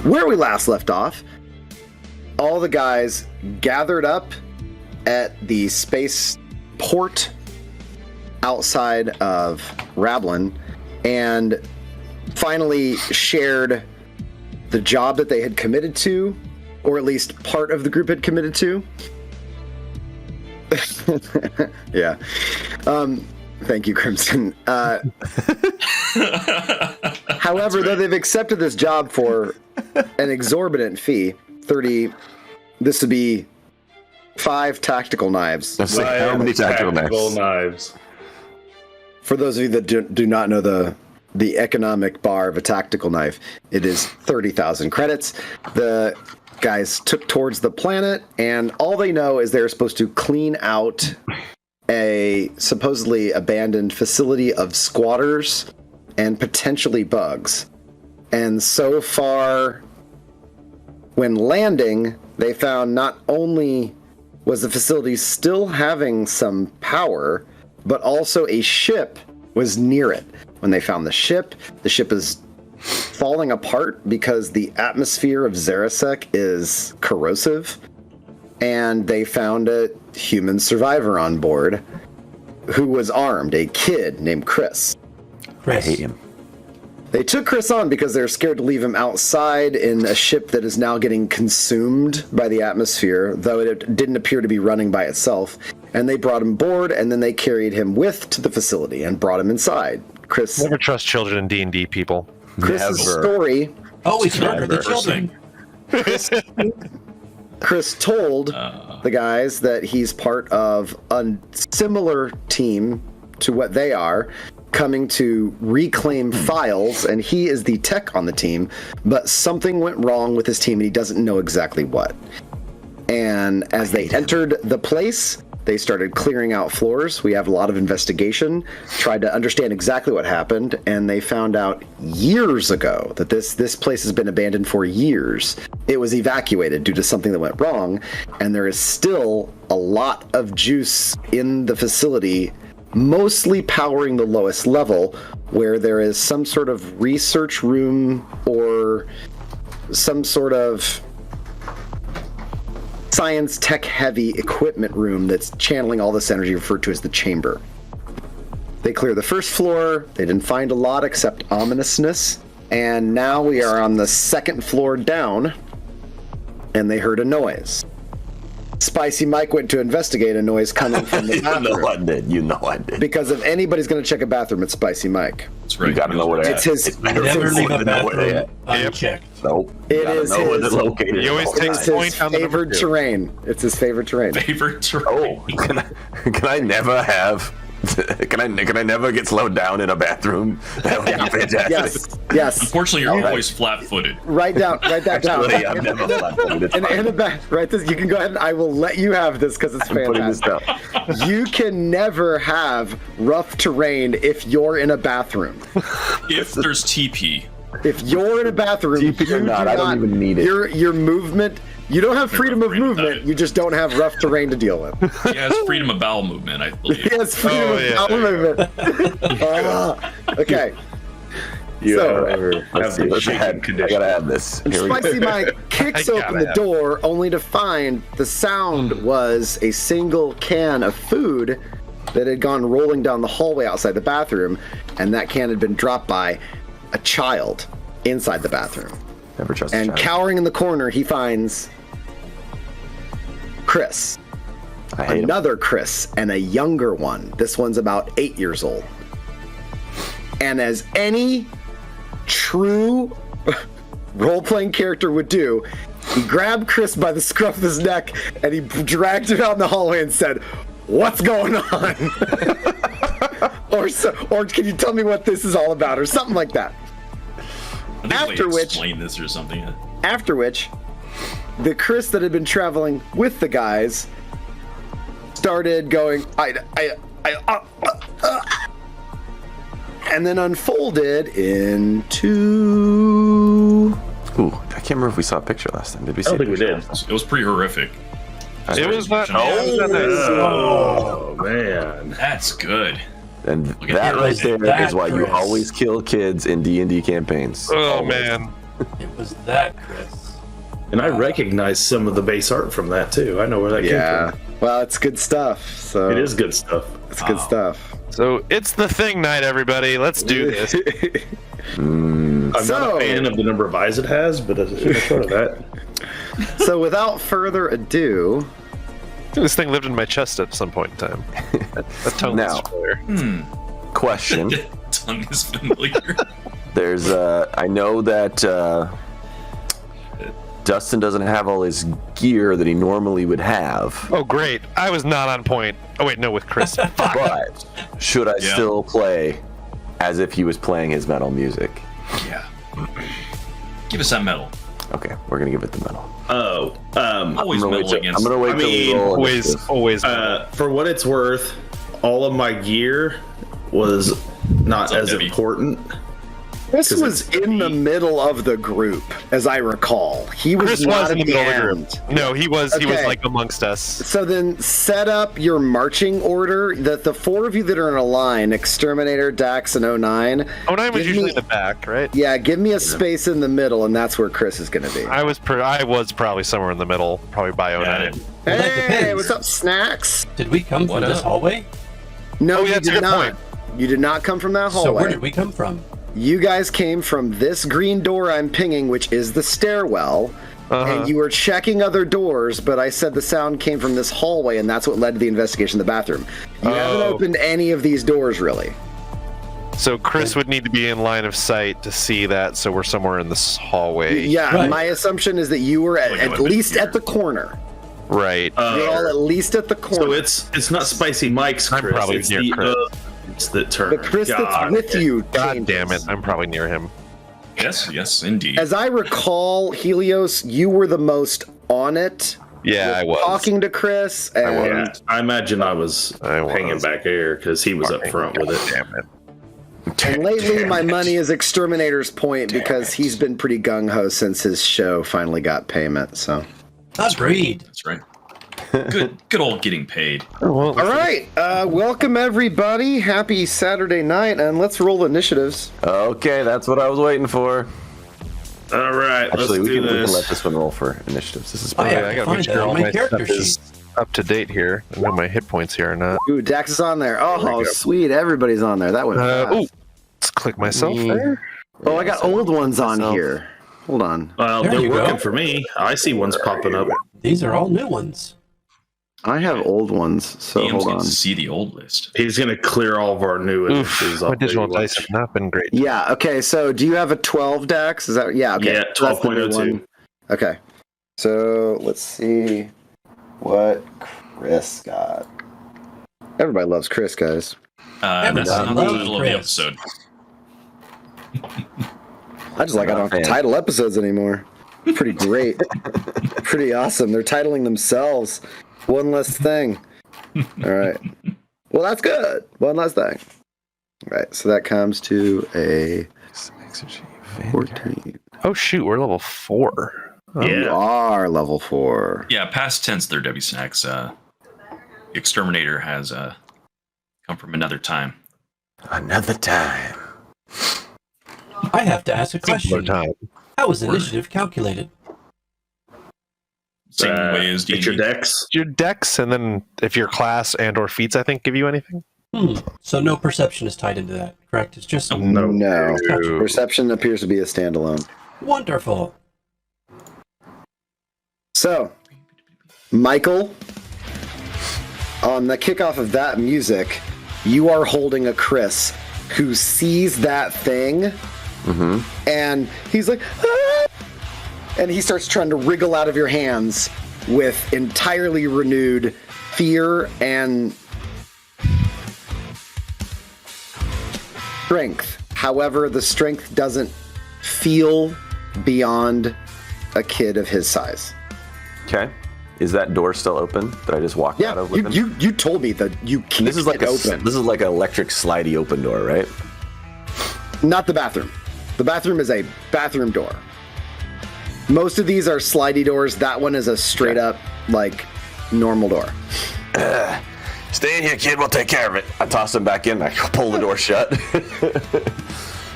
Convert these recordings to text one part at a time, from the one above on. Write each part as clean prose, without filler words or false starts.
where we last left off, all the guys gathered up at the space port outside of Rablin and finally shared the job that they had committed to, or at least part of the group had committed to. Yeah. Thank you, Crimson. However, though they've accepted this job for an exorbitant fee, 30, this would be 5 tactical knives. Let's see, how many tactical knives? For those of you that do not know the economic bar of a tactical knife, it is 30,000 credits. The guys took towards the planet, and all they know is they're supposed to clean out a supposedly abandoned facility of squatters and potentially bugs. And so far, when landing, they found not only was the facility still having some power, but also a ship was near it. When they found the ship is falling apart because the atmosphere of Zarasek is corrosive, and they found a human survivor on board who was armed, a kid named Chris. I hate him. They took Chris on because they're scared to leave him outside in a ship that is now getting consumed by the atmosphere, though it didn't appear to be running by itself. And they brought him aboard, and then they carried him to the facility and brought him inside. Chris. Never trust children in D&D, people. Chris's story. Oh, it's murder the children. Chris told the guys that he's part of a similar team to what they are, coming to reclaim files, and he is the tech on the team, but something went wrong with his team and he doesn't know exactly what. And as they entered the place, they started clearing out floors. We have a lot of investigation, tried to understand exactly what happened, and they found out years ago that this place has been abandoned for years. It was evacuated due to something that went wrong, and there is still a lot of juice in the facility, mostly powering the lowest level, where there is some sort of research room or some sort of science tech heavy equipment room that's channeling all this energy, referred to as the chamber. They cleared the first floor. They didn't find a lot except ominousness. And now we are on the second floor down, and they heard a noise. Spicy Mike went to investigate a noise coming from the bathroom. You know I did. Because if anybody's going to check a bathroom, it's Spicy Mike. That's right. You gotta know where it's his. Never leave a bathroom unchecked. Nope. It is his. He always takes point on the favorite terrain. It's his favorite terrain. Favorite terrain. Oh, can I never have? Can I never get slowed down in a bathroom? That would be fantastic. Yes. Unfortunately, you're always flat-footed. Write that down. Actually, I'm never flat-footed. In the back, write this. You can go ahead and I will let you have this because it's fantastic. You can never have rough terrain if you're in a bathroom. If there's TP. If you're in a bathroom, TP or not, I don't even need it. Your movement. You don't have freedom of movement. You just don't have rough terrain to deal with. He has freedom of bowel movement, I believe. He has freedom of bowel movement. Okay. I gotta have this. Spicy Mike kicks open the door only to find the sound was a single can of food that had gone rolling down the hallway outside the bathroom, and that can had been dropped by a child inside the bathroom. Never trust and a child. Cowering in the corner, he finds Chris. Another Chris, and a younger one. This one's about 8 years old. And as any true role-playing character would do, he grabbed Chris by the scruff of his neck and he dragged him out in the hallway and said, "What's going on?" or can you tell me what this is all about, or something like that. After which, explain this or something. After which, the Chris that had been traveling with the guys started going, and then unfolded into. Ooh, I can't remember if we saw a picture last time. Did we see? I don't think we did. It was pretty horrific. It was not. Oh man, that's good. And that right there is why you always kill kids in D&D campaigns. Oh always. man. It was that, Chris. And I recognize some of the base art from that too. I know where that came from. Well, it's good stuff. So It is good stuff. It's good stuff. So it's the thing night, everybody. Let's do this. I'm not So- a fan of the number of eyes it has, but I'm part of that. So without further ado, This thing lived in my chest at some point in time. That tongue Now. is familiar. Question. Tongue is familiar. There's I know that Dustin doesn't have all his gear that he normally would have. Oh, great. I was not on point. Oh, wait, no, with Chris. Fuck. But should I Yeah. still play as if he was playing his metal music? Yeah. Give us that medal. Okay, we're gonna give it the metal. Oh, Always I'm gonna medal wait against. till we mean, roll Always, initiative. always. for what it's worth, all of my gear was not What's up, as Debbie? important. Chris 'Cause was it's in the me. middle of the group, as I recall. He was Chris not was in at the middle of the end. group. No, he was Okay. like amongst us. So then set up your marching order that the four of you that are in a line, Exterminator, Dax, and 09. Oh, and I was give usually me- in the back, right? Yeah, give me a space in the middle, and that's where Chris is going to be. I was probably somewhere in the middle, probably by 09. Well, that Hey, depends. what's up, Snacks? Did we come What from this up? hallway? No, Oh, yeah, you that's a did good not. point. You did not come from that So hallway. where did we come from? You guys came from this green door I'm pinging, which is the stairwell. And you were checking other doors, but I said the sound came from this hallway, and that's what led to the investigation in the bathroom. You haven't Oh. opened any of these doors, really. So Chris would need to be in line of sight to see that, so we're somewhere in this hallway. Yeah, Right. my assumption is that you were Like, at I've been least here. at the corner. Right. You're all at least at the corner. So it's not Spicy Mike's Chris. I'm probably it's near the Chris. it's that turn. the Chris that's with you. God changes. damn it. I'm probably near him. Yes, indeed. As I recall, Helios, you were the most on it. Yeah, I was. Talking to Chris, and Yeah, I imagine I was I was. hanging back there because he was up front with it. Damn it. And lately, my money is Exterminator's point because he's been pretty gung ho since his show finally got payment. So, Agreed. That's right. Good old getting paid. all right, welcome everybody. Happy Saturday night, and let's roll initiatives. Okay, that's what I was waiting for. All right, Actually, let's we do can let this. this one roll for initiatives. This is Oh, perfect. yeah. I gotta find make that sure on all my my character stuff is up to date here. I know my hit points here or not. Ooh, Dax is on there. There we Oh, go. sweet, everybody's on there. That went fast. Ooh, let's click myself there. Oh, I got old ones on myself. here. Hold on, Well, There they're you working go. for me. I see ones popping up. These are all new ones. I have old ones. So DM's hold gonna on. see the old list. He's gonna clear all of our new Oof, initiatives my off digital the dice watch. have not been great. Yeah. Okay. So, do you have a 12 Dax? Is that okay? Yeah, so that's the new 12.02. one. Okay. So let's see what Chris got. Everybody loves Chris, guys. That's not the Love title of the Chris. episode. I just like I don't have to Fan. title episodes anymore. Pretty great. Pretty awesome. They're titling themselves. One less thing. All right. Well, that's good. One less thing. All right. So that comes to a 14. Oh shoot, we're level 4. Oh, You Yeah. are level 4. Yeah, past tense there, Debbie Snacks. The Exterminator has come from another time. Another time. I have to ask a simpler question. time. How is initiative calculated? Same way as It's your D&D. decks. Your dex, and then if your class and or feats, I think, give you anything. So no perception is tied into that, correct? It's just No. Gotcha. Perception appears to be a standalone. Wonderful. So, Michael, on the kickoff of that music, you are holding a Chris who sees that thing, and he's like, "Ah!" and he starts trying to wriggle out of your hands with entirely renewed fear and strength. However, the strength doesn't feel beyond a kid of his size. Okay. Is that door still open that I just walked out Yeah, of with him? you told me that you kicked This is like it a open. this is like an electric slidey open door, right? Not the bathroom. The bathroom is a bathroom door. Most of these are slidey doors. That one is a straight up, like, normal door. Stay in here, kid. We'll take care of it. I toss him back in. I pull the door shut.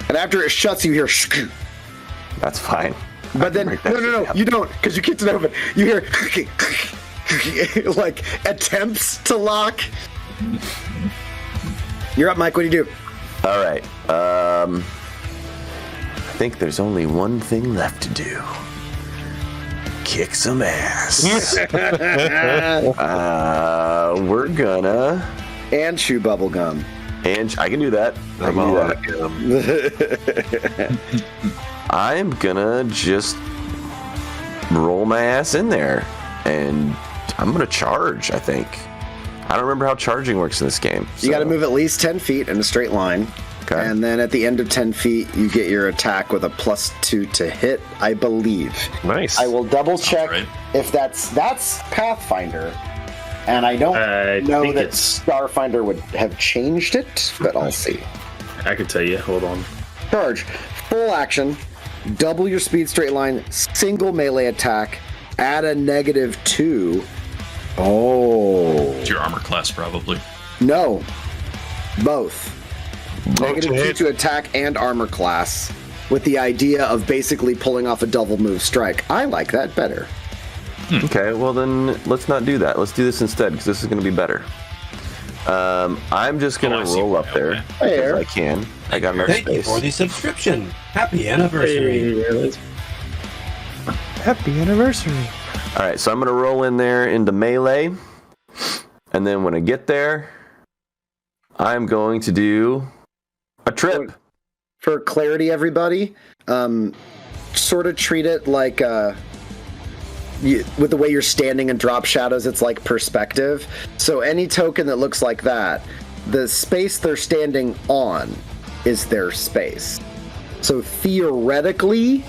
And after it shuts, you hear shk. That's fine. But then, break that no, shit you don't, because you kicked it open. You hear like attempts to lock. You're up, Mike. What do you do? All right. I think there's only one thing left to do. Kick some ass. We're gonna And chew bubble gum. and I can do that. I can do that. I'm gonna just roll my ass in there, and I'm gonna charge. I think. I don't remember how charging works in this game. You got to move at least 10 feet in a straight line. Okay. And then at the end of 10 feet, you get your attack with a +2 to hit, I believe. Nice. I will double check right. if that's Pathfinder. And I don't know think that it's- Starfinder would have changed it, but I'll see. I can tell you. Hold on. Charge. Full action. Double your speed straight line. Single melee attack. Add a -2. Oh. It's your armor class, probably. No. Both. Both to -2 hit. to attack and armor class, with the idea of basically pulling off a double move strike. I like that better. Okay, well then let's not do that. Let's do this instead because this is going to be better. I'm just going Oh, I to see. roll up there Hey, because Eric. I can. I got enough Thank you space. for the subscription. Happy anniversary. Happy anniversary. All right, so I'm going to roll in there into melee, and then when I get there, I'm going to do a trip. For clarity, everybody, sort of treat it like with the way you're standing in drop shadows, it's like perspective. So any token that looks like that, the space they're standing on is their space. So theoretically,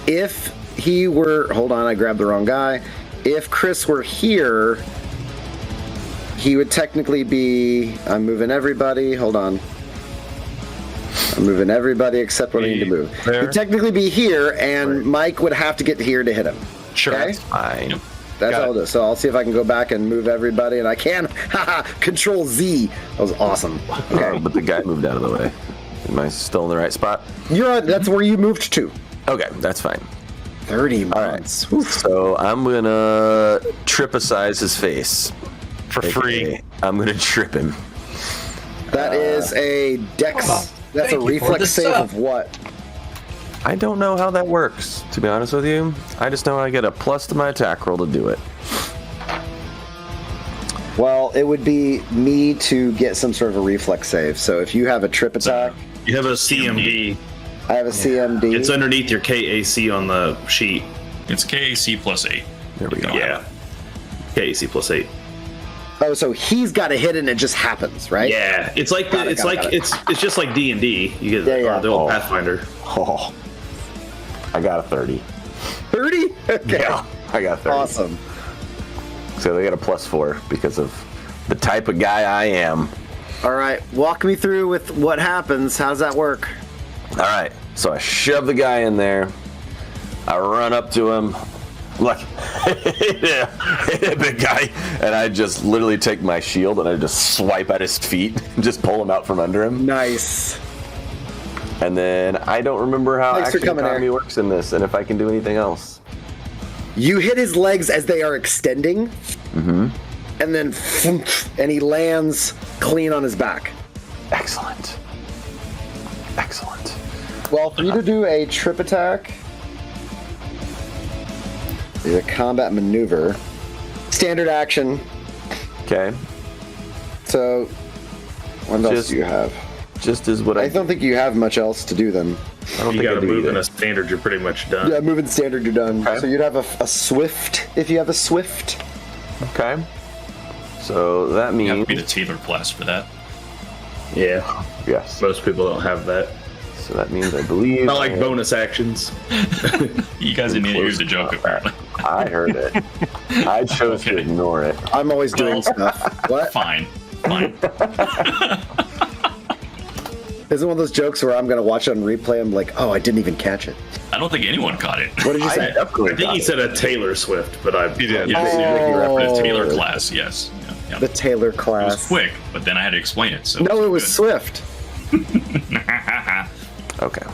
if he were, hold on, I grabbed the wrong guy. If Chris were here, he would technically be, I'm moving everybody, hold on. I'm moving everybody except what I need to move. There. He'd technically be here, and Mike would have to get here to hit him. Sure. Okay? Fine. That's Got all it. it is. So I'll see if I can go back and move everybody, and I can. Haha, Control Z. That was awesome. Okay. But the guy moved out of the way. Am I still in the right spot? You're on, that's where you moved to. Okay, that's fine. 30 All right. months. Oof. So I'm gonna tripicize his face. For free. AKA, I'm gonna trip him. That is a dex. Oh, That's a thank you for reflex the save sub. of what? I don't know how that works, to be honest with you. I just know I get a plus to my attack roll to do it. Well, it would be me to get some sort of a reflex save. So if you have a trip attack, You have a CMD. I have a CMD. It's underneath your KAC on the sheet. It's KAC +8. There we go. Yeah. KAC +8. Oh, so he's got to hit it and it just happens, right? Yeah, it's like Got it, it's got it, like got it. it's just like D&D. You get Yeah, yeah. the old Oh. Pathfinder. Oh, I got a 30. 30? Okay. Yeah, I got 30. Awesome. So they got a +4 because of the type of guy I am. All right, walk me through with what happens. How does that work? All right, so I shove the guy in there. I run up to him, like, yeah, big guy, and I just literally take my shield and I just swipe at his feet and just pull him out from under him. Nice. And then I don't remember how Thanks for action coming, economy Eric. works in this, and if I can do anything else. You hit his legs as they are extending, and then and he lands clean on his back. Excellent. Excellent. Well, for you to do a trip attack, is a combat maneuver, standard action. Okay. So, what else Just- do you have? Just as what I I don't think you have much else to do then. I don't You think I got to do move in either. a standard. You're pretty much done. Yeah, moving standard, you're done. Okay. So you'd have a swift if you have a swift. Okay. So that You have means to be the Taylor class for that. Yeah, yes. most people don't have that. So that means I believe Not like I- bonus actions. You guys didn't hear the joke, apparently. I heard it. I chose to Okay. ignore it. I'm always doing Well, stuff. What? Fine. Fine. Is it one of those jokes where I'm going to watch it on replay? I'm like, oh, I didn't even catch it. I don't think anyone caught it. What did you I say? definitely I think he got said a Taylor Swift, but I He did. Yes, Oh. the Taylor class, yes. Yeah, yeah. The Taylor It was class. quick, but then I had to explain it. So No, it was good. Swift. it. Okay.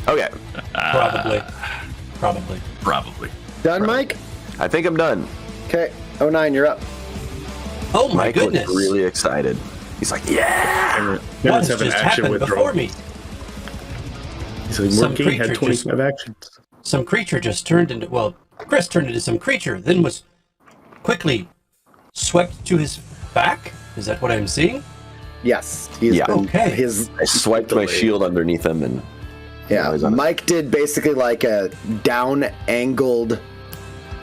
Okay, Probably. Done, Mike? I think I'm done. Okay. 09, you're up. Oh my Mike goodness! looks really excited. He's like, yeah. What Terrence has have an just action happened withdrawal. before me? He's like, Some working, had creature just- 25 actions. Some creature just turned into, well, Chris turned into some creature, then was quickly swept to his back? Is that what I'm seeing? Yes. He's Yeah. been, Okay. His, I swiped my shield underneath him, and yeah, now he's on his- Mike did basically like a down-angled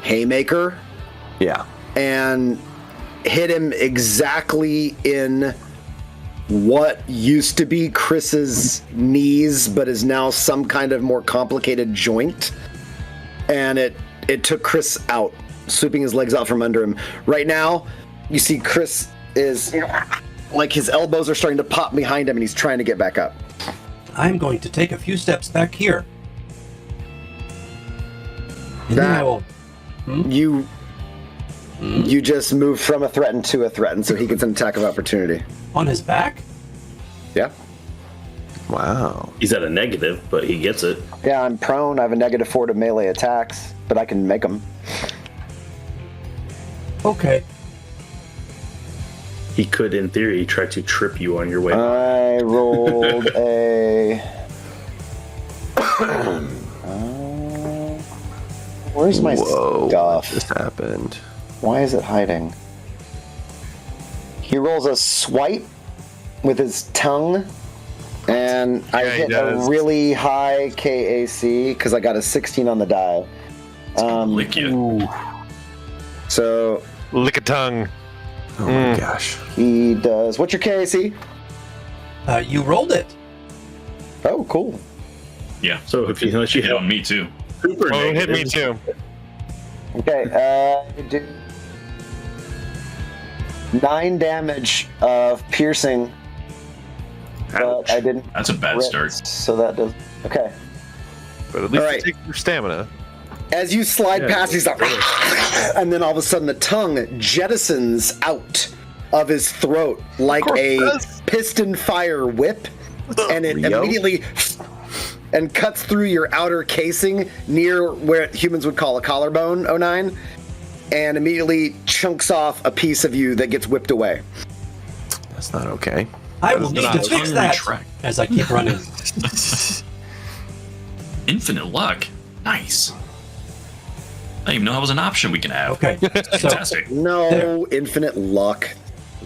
haymaker yeah. and hit him exactly in what used to be Chris's knees, but is now some kind of more complicated joint. And it took Chris out, sweeping his legs out from under him. Right now, you see Chris is like his elbows are starting to pop behind him, and he's trying to get back up. I'm going to take a few steps back here. And then I will. You just move from a threatened to a threatened, so he gets an attack of opportunity. On his back? Yeah. Wow. He's at a negative, but he gets it. Yeah, I'm prone. I have a -4 to melee attacks, but I can make them. Okay. He could, in theory, try to trip you on your way. I rolled a. Where's my Whoa. stuff? What just happened? Why is it hiding? He rolls a swipe with his tongue, and I Yeah, he hit a does. really high KAC because I got a 16 on the die. Lick you. So Lick a tongue. Oh my gosh. he does. What's your KAC? You rolled it. Oh, cool. Yeah. So if you unless She you hit have on me too. super Oh, it hit me negatives, too. Okay, I do 9 damage of piercing, ouch. but I didn't. That's a bad crit, start. So that does. Okay. But at least Alright. it takes your stamina. As you slide Yeah, past, he's like, and then all of a sudden the tongue jettisons out of his throat like course a it does. piston fire whip, and it Rio? immediately and cuts through your outer casing near where humans would call a collarbone, 09, and immediately chunks off a piece of you that gets whipped away. That's not okay. I will That need is to not fix tongue that retract. as I keep running. Infinite luck. Nice. I didn't even know that was an option we can have. Okay. So Fantastic. No There. infinite luck.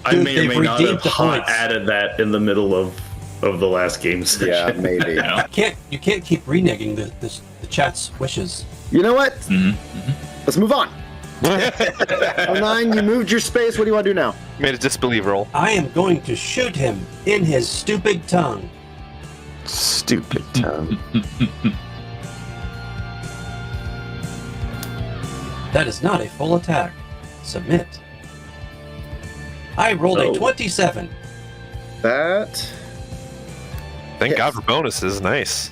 I Dude, may or they've may not redeemed have the hot points. added that in the middle of the last game session. Yeah, maybe. You know? you can't keep reneging the chat's wishes. You know what? Mhm. Let's move on. 09, you moved your space. What do you want to do now? Made a disbelieve roll. I am going to shoot him in his stupid tongue. Stupid tongue. That is not a full attack. Submit. I rolled Oh. a 27. That. Thank Yes. God for bonuses. Nice.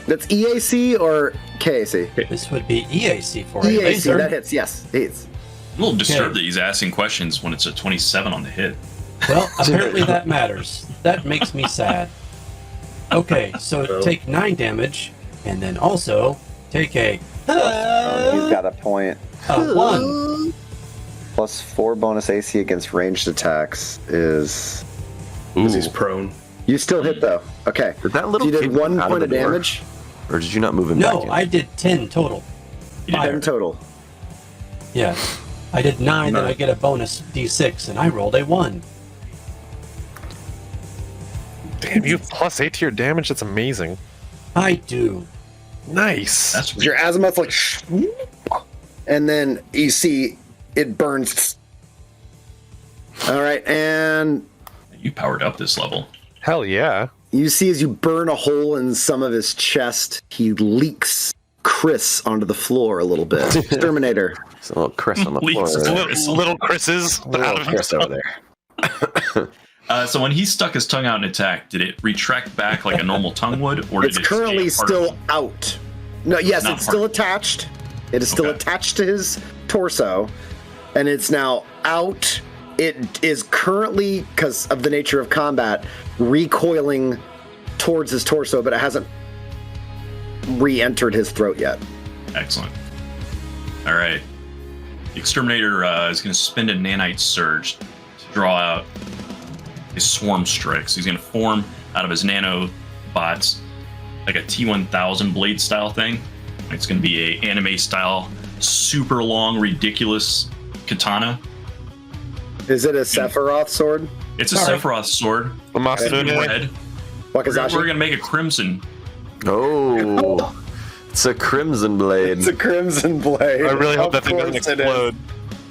That's EAC or KAC? This would be EAC for a EAC, laser. that hits, yes. Hits. I'm a little disturbed Okay. that he's asking questions when it's a 27 on the hit. Well, apparently that matters. That makes me sad. Okay, so Well. take 9 damage, and then also take a He's got a point. 1. Plus 4 bonus AC against ranged attacks is. Because he's prone. You still hit though. Okay. Did that little So you did kid 1 come out point of the door? damage. Or did you not move him No, back in? I did 10 total. You did 10 total. Yeah. I did 9, then No. I get a bonus d6, and I rolled a 1. Damn, you have +8 to your damage. That's amazing. I do. Nice. That's Your azimuth's like. And then you see it burns. Alright, and you powered up this level. Hell yeah. you see as you burn a hole in some of his chest, he leaks Chris onto the floor a little bit. Exterminator. There's a little Chris on the Leaks floor. there. Little Chris's. Little Chris over there. So when he stuck his tongue out and attacked, did it retract back like a normal tongue would, or did It's it currently stay a part of still out. No, yes, Not it's still part. attached. It is still Okay. attached to his torso, and it's now out. It is currently, because of the nature of combat, recoiling towards his torso, but it hasn't re-entered his throat yet. Excellent. All right. The Exterminator is going to spend a nanite surge to draw out his swarm strikes. He's going to form out of his nanobots like a T-1000 blade style thing. It's going to be a anime style, super long, ridiculous katana. Is it a Sephiroth sword? It's a Sephiroth sword. It's gonna be red. We're going to make a crimson. Oh, it's a crimson blade. It's a crimson blade. I really hope Of that thing doesn't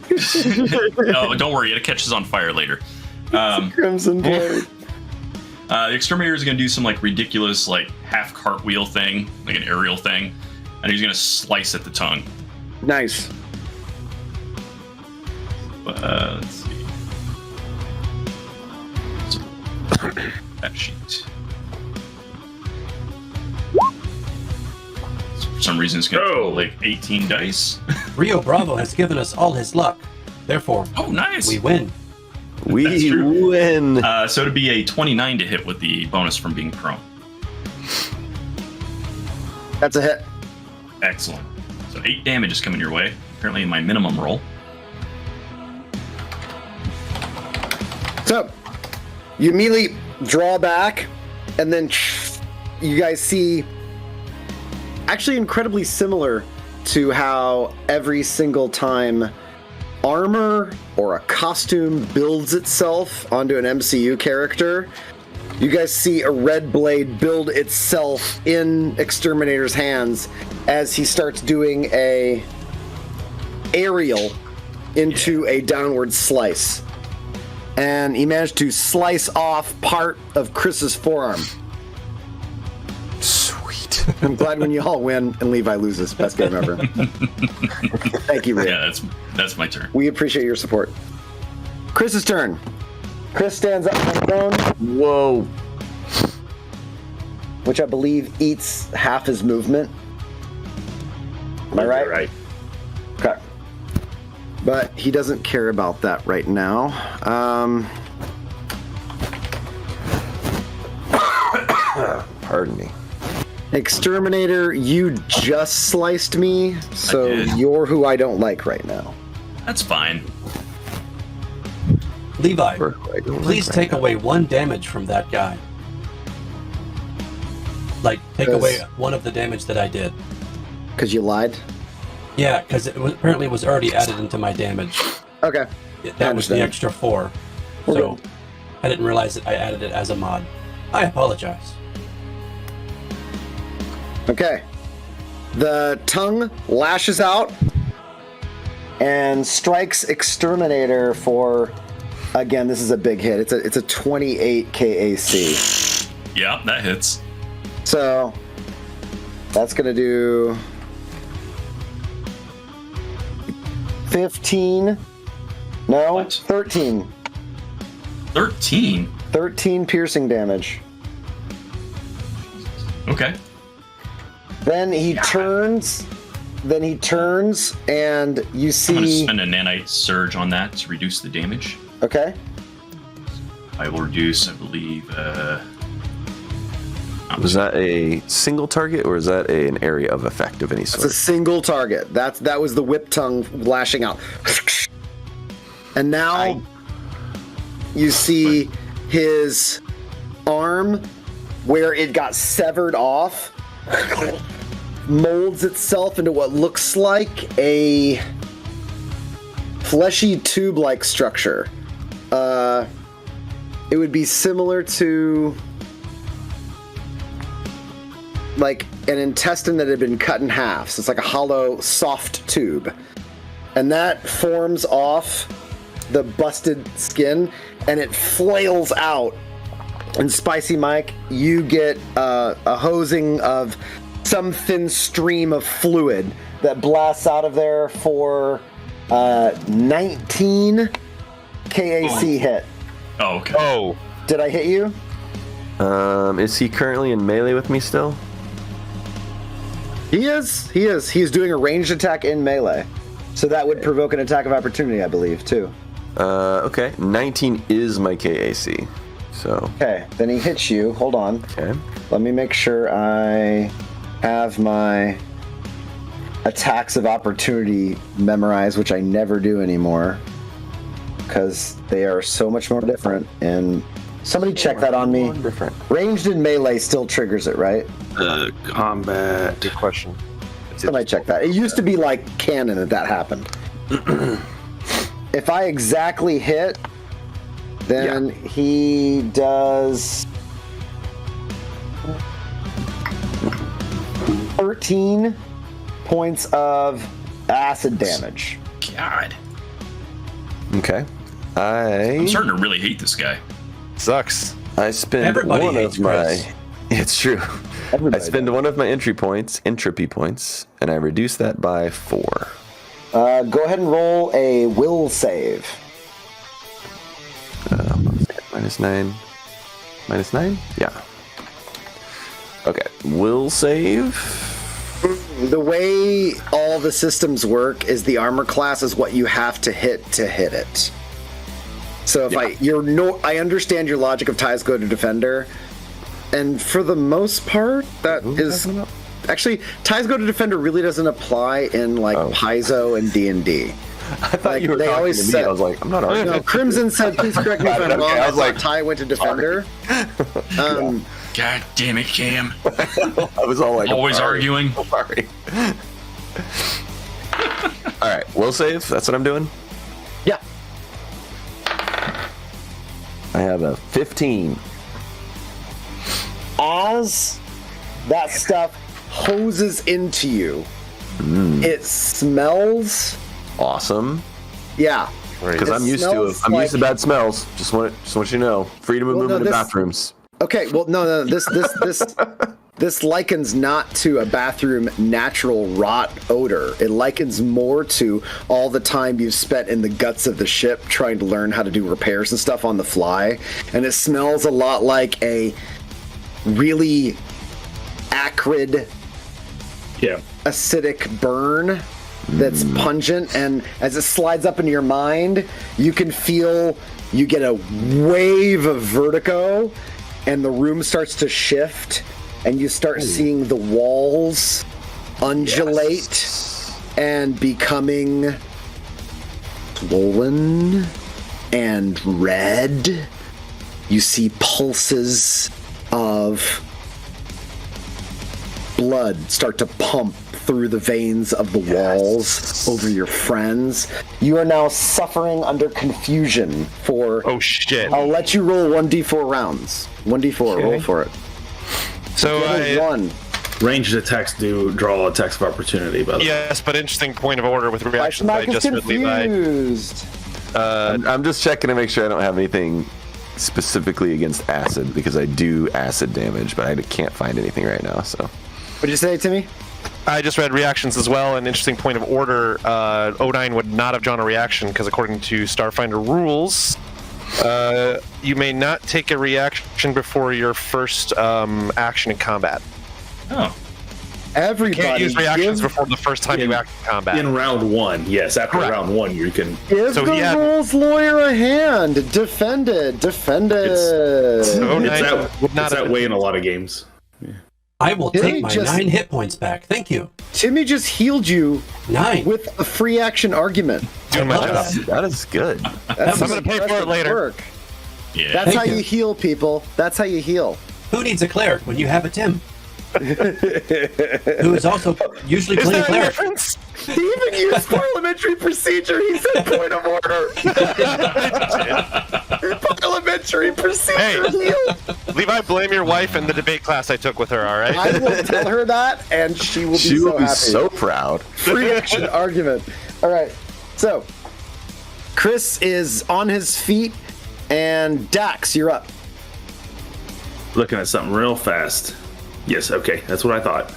course explode. Oh, don't worry, it catches on fire later. Crimson blade. The Exterminator is going to do some like ridiculous like half cartwheel thing, like an aerial thing, and he's going to slice at the tongue. Nice. Let's see. That sheet. So for some reason, it's going to roll like 18 dice. Rio Bravo has given us all his luck. Therefore, Oh, nice. we win. That's We true. win. So it'd be a 29 to hit with the bonus from being prone. That's a hit. Excellent. So 8 damage is coming your way. Apparently my minimum roll. So, you immediately draw back, and then you guys see actually incredibly similar to how every single time armor or a costume builds itself onto an MCU character, you guys see a red blade build itself in Exterminator's hands as he starts doing a aerial into a downward slice. And he managed to slice off part of Chris's forearm. Sweet. I'm glad when you all win and Levi loses. Best game ever. Thank you, Ray. Yeah, that's my turn. We appreciate your support. Chris's turn. Chris stands up on his own, Whoa. which I believe eats half his movement. Am I right? Right. Okay. But he doesn't care about that right now. Pardon me. Exterminator, you just sliced me, so did. you're who I don't like right now. That's fine. Levi, I don't please like take right away 1 damage from that guy. Like, take away one of the damage that I did. Because you lied? Yeah, because apparently it was already added into my damage. Okay. That was the understand. extra 4. We're So, good. I didn't realize that I added it as a mod. I apologize. Okay. The tongue lashes out and strikes Exterminator for, again, this is a big hit. It's a 28 KAC. Yeah, that hits. So that's gonna do 15. No, What? 13. 13. 13 piercing damage. Okay. Then he turns. Then he turns, and you I'm going to see. spend a nanite surge on that to reduce the damage. Okay. I will reduce, I believe, Was that a single target or is that an area of effect of any It's a sort? single target. That was the whip tongue lashing out. And now you see his arm where it got severed off molds itself into what looks like a fleshy tube-like structure. It would be similar to like an intestine that had been cut in half. So it's like a hollow, soft tube. And that forms off the busted skin and it flails out. And Spicy Mike, you get a hosing of some thin stream of fluid that blasts out of there for 19 KAC hit. Oh, okay. Oh, Did I hit you? Is he currently in melee with me still? He is. He is doing a ranged attack in melee. So that would provoke an attack of opportunity, I believe, too. Okay. 19 is my KAC. So, Okay, then he hits you. Hold on. okay. Let me make sure I have my attacks of opportunity memorized, which I never do anymore because they are so much more different. And somebody check that on me. Different. Ranged and melee still triggers it, right? Combat. Good question. Somebody check that. It used to be like canon that happened. If I exactly hit, then he does 13 points of acid damage. God. Okay. I'm starting to really hate this guy. Sucks. I spend Everybody one hates of my. Chris. It's true. Everybody I spend one of my entropy points, and I reduce that by 4. Go ahead and roll a will save. -9. -9? Yeah. Okay. Will save. The way all the systems work is the armor class is what you have to hit it. So if I understand your logic of ties go to defender, and for the most part, that is actually ties go to defender really doesn't apply in like Paizo and D&D. I thought you were they talking always to me. said- I was like, I'm not arguing. No, Crimson said, please correct me if I'm Okay, wrong. I was like, tie went to defender. God damn it, Cam. I was all like, Always sorry. arguing. Sorry. All right, will save. That's what I'm doing. Yeah. I have a 15. As that stuff hoses into you, it smells. Awesome. Yeah. Because It I'm used to smells used to bad smells. Just want you to know. Freedom of Well, no, movement in this- bathrooms. Okay, well, no. This likens not to a bathroom natural rot odor. It likens more to all the time you've spent in the guts of the ship trying to learn how to do repairs and stuff on the fly. And it smells a lot like a really acrid, acidic burn that's pungent. And as it slides up into your mind, you can feel you get a wave of vertigo. And the room starts to shift, and you start seeing the walls undulate and becoming swollen and red. You see pulses of blood start to pump through the veins of the walls over your friends. You are now suffering under confusion for... Oh shit. I'll let you roll 1d4 rounds. 1d4, roll for it. So One. Ranged attacks do draw attacks of opportunity, by the way. yes, but interesting point of order with reactions. Mike I is just read Levi. confused. I'm just checking to make sure I don't have anything specifically against acid, because I do acid damage, but I can't find anything right now. So, What'd you say, Timmy? I just read reactions as well. An interesting point of order. O9 would not have drawn a reaction because according to Starfinder rules, you may not take a reaction before your first action in combat. Oh. Everybody Can't use reactions give, before the first time you act in combat. In round 1, yes. After Correct. round 1, you can. give So the he had- rules lawyer a hand. Defend it. Defend it. O9 It's would not that have way in a lot of games. I will Did he take my just- 9 hit points back. Thank you. Timmy just healed you 9. with a free action argument. doing my love job. that. that is good. That's I'm gonna pay for it impressive later. work. Yeah. That's Thank how you. you heal, people. That's how you heal. Who needs a cleric when you have a Tim? Who is also usually Is playing there a cleric. difference? He even used parliamentary procedure. He said point of order. Parliamentary procedure Hey. heal. Levi, blame your wife in the debate class I took with her, all right? I will tell her that, and she will be She so will be happy. so proud. Free action argument. All right. So, Chris is on his feet, and Dax, you're up. Looking at something real fast. Yes, okay, that's what I thought.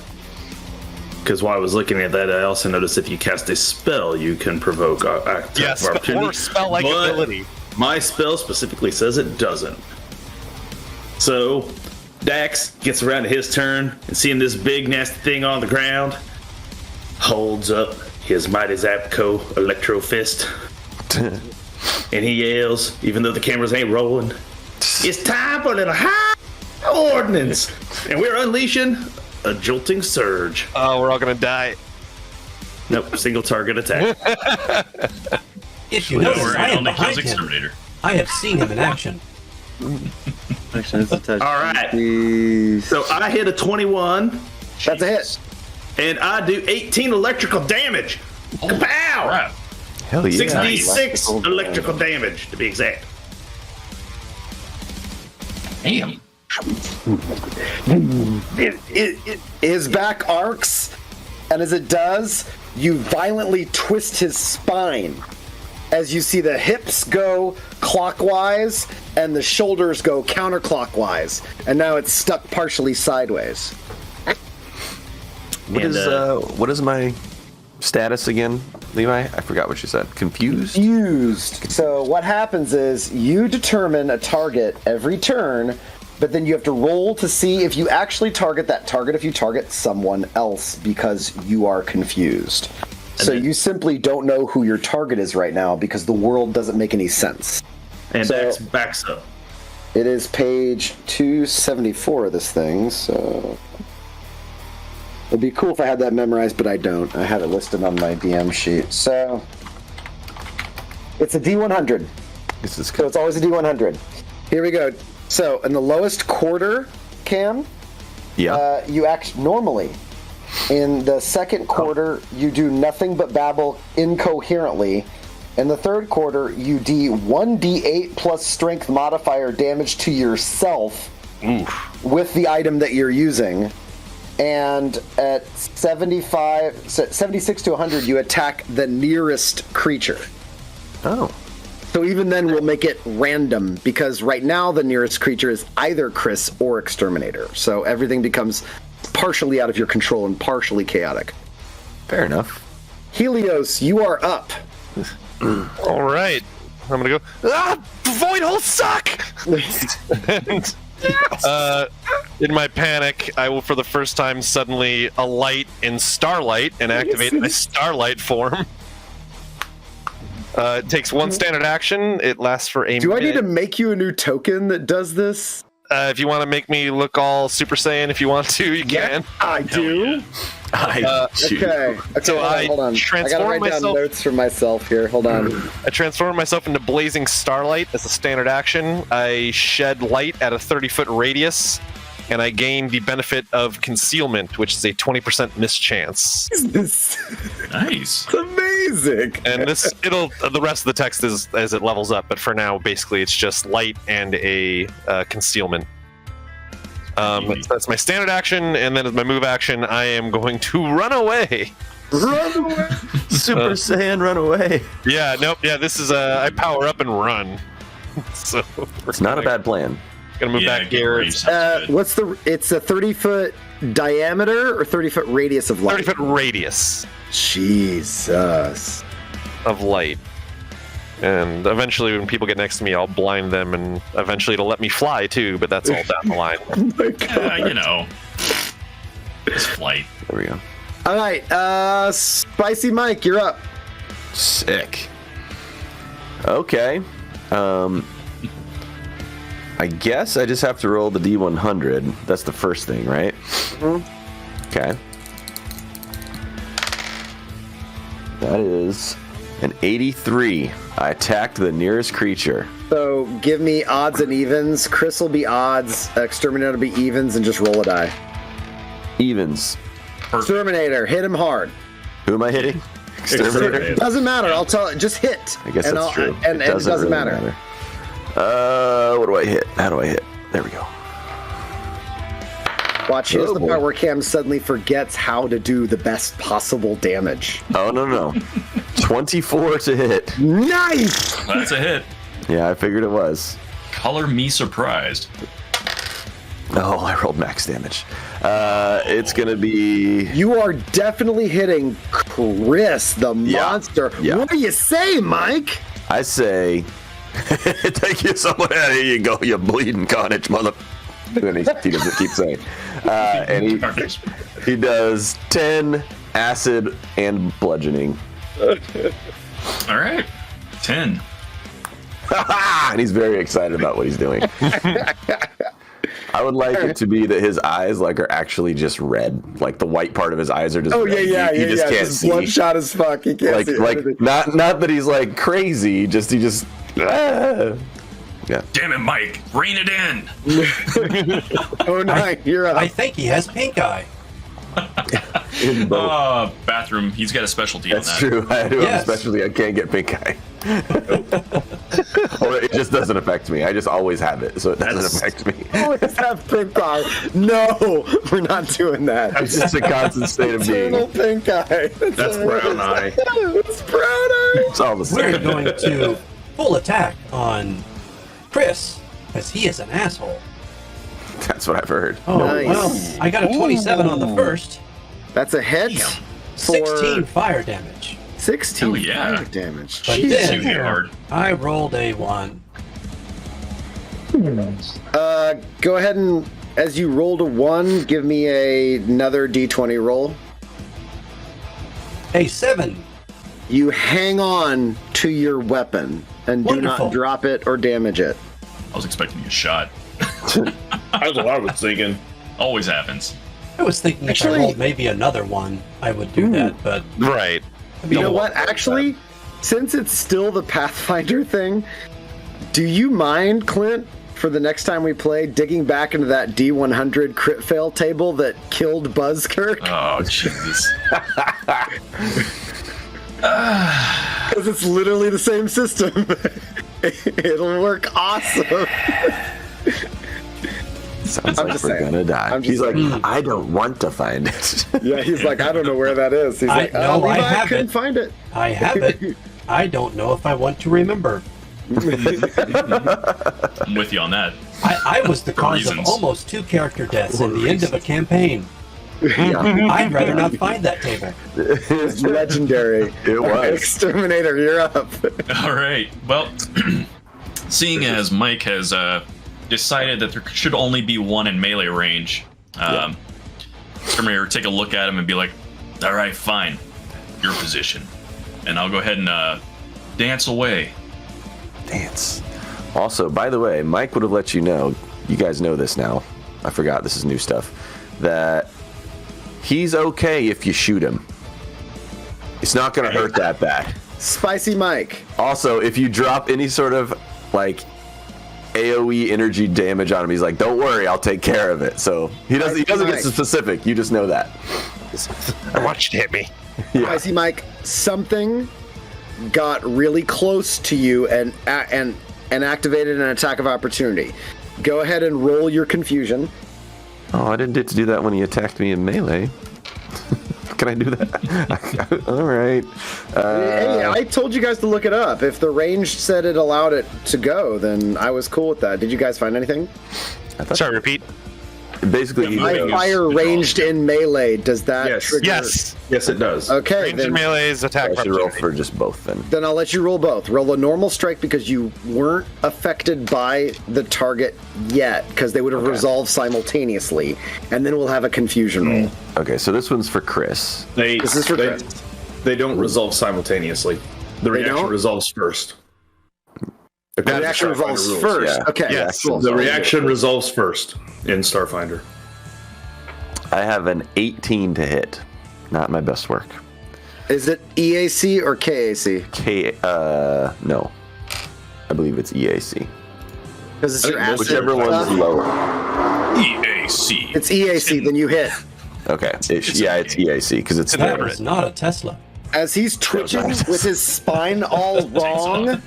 Because while I was looking at that, I also noticed if you cast a spell, you can provoke attack Yes, of opportunity. or spell-like But ability. My spell specifically says it doesn't. So, Dax gets around to his turn and seeing this big nasty thing on the ground, holds up his Mighty Zapco Electro Fist, and he yells, even though the cameras ain't rolling, "It's time for a little high ordnance!" And we're unleashing a jolting surge. Oh, we're all gonna die. Nope, single target attack. If you Don't notice, worry, I it am only kills behind him. Exterminator. I have seen him in action. Action is attached. All right. Please. So I hit a 21, That's a hit. and I do 18 electrical damage. Holy Kapow! crap. Hell yeah. 66 electrical damage, to be exact. Damn. His back arcs, and as it does, you violently twist his spine as you see the hips go clockwise and the shoulders go counterclockwise, and now it's stuck partially sideways. What is my status again, Levi? I forgot what you said. Confused? Fused. So what happens is you determine a target every turn, but then you have to roll to see if you actually target that target, if you target someone else, because you are confused. So you simply don't know who your target is right now because the world doesn't make any sense. And So- Dax backs up. It is page 274 of this thing, so it'd be cool if I had that memorized, but I don't. I have it listed on my DM sheet. So it's a D100. This is So it's always a D100. Here we go. So in the lowest quarter, Cam, yeah. you act normally. In the second quarter, you do nothing but babble incoherently. In the third quarter, you do 1d8 plus strength modifier damage to yourself with the item that you're using. And at 76 to 100, you attack the nearest creature. Oh. So even then, we'll make it random, because right now the nearest creature is either Chris or Exterminator. So everything becomes partially out of your control and partially chaotic. Fair enough. Helios, you are up. All right, I'm gonna go. Void holes suck. And, in my panic, I will, for the first time, suddenly alight in Starlight and activate my Starlight form. It takes one standard action. It lasts for a Do I minute. need to make you a new token that does this? If you want to make me look all Super Saiyan, if you want to, you can. I do. I do. Okay. So hold on. I gotta transform write down myself. notes for myself here. Hold on. I transform myself into Blazing Starlight as a standard action. I shed light at a 30-foot radius, and I gain the benefit of concealment, which is a 20% mischance. This Nice. is amazing. And the rest of the text is as it levels up, but for now, basically, it's just light and a concealment. That's my standard action, and then as my move action, I am going to run away. Run away. Super Saiyan, run away. Yeah, nope. Yeah, this is I power up and run. So It's not a bad plan. Gonna move Yeah, back get here. ready, sounds good. It's a 30-foot diameter or 30-foot radius of light? 30-foot radius Jesus. of light. And eventually, when people get next to me, I'll blind them, and eventually it'll let me fly too, but that's all down the line. Oh my God. You know. This flight. There we go. All right, Spicy Mike, you're up. Sick. Okay. I guess I just have to roll the D100. That's the first thing, right? Okay. That is an 83. I attacked the nearest creature. So give me odds and evens. Chris will be odds, Exterminator will be evens, and just roll a die. Evens. Exterminator, hit him hard. Who am I hitting? Exterminator. Doesn't matter. I'll tell. Just hit. I guess that's true. And it doesn't really matter. What do I hit? How do I hit? There we go. Watch. Here's Oh, the boy. part where Cam suddenly forgets how to do the best possible damage. Oh, no. 24 to hit. Nice. That's a hit. Yeah, I figured it was. Color me surprised. Oh, I rolled max damage. It's going to be... You are definitely hitting Chris, the monster. Yeah. What do you say, Mike? I say... Thank you so much. There you go, you bleeding carnage, mother... And he doesn't keep saying. And he does 10 acid and bludgeoning. All right. 10. And he's very excited about what he's doing. I would like it to be that his eyes like are actually just red. Like the white part of his eyes are just red. He just can't Just see. bloodshot as fuck. He can't see anything. not that he's like crazy, he just yeah. Damn it, Mike! Rein it in. Oh no, you're up. I think he has pink eye. Bathroom. He's got a specialty That's on that. true. I do Yes. especially I can't get pink eye. Or it just doesn't affect me. I just always have it, so it doesn't affect me. Always have pink eye. No, we're not doing that. It's just a constant state of Eternal being. pink eye. That's brown eye. It's brown eye. It's all the We're same. going to full attack on Chris, because he is an asshole. That's what I've heard. Oh, Nice. well, I got a 27 on the first. That's a hit. Damn. For 16 fire damage. Hell 16 yeah. fire damage. But Jesus. You hit hard. I rolled a 1. Go ahead and, as you rolled a 1, give me another d20 roll. A 7. You hang on to your weapon and do Wonderful. not drop it or damage it. I was expecting a shot. That's what I was thinking. Always happens. I was thinking if Actually- I rolled maybe another 1, I would do that, but Right. You know what? Actually, since it's still the Pathfinder thing, do you mind, Clint, for the next time we play, digging back into that D100 crit fail table that killed Buzzkirk? Oh, Jesus. Because it's literally the same system. It'll work awesome. Sounds I'm like just we're saying. gonna die. I'm just He's like, saying. I don't want to find it. Yeah, he's like, I don't know where that is. He's like, no, I Levi have couldn't it. find it. I have it. I don't know if I want to remember. I'm with you on that. I was the cause of reasons. almost 2 character deaths in the end of a campaign. I'd rather not find that table. It's legendary. It was. Exterminator, you're up. All right. Well, seeing as Mike has decided that there should only be one in melee range, Exterminator take a look at him and be like, all right, fine. Your position. And I'll go ahead and dance away. Dance. Also, by the way, Mike would have let you know, you guys know this now, I forgot, this is new stuff, that he's okay if you shoot him. It's not going to hurt that bad. Spicy Mike. Also, if you drop any sort of, like, AoE energy damage on him, he's like, don't worry, I'll take care of it. So he doesn't get specific, you just know that. I want you to hit me. Spicy Mike, something got really close to you and activated an attack of opportunity. Go ahead and roll your confusion. Oh, I didn't get to do that when he attacked me in melee. Can I do that? All right. Hey, I told you guys to look it up. If the range said it allowed it to go, then I was cool with that. Did you guys find anything? Sorry, repeat. Basically, My goes fire to ranged in melee. Does that Yes. trigger? Yes. Yes, it does. Okay, Range and then, melee's attack. I should roll opportunity. for just both then. then I'll let you roll both. Roll a normal strike because you weren't affected by the target yet, because they would have resolved simultaneously, and then we'll have a confusion roll. Okay, so this one's for Chris. This is for Chris. They don't resolve simultaneously. The reaction don't? resolves first. The reaction resolves first. yeah. Okay, Yes. cool. The reaction resolves first in Starfinder. I have an 18 to hit. Not my best work. Is it EAC or KAC? No. I believe it's EAC. Because it's your acid. Whichever one's lower. EAC. It's EAC, then you hit. Okay. It's EAC because it's That lower. was not a Tesla. As he's twitching with his spine all wrong,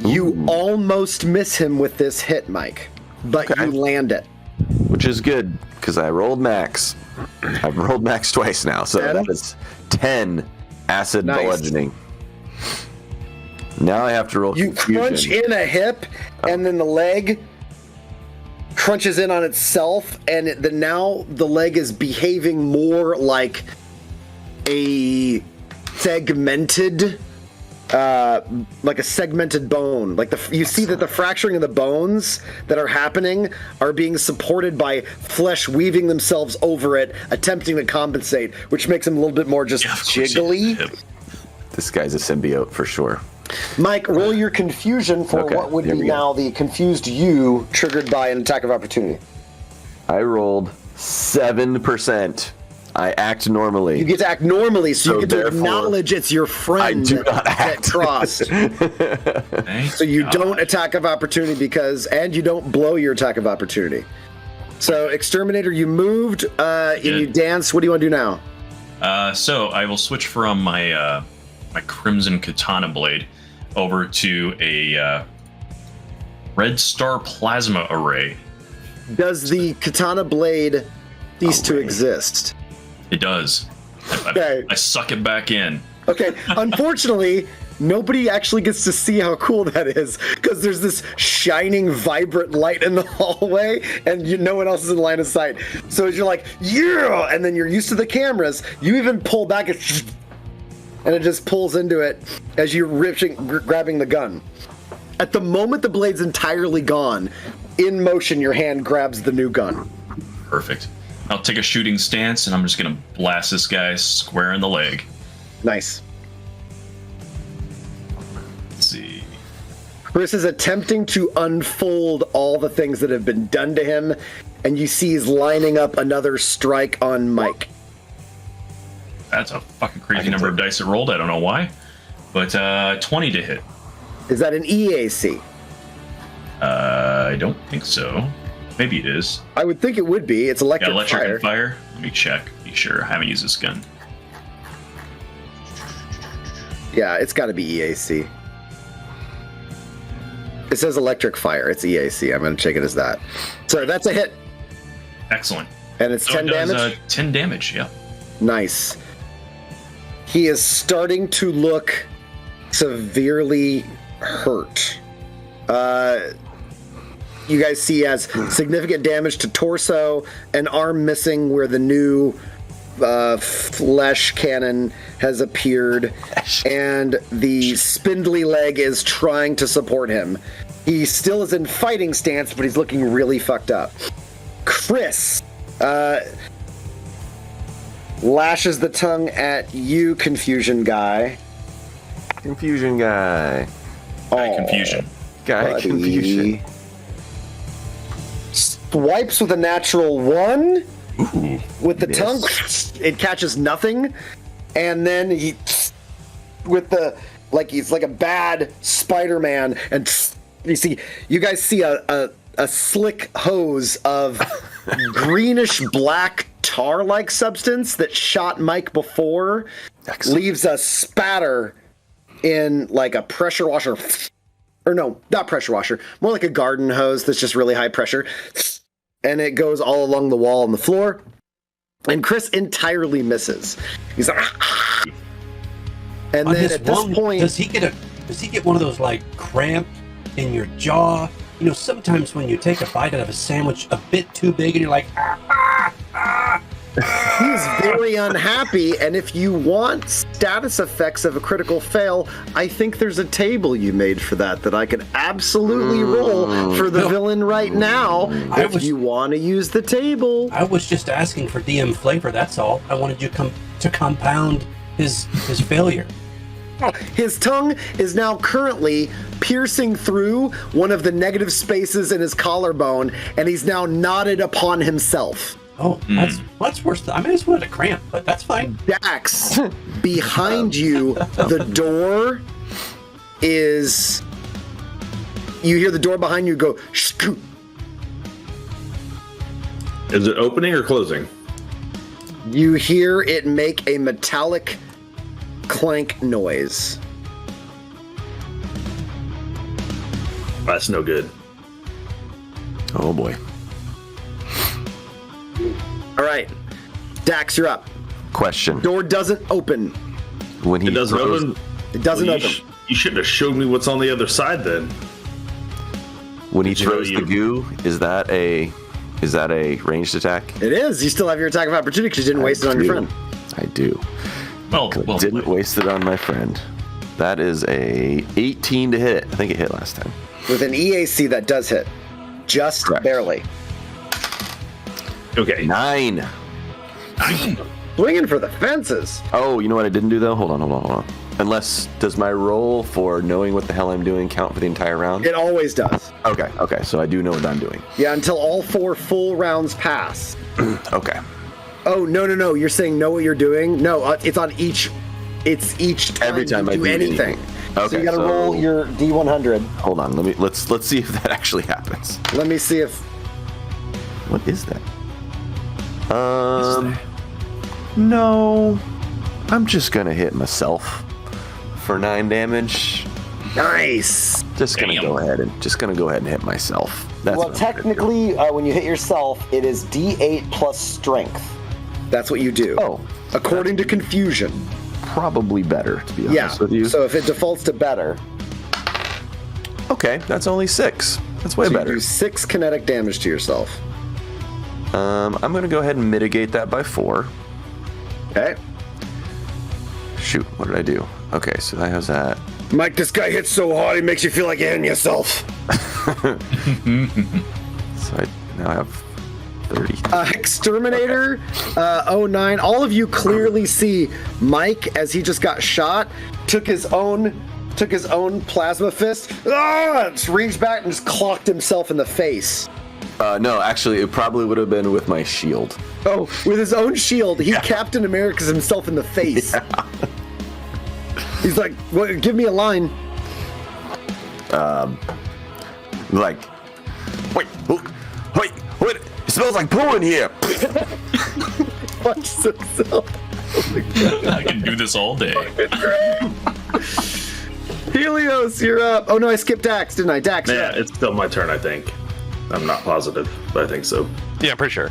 you almost miss him with this hit, Mike. But Okay. you land it. Which is good because I rolled max. I've rolled max twice now, so 10? that is 10 acid Nice. bludgeoning. Now I have to roll You confusion. crunch in a hip, and then the leg crunches in on itself, and now the leg is behaving more like a segmented bone. Like you see that the fracturing of the bones that are happening are being supported by flesh weaving themselves over it, attempting to compensate, which makes them a little bit more just Yeah, of course, yeah. jiggly. Yep. This guy's a symbiote for sure. Mike, roll your confusion for Okay, what would here be we go. now the confused you triggered by an attack of opportunity. I rolled 7%. I act normally. You get to act normally, so you get to therefore, acknowledge it's your friend I do not that act. crossed. Thank So you God. don't attack of opportunity and you don't blow your attack of opportunity. So Exterminator, you moved, and you danced. What do you want to do now? So I will switch from my my Crimson Katana Blade over to a Red Star Plasma Array. Does the Katana Blade cease to exist? It does. Okay. I suck it back in. Okay, unfortunately, nobody actually gets to see how cool that is because there's this shining, vibrant light in the hallway, and no one else is in line of sight. So as you're like, yeah, and then you're used to the cameras, you even pull back and it just pulls into it as you're grabbing the gun. At the moment the blade's entirely gone, in motion, your hand grabs the new gun. Perfect. I'll take a shooting stance, and I'm just gonna blast this guy square in the leg. Nice. Let's see. Chris is attempting to unfold all the things that have been done to him, and you see he's lining up another strike on Mike. That's a fucking crazy number of dice it rolled. I don't know why, but 20 to hit. Is that an EAC? I don't think so. Maybe it is. I would think it would be. It's electric, Yeah, electric fire. and fire. Let me check. Be sure. I haven't used this gun. Yeah, it's got to be EAC. It says electric fire. It's EAC. I'm going to check it as that. So that's a hit. Excellent. And it's So 10 it does, damage? 10 damage, yeah. Nice. He is starting to look severely hurt. You guys see he has significant damage to torso, an arm missing where the new flesh cannon has appeared, and the spindly leg is trying to support him. He still is in fighting stance, but he's looking really fucked up. Chris lashes the tongue at you, Confusion Guy. Confusion guy. Confusion. Guy Buddy. confusion. Swipes with a natural 1. Ooh. With the Miss. tongue, it catches nothing. And then he, with the, like he's like a bad Spider-Man, and you guys see a slick hose of greenish black tar-like substance that shot Mike before. Excellent. Leaves a spatter in like a pressure washer. Or no, not pressure washer. More like a garden hose that's just really high pressure. And it goes all along the wall and the floor. And Chris entirely misses. He's like, ah! And On then his at this lung, point, does he get one of those like cramp in your jaw? You know, sometimes when you take a bite out of a sandwich a bit too big and you're like, he's very unhappy. And if you want status effects of a critical fail, I think there's a table you made for that I could absolutely roll for the villain right now. If you want to use the table. I was just asking for DM flavor, that's all. I wanted you to compound his failure. His tongue is now currently piercing through one of the negative spaces in his collarbone, and he's now knotted upon himself. Oh, that's worse. I just wanted a cramp, but that's fine. Dax, behind you, the door is... You hear the door behind you go, scoot. Is it opening or closing? You hear it make a metallic clank noise. That's no good. Oh boy. All right, Dax, you're up. Question. Door doesn't open. When he It doesn't throws- open? It doesn't Well, open. You shouldn't have showed me what's on the other side then. When he Did you know throws the goo, is that a ranged attack? It is. You still have your attack of opportunity because you didn't waste it on your friend. I do. Well, Didn't waste it on my friend. That is a 18 to hit. I think it hit last time. With an EAC, that does hit. Just Correct. barely. Okay. 9. Swinging for the fences. Oh, you know what I didn't do though? Hold on. Unless, does my roll for knowing what the hell I'm doing count for the entire round? It always does. Okay, so I do know what I'm doing. Yeah, until all 4 full rounds pass. Okay. Oh, no. You're saying know what you're doing? No, it's on each. It's each time Every time you I do do anything. So Okay, you got to so- roll your D100. Hold on, let's see if that actually happens. Let me see if. What is that? No. I'm just gonna hit myself for 9 damage. Nice. Just gonna Damn. go ahead and hit myself. That's Well, what I'm gonna do. technically, when you hit yourself, it is D8 plus strength. That's what you do. Oh, According to Confusion. probably better to be honest Yeah. with you. So if it defaults to better, Okay, that's only 6. That's way so you better. do 6 kinetic damage to yourself. I'm gonna go ahead and mitigate that by 4. Okay. Shoot, what did I do? Okay, so that has that. Mike, this guy hits so hard, he makes you feel like you're hitting yourself. So I now have 30. Exterminator 09, all of you clearly see Mike as he just got shot, took his own plasma fist, just reached back and just clocked himself in the face. No, actually, it probably would have been with my shield. Oh, with his own shield, he Captain America's himself in the face. He's like, "What? Give me a line." Like, wait, it smells like poo in here. Punches himself. I can do this all day. Helios, you're up. Oh no, I skipped Dax, didn't I? Dax, you're Yeah, up. it's still my turn, I think. I'm not positive, but I think so. Yeah, I'm pretty sure.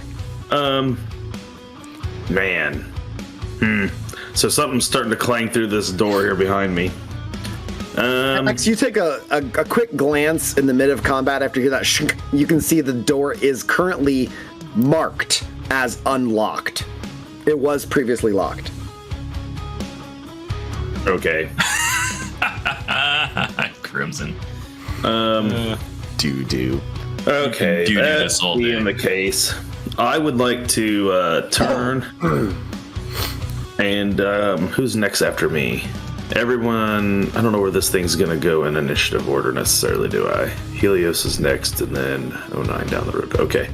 Man. So something's starting to clang through this door here behind me. Dax, you take a quick glance in the mid of combat after you hear that shink. You can see the door is currently marked as unlocked. It was previously locked. Okay. Crimson. Do. Okay. do That this all being day. the case, I would like to turn. And who's next after me? Everyone, I don't know where this thing's gonna go in initiative order necessarily, do I? Helios is next, and then 09 down the road. Okay.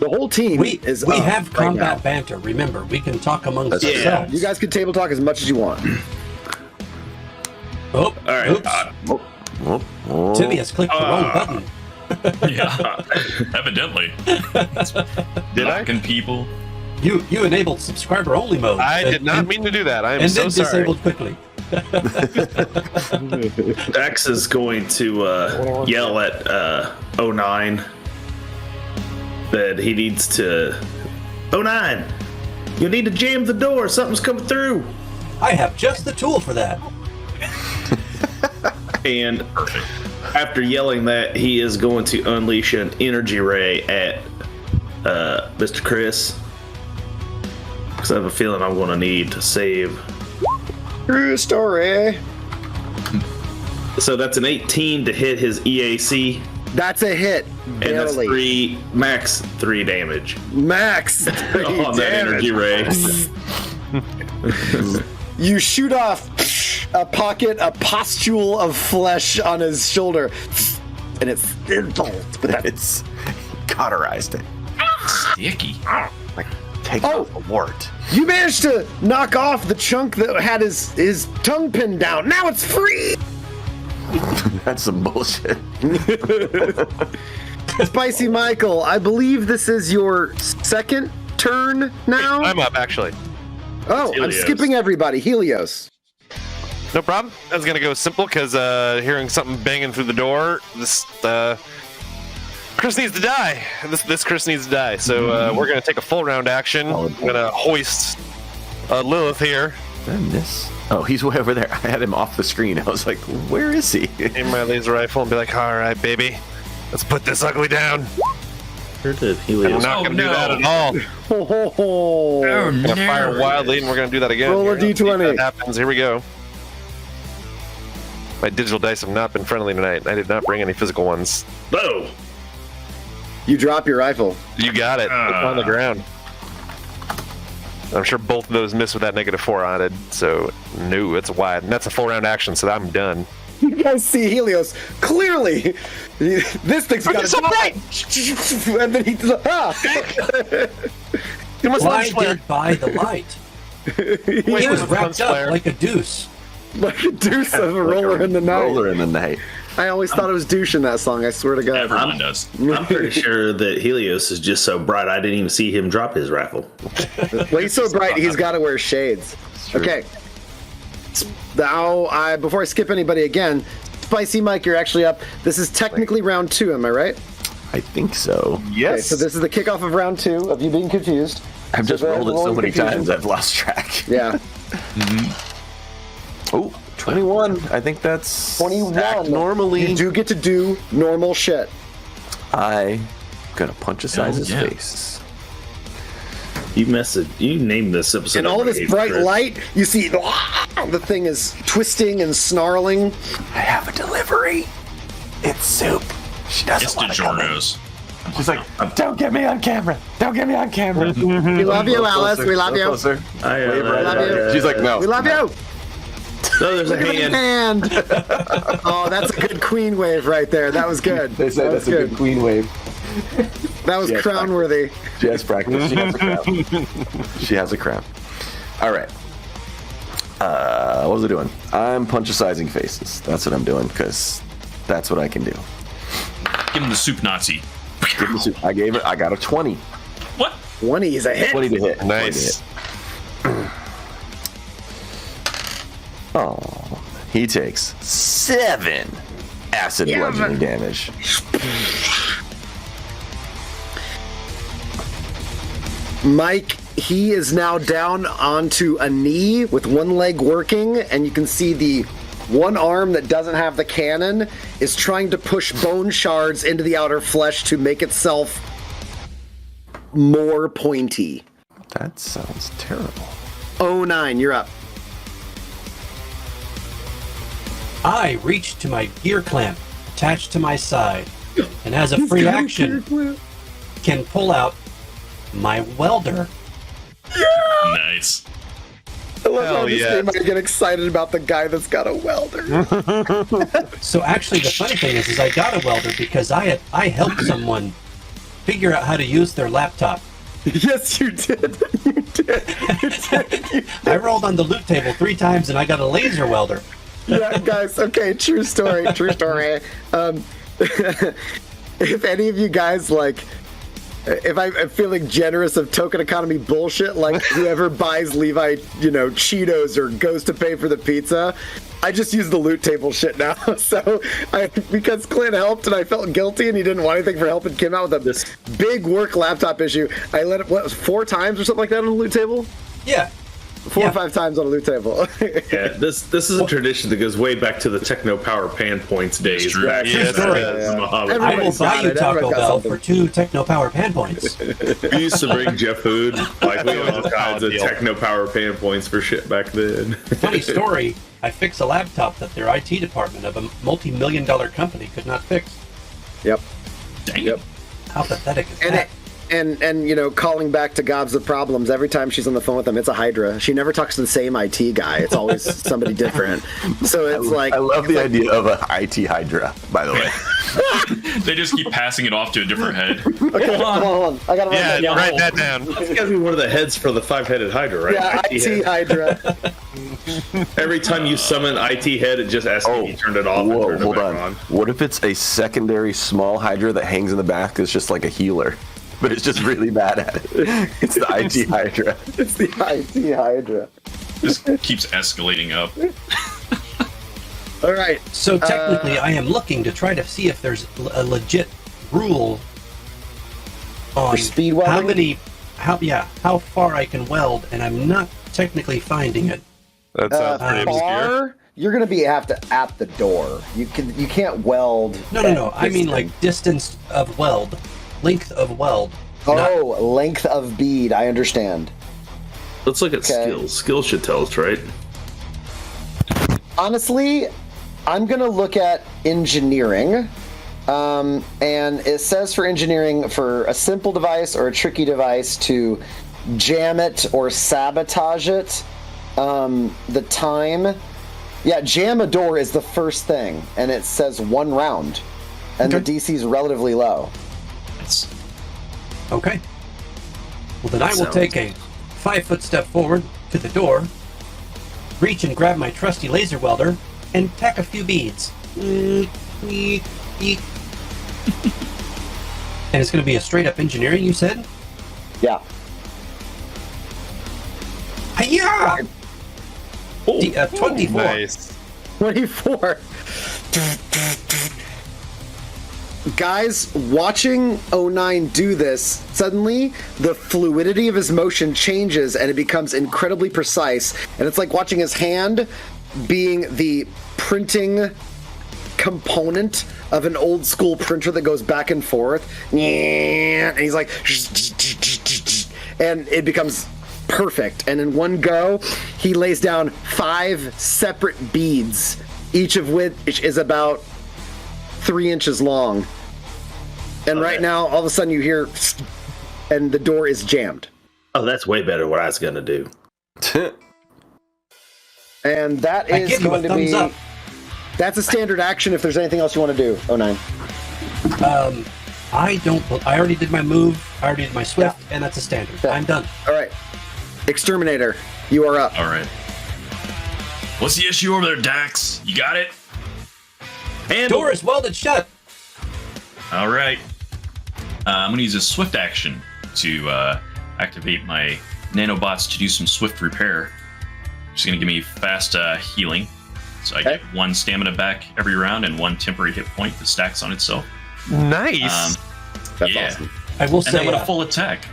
The whole team We is we up have right combat now. banter. Remember, we can talk amongst That's- yeah, ourselves. You guys can table talk as much as you want. Oh, All right. oops. Oh. Timmy has clicked the wrong button. Yeah, evidently. Did I? Knocking people. You enabled subscriber only mode. I did not mean to do that. I am and so then sorry. disabled quickly. Dax is going to yell at 09 that he needs to. 09, you need to jam the door. Something's coming through. I have just the tool for that. And after yelling that, he is going to unleash an energy ray at Mr. Chris. Because I have a feeling I'm going to need to save. True story. So that's an 18 to hit his EAC. That's a hit. And that's Barely. max 3 damage Max. on that energy ray. You shoot off a pustule of flesh on his shoulder, and it's but that, It's cauterized it. Sticky. Like, take Oh. off a wart. you managed to knock off the chunk that had his tongue pinned down. Now it's free. That's some bullshit. Spicy Michael, I believe this is your second turn now. I'm up, actually. Oh, I'm Helios. skipping everybody. Helios. No problem. I was gonna go simple because hearing something banging through the door, this Chris needs to die. This Chris needs to die. So we're gonna take a full round action. I'm gonna hoist Lilith here. Did I miss? Oh, he's way over there. I had him off the screen. I was like, where is he? Aim my laser rifle and be like, all right, baby, let's put this ugly down. Where did I'm Helios? not Oh, gonna do no. that at all. Ho, ho, ho. I'm gonna fire wildly, and we're gonna do that again. Roll a Here, let's see if D20. that happens. Here we go. My digital dice have not been friendly tonight. I did not bring any physical ones. Oh, You drop your rifle. You got it. It's on the ground. I'm sure both of those miss with that -4 on it. So no, it's wide, and that's a 4-round action. So I'm done. You guys see Helios clearly. This thing's got so bright. And then he It was Why lens flare. did by the light? Wait, He was it wrapped lens up flare. like a deuce. like a deuce of a roller in the night. Roller in the night. I always thought it was douche in that song. I swear to God. Everyone does. I'm pretty sure that Helios is just so bright I didn't even see him drop his rifle. Well, he's so bright, he's got to wear shades. true. Okay. Now, before I skip anybody again, Spicy Mike, you're actually up. This is technically round 2, am I right? I think so. Okay, so this is the kickoff of round 2 of you being confused. I've just So rolled it so rolling many confusion. times I've lost track. Yeah. Oh, 21. I think that's 21. stacked normally. You do get to do normal shit. I gonna punch his his yeah. face. You named this episode. And all number this 8, bright Chris. light, you see the thing is twisting and snarling. I have a delivery. It's Soup. She doesn't It's want to come in. DiGiorno's. She's like, don't get me on camera. Don't get me on camera. We love you, Alice. We love you. Closer. I Wave right love at you. her. She's like, no. We love you. No, there's a Look at hand. the hand. Oh, that's a good queen wave right there. That was good. They say that that's was a good queen wave. That was Yes, crown worthy. She has practice. She has a crown. She has a crown. All right. What was I doing? I'm punchicizing faces. That's what I'm doing because that's what I can do. Give him the soup Nazi. Give me soup. I got a 20. What? 20 is a hit. 20 to hit. 20 to Nice. hit. Oh, he takes 7 acid bludgeoning damage. Mike, he is now down onto a knee with one leg working, and you can see the one arm that doesn't have the cannon is trying to push bone shards into the outer flesh to make itself more pointy. That sounds terrible. 09, you're up. I reach to my gear clamp attached to my side, and as a free action, can pull out my welder. Nice. I love how Hell this yeah. game I get excited about the guy that's got a welder. So actually, the funny thing is I got a welder because I helped someone figure out how to use their laptop. Yes, you did. You did. I rolled on the loot table 3 times and I got a laser welder. Yeah, guys. Okay, true story. True story. If any of you guys if I'm feeling generous of token economy bullshit, like whoever buys Levi, Cheetos or goes to pay for the pizza, I just use the loot table shit now. So because Clint helped and I felt guilty and he didn't want anything for help and came out with this big work laptop issue, I let it 4 times or something like that on the loot table. Yeah. 4 or 5 times on a loot table. Yeah, this is a tradition that goes way back to the Techno Power Pan Points days. true. Back Yeah, in it's the Mojave. I will Everybody's buy got you it. Taco Everybody's got Bell something. for 2 Techno Power Pan points. We used to bring Jeff food. Like we had all Solid kinds of deal. Techno Power Pan Points for shit back then. Funny story, I fixed a laptop that their IT department of a multi-million-dollar company could not fix. Yep. Dang. Yep. How pathetic is And that? calling back to Gobs of Problems, every time she's on the phone with him, it's a Hydra. She never talks to the same IT guy. It's always somebody different. So it's like I love the idea of a IT Hydra, by the way. They just keep passing it off to a different head. okay, hold on. I gotta write Yeah, that down. write that down. It's gotta be one of the heads for the 5-headed Hydra, right? Yeah, IT Hydra. Every time you summon IT head, it just asks you to turn it off and Whoa, turn it hold back on. on. What if it's a secondary small Hydra that hangs in the back that's just like a healer, but it's just really bad at it? It's the IT Hydra. It's the IT Hydra. Just keeps escalating up. All right. So technically, I am looking to try to see if there's a legit rule on For speed welding? how far I can weld, and I'm not technically finding it. That sounds pretty obscure. Far, you're gonna have to at the door. You can't weld. No. I mean like distance of weld, length of weld. Oh, length of bead. I understand. Let's look at Okay. skills. Skills should tell us, right? Honestly, I'm gonna look at engineering. And it says for engineering, for a simple device or a tricky device to jam it or sabotage it, the time... Yeah, jam a door is the first thing, and it says 1 round. And the DC is relatively low. It's Okay. Well, then I will take a 5-foot step forward to the door, reach and grab my trusty laser welder, and tack a few beads. And it's going to be a straight-up engineering, you said? Yeah. Hi-ya! 24. Nice. 24. Guys, watching 09 do this, suddenly the fluidity of his motion changes and it becomes incredibly precise. And it's like watching his hand being the printing component of an old school printer that goes back and forth. And he's like, and it becomes perfect. And in one go, he lays down 5 separate beads, each of which is about 3 inches long. And right now, all of a sudden you hear, and the door is jammed. Oh, that's way better what I was going to do. And that I is give you a going to thumbs be... up. That's a standard action if there's anything else you want to do, 09. I already did my move, I already did my swift, and that's a standard. Yeah. I'm done. All right. Exterminator, you are up. all right. What's the issue over there, Dax? You got it? Door is welded shut. All right. I'm going to use a swift action to activate my nanobots to do some swift repair. Which is going to give me fast healing. So I get 1 stamina back every round and 1 temporary hit point that stacks on itself. Nice. That's yeah. awesome. I will And say, then with a full attack.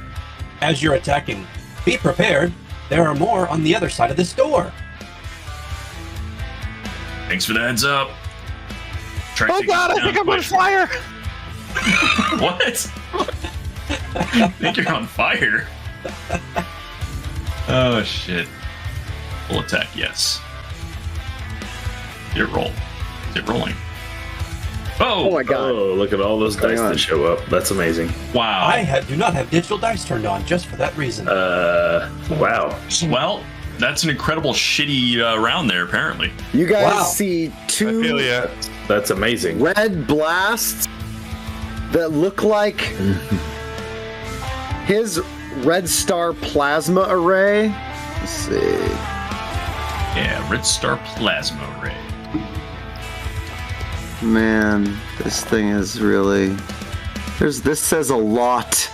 as you're attacking, be prepared. There are more on the other side of this door. Thanks for the heads up. Try Oh taking god, it I down think I'm on quick. fire! What? I think you're on fire. Oh shit. Full attack, yes. Did it roll? Is it rolling? Oh my god. Oh, look at all those What's going dice on? that show up. That's amazing. Wow. Do not have digital dice turned on just for that reason. Wow. Well, that's an incredible shitty round there, apparently. You guys Wow. see I feel 2 ya. That's amazing. red blasts that look like his red star plasma array. Let's see. Yeah, Red Star Plasma Array. Man, this thing is really... This says a lot.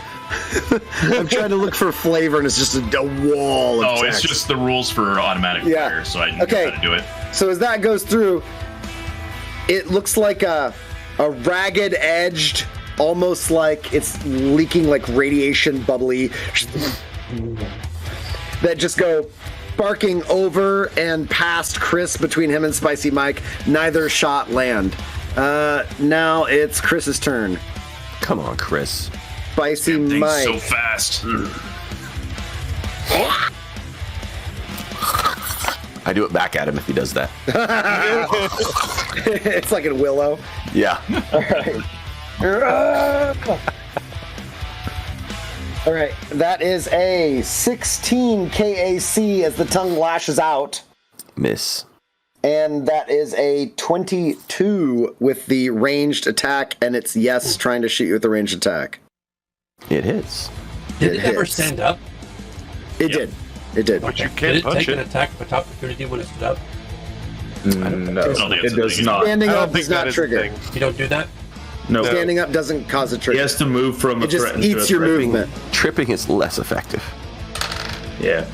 I'm trying to look for flavor and it's just a wall of Oh, text. it's just the rules for automatic Yeah. fire, so I didn't Okay. know how to do it. So as that goes through, it looks like a ragged edged, almost like it's leaking like radiation bubbly that just go sparking over and past Chris between him and Spicy Mike. Neither shot land. Now it's Chris's turn. Come on, Chris. Spicy Things Mike. so fast. I do it back at him if he does that. It's like in Willow. Yeah. All right, that is a 16 KAC as the tongue lashes out. Miss. And that is a 22 with the ranged attack, and it's yes trying to shoot you with the ranged attack. It hits. Did it ever hits. stand up? It did. It did. But you Did can't it punch take an it. attack of opportunity when it stood up? No, I don't think it's it a does thing. not. Standing I up don't think does not that is a trigger. thing. You don't do that? No. Standing up doesn't cause a He trigger. has to move from a It just threatened to a eats your threatening. movement. Tripping is less effective. Yeah.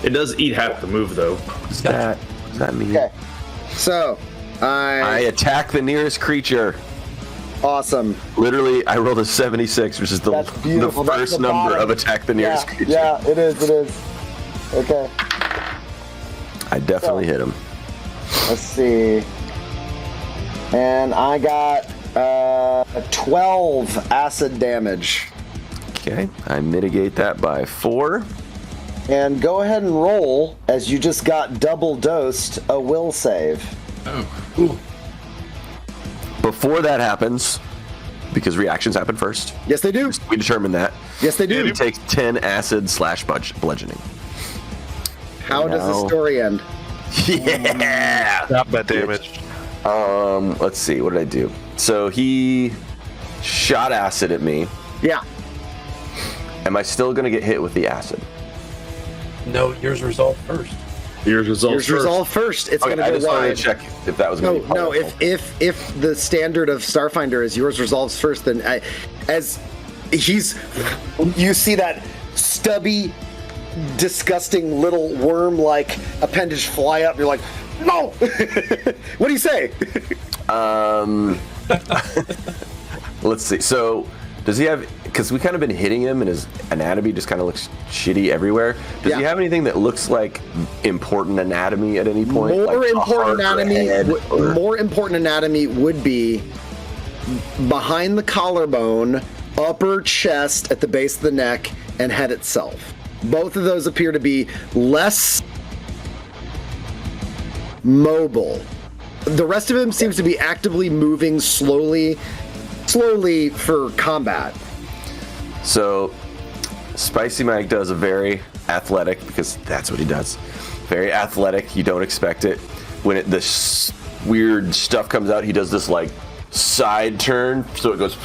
It does eat half the move, though. What does that mean? Okay. So, I attack the nearest creature. awesome. Literally, I rolled a 76, which is the That's beautiful. That's first the number bottom. of attack the nearest creature. Yeah, it is. It is. Okay. I definitely hit him. Let's see. And I got 12 acid damage. Okay, I mitigate that by 4. And go ahead and roll, as you just got double dosed, a will save. Oh, Before that happens, because reactions happen first, Yes, they do. we determined that. Yes, they do. He takes 10 acid / bludgeoning. How does the story end? Yeah. Stop that damage. Let's see. What did I do? So he shot acid at me. Yeah. Am I still gonna get hit with the acid? No, yours resolved first. Yours resolve first. It's Okay, going I to just go wanted wide. to check if that was gonna be No. powerful. If the standard of Starfinder is yours resolves first, then you see that stubby, disgusting little worm-like appendage fly up. You're like, no. What do you say? Let's see. So, does he have? Because we kind of been hitting him, and his anatomy just kind of looks shitty everywhere. Does he have anything that looks like important anatomy at any point? More Like a important heart or a anatomy. head, or- More important anatomy would be behind the collarbone, upper chest at the base of the neck, and head itself. Both of those appear to be less mobile. The rest of him seems to be actively moving slowly for combat. So, Spicy Mike does a very athletic, because that's what he does. Very athletic. You don't expect it. When this weird stuff comes out, he does this like side turn, so it goes,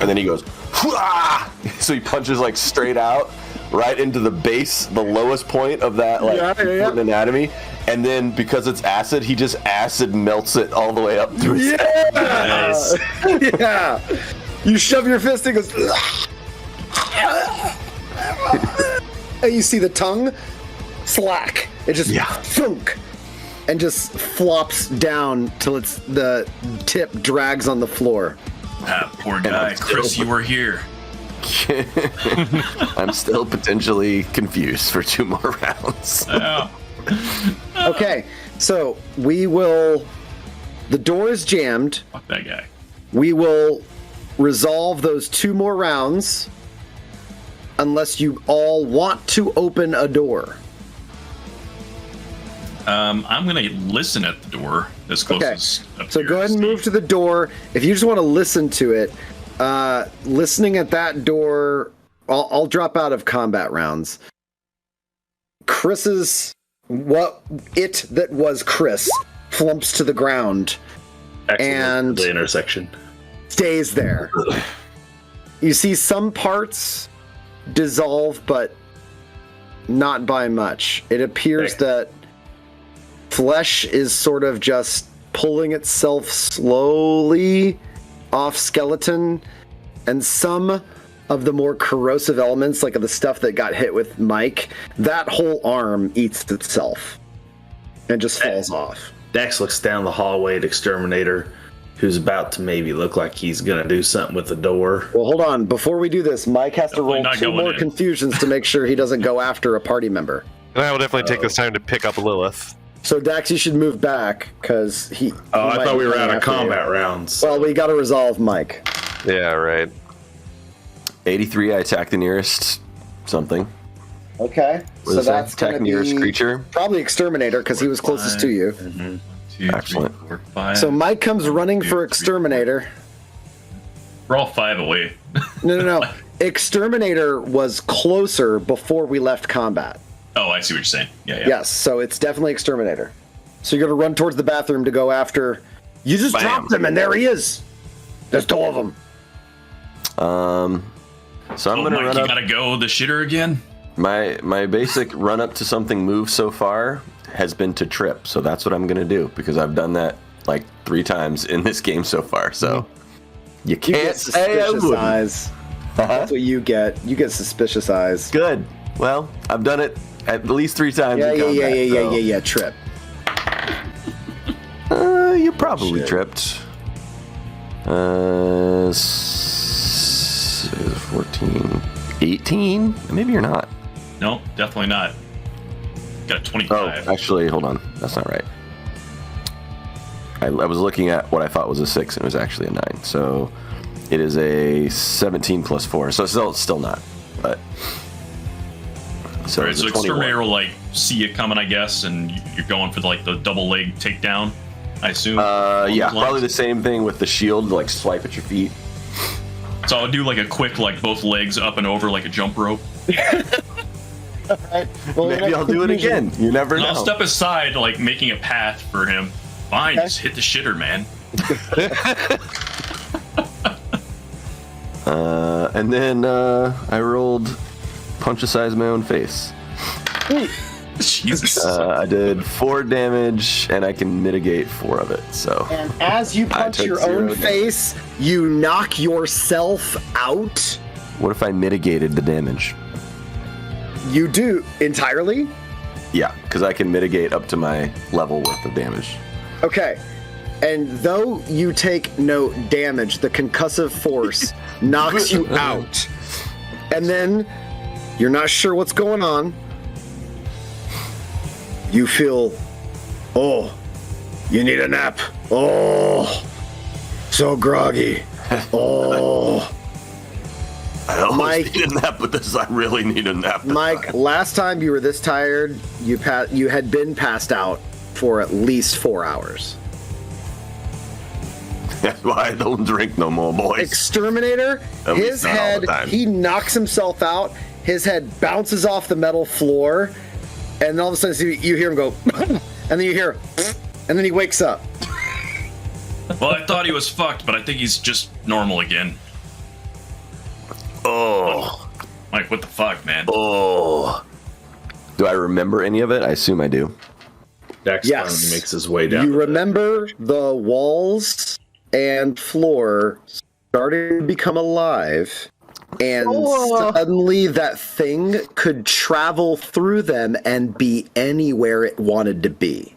and then he goes, "Hwah!" So he punches like straight out, right into the base, the lowest point of that like important anatomy. And then because it's acid, he just acid melts it all the way up through his head. Nice. Yeah. You shove your fist and it goes. And you see the tongue slack. It just thunk and just flops down till the tip drags on the floor. That poor guy. Chris, you were here. I'm still potentially confused for 2 more rounds. Yeah. Okay, so the door is jammed. Fuck that guy. We will resolve those 2 more rounds unless you all want to open a door. I'm gonna listen at the door as close Okay, as. so go ahead and move to the door. If you just want to listen to it, listening at that door, I'll drop out of combat rounds. That was Chris flumps to the ground. Excellent. And The intersection. stays there. You see some parts dissolve, but not by much. It appears that flesh is sort of just pulling itself slowly off skeleton, and some of the more corrosive elements, like the stuff that got hit with Mike, that whole arm eats itself and just falls off. Dax looks down the hallway at Exterminator, who's about to maybe look like he's gonna do something with the door. Well, hold on. Before we do this, Mike has to Definitely roll not 2 going more in. confusions to make sure he doesn't go after a party member. And I will definitely take this time to pick up Lilith. So Dax, you should move back because he. Oh, I might thought we be were out coming of after you. combat rounds. Well, we got to resolve Mike. Yeah, right. 83, I attack the nearest something. Okay. What So does that? that's going Attack to nearest be creature. probably Exterminator because he was closest to you. 2, 3, Excellent. 4, 5. So Mike comes running for Exterminator. We're all 5 away. No. Exterminator was closer before we left combat. Oh, I see what you're saying. Yeah. Yes, so it's definitely Exterminator. So you're going to run towards the bathroom to go after. You just Bam. dropped him, and there he is. There's 2 of them. So I'm Oh, gonna Mike, run you up. gotta go the shitter again? My basic run up to something move so far has been to trip. So that's what I'm gonna do because I've done that like 3 times in this game so far. So you You can't get say I suspicious wouldn't. eyes. That's what you get. You get suspicious eyes. Good. Well, I've done it at least 3 times. Yeah, in yeah, combat, so- yeah. Trip. You probably Shit. tripped. 14, 18. Maybe you're not. No, definitely not. Got a Oh, 25. actually, hold on. That's not right. I was looking at what I thought was a 6, and it was actually a 9. So it is a 17 plus 4. So still not. But so Alright, it's so a 21. Exterminator will like see you coming, I guess, and you're going for the double leg takedown, I assume. Yeah, Along those probably the lines? same thing with the shield, like swipe at your feet. So I'll do like a quick, like both legs up and over like a jump rope. Right. Well, Maybe I'll do it again. You never And know. I'll step aside, like making a path for him. Fine, Okay. just hit the shitter, man. And then I rolled punch the size of my own face. Jesus. I did 4 damage, and I can mitigate 4 of it. So And as you punch took your 0 own damage. face, you knock yourself out. what if I mitigated the damage? You do entirely? Yeah, because I can mitigate up to my level worth of damage. Okay. And though you take no damage, the concussive force knocks you out. And then you're not sure what's going on. You feel, oh, you need a nap. Oh, so groggy. Oh. I almost Mike- need a nap, but I really need a nap. Mike, last time you were this tired, you had been passed out for at least 4 hours. That's why I don't drink no more, boys. Exterminator, At his least not all head, the time. he knocks himself out, his head bounces off the metal floor, and then all of a sudden you hear him go, and then you hear, and then he wakes up. Well, I thought he was fucked, but I think he's just normal again. Oh, Mike, what the fuck, man? oh. Do I remember any of it? I assume I do. Dax Yes. finally makes his way down. You remember the walls and floor starting to become alive, and suddenly that thing could travel through them and be anywhere it wanted to be.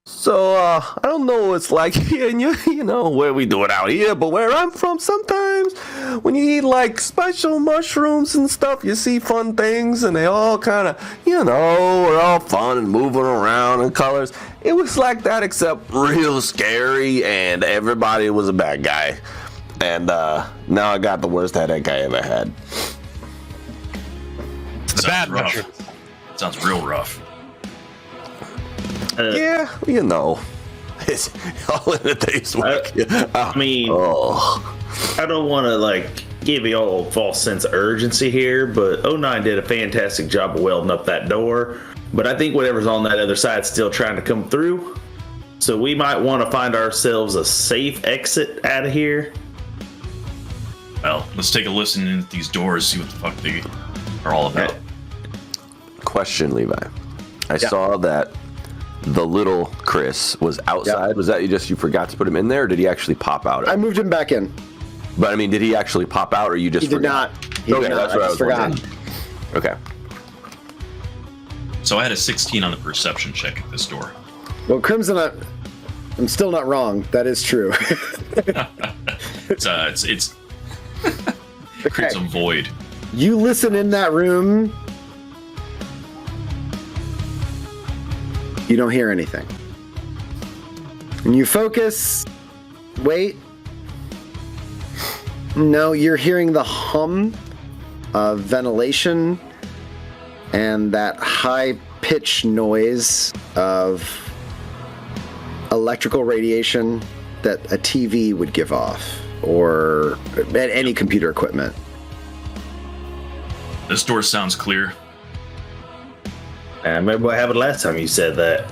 So, I don't know what it's like here, and you know, where we do it out here, but where I'm from, sometimes when you eat like special mushrooms and stuff, you see fun things, and they all kind of, you know, we're all fun and moving around and colors. It was like that, except real scary, and everybody was a bad guy. And now I got the worst headache I ever had. It's a bad rough. mushroom. Sounds real rough. Yeah, you know, it's all in a day's work. I mean, Oh. I don't want to like give you all a false sense of urgency here, but 09 did a fantastic job of welding up that door. But I think whatever's on that other side is still trying to come through. So we might want to find ourselves a safe exit out of here. Well, let's take a listen in at these doors, see what the fuck they are all about. Question, Levi. I saw that the little Chris was outside. Was that you forgot to put him in there, or did he actually pop out? I moved him back in. But I mean, did he actually pop out, or you just He did forgot? not. He Okay, did not. that's what I was forgot. wondering. Okay. So I had a 16 on the perception check at this door. Well, Crimson, I'm still not wrong. That is true. It's creates a void. You listen in that room. You don't hear anything. And you focus. Wait. No, you're hearing the hum of ventilation and that high-pitched noise of electrical radiation that a TV would give off, or any computer equipment. This door sounds clear. I remember what happened last time you said that.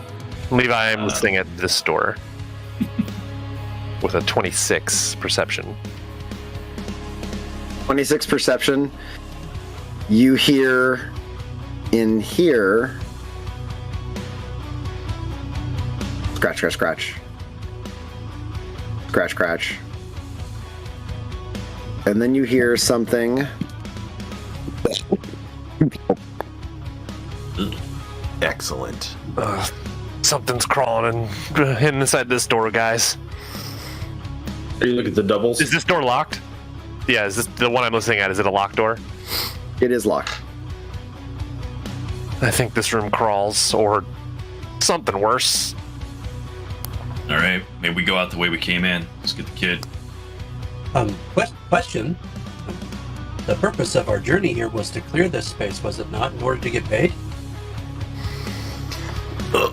Levi, I'm listening at this door with a 26 perception. 26 perception. You hear in here. Scratch, scratch, scratch. Scratch, scratch. And then you hear something. Excellent. Something's crawling and hidden inside this door, guys. Are you looking at the doubles? Is this door locked? Yeah, is this the one I'm listening at? Is it a locked door? It is locked. I think this room crawls, or something worse. All right, maybe we go out the way we came in. Let's get the kid. Question. The purpose of our journey here was to clear this space, was it not, in order to get paid?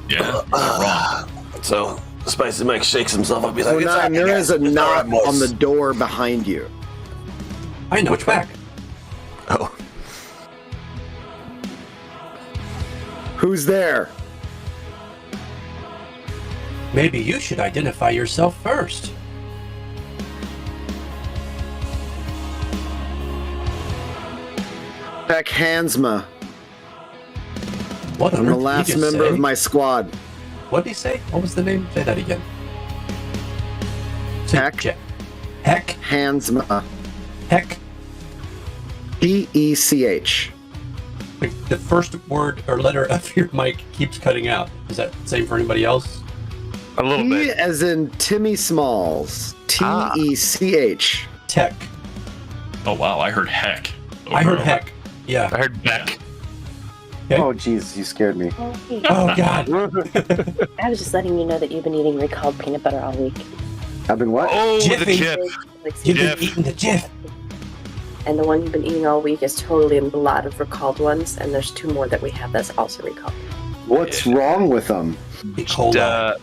Yeah, wrong. So Spicy Mike shakes himself up. He's Oh, like, no, "It's all right, there guys. is a It's all knock right, boys." on the door behind you. I know. Which Which back. Oh, Who's there? Maybe you should identify yourself first. Beck Hansma. What on I'm the earth did last he just member say? of my squad. What did he say? What was the name? Say that again. Say Heck. Heck. Hansma. Heck. Pech. The first word or letter of your mic keeps cutting out. Is that the same for anybody else? A little T bit. as in Timmy Smalls. Tech. Tech. Oh wow, I heard heck. I heard heck. Yeah. I heard Beck. Okay. Oh, jeez, you scared me. Oh, hey. Oh God. I was just letting you know that you've been eating recalled peanut butter all week. I've been what? Oh, the Jiffy. chip. You've been Jif. eating the Jif. And the one you've been eating all week is totally in a lot of recalled ones, and there's 2 more that we have that's also recalled. What's wrong with them? E. coli. Yeah.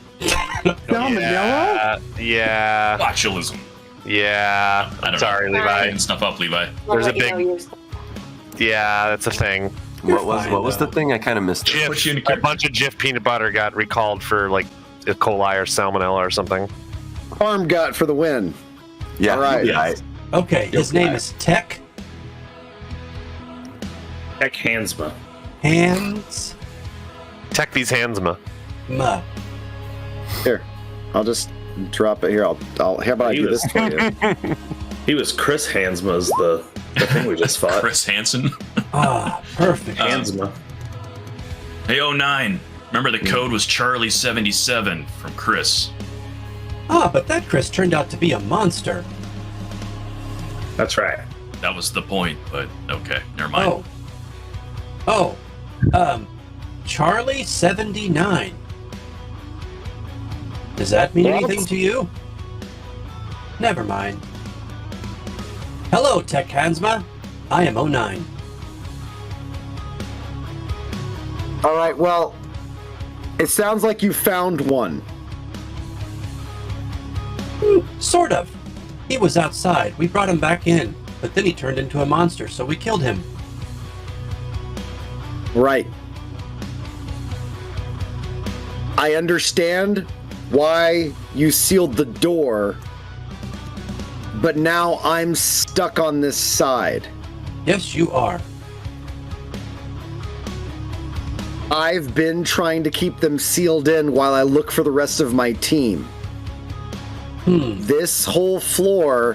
Yeah. Botulism. Yeah. I don't Sorry, know. Levi. Clean stuff up, Levi. There's a I'll let you big- know yours. Yeah, that's a thing. You're what fine, was though. the thing? I kind of missed it. Jif. Put you in a A character. bunch of Jif peanut butter got recalled for like E. coli or salmonella or something. Arm gut for the win. Yeah, All right. yeah, Okay, his name is Tech Heck Hansma. Hands Tech these handsma. Ma. Here, I'll just drop it here. How about I do this for you? He was Chris Hansma's the thing we just fought. Chris Hansen. Ah, perfect. Hansma. Hey, 09. Remember the code was Charlie 77 from Chris. Ah, but that Chris turned out to be a monster. That's right. That was the point, but okay, never mind. Charlie 79. Does that mean What? anything to you? Never mind. Hello, Tech Hansma. I am 09. All right, well, it sounds like you found one. Sort of. He was outside. We brought him back in, but then he turned into a monster, so we killed him. Right. I understand why you sealed the door, but now I'm stuck on this side. Yes, you are. I've been trying to keep them sealed in while I look for the rest of my team. This whole floor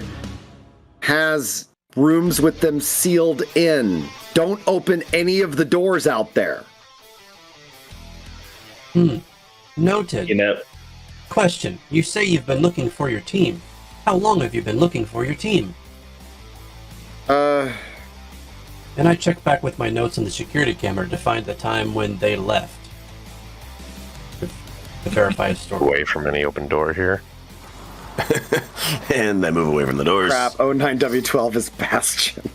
has rooms with them sealed in. Don't open any of the doors out there. Noted. You know, Question. You say you've been looking for your team. How long have you been looking for your team? And I checked back with my notes on the security camera to find the time when they left. To verify a story. Away from any open door here. and I move away from the doors. Crap, 09W12 is Bastion.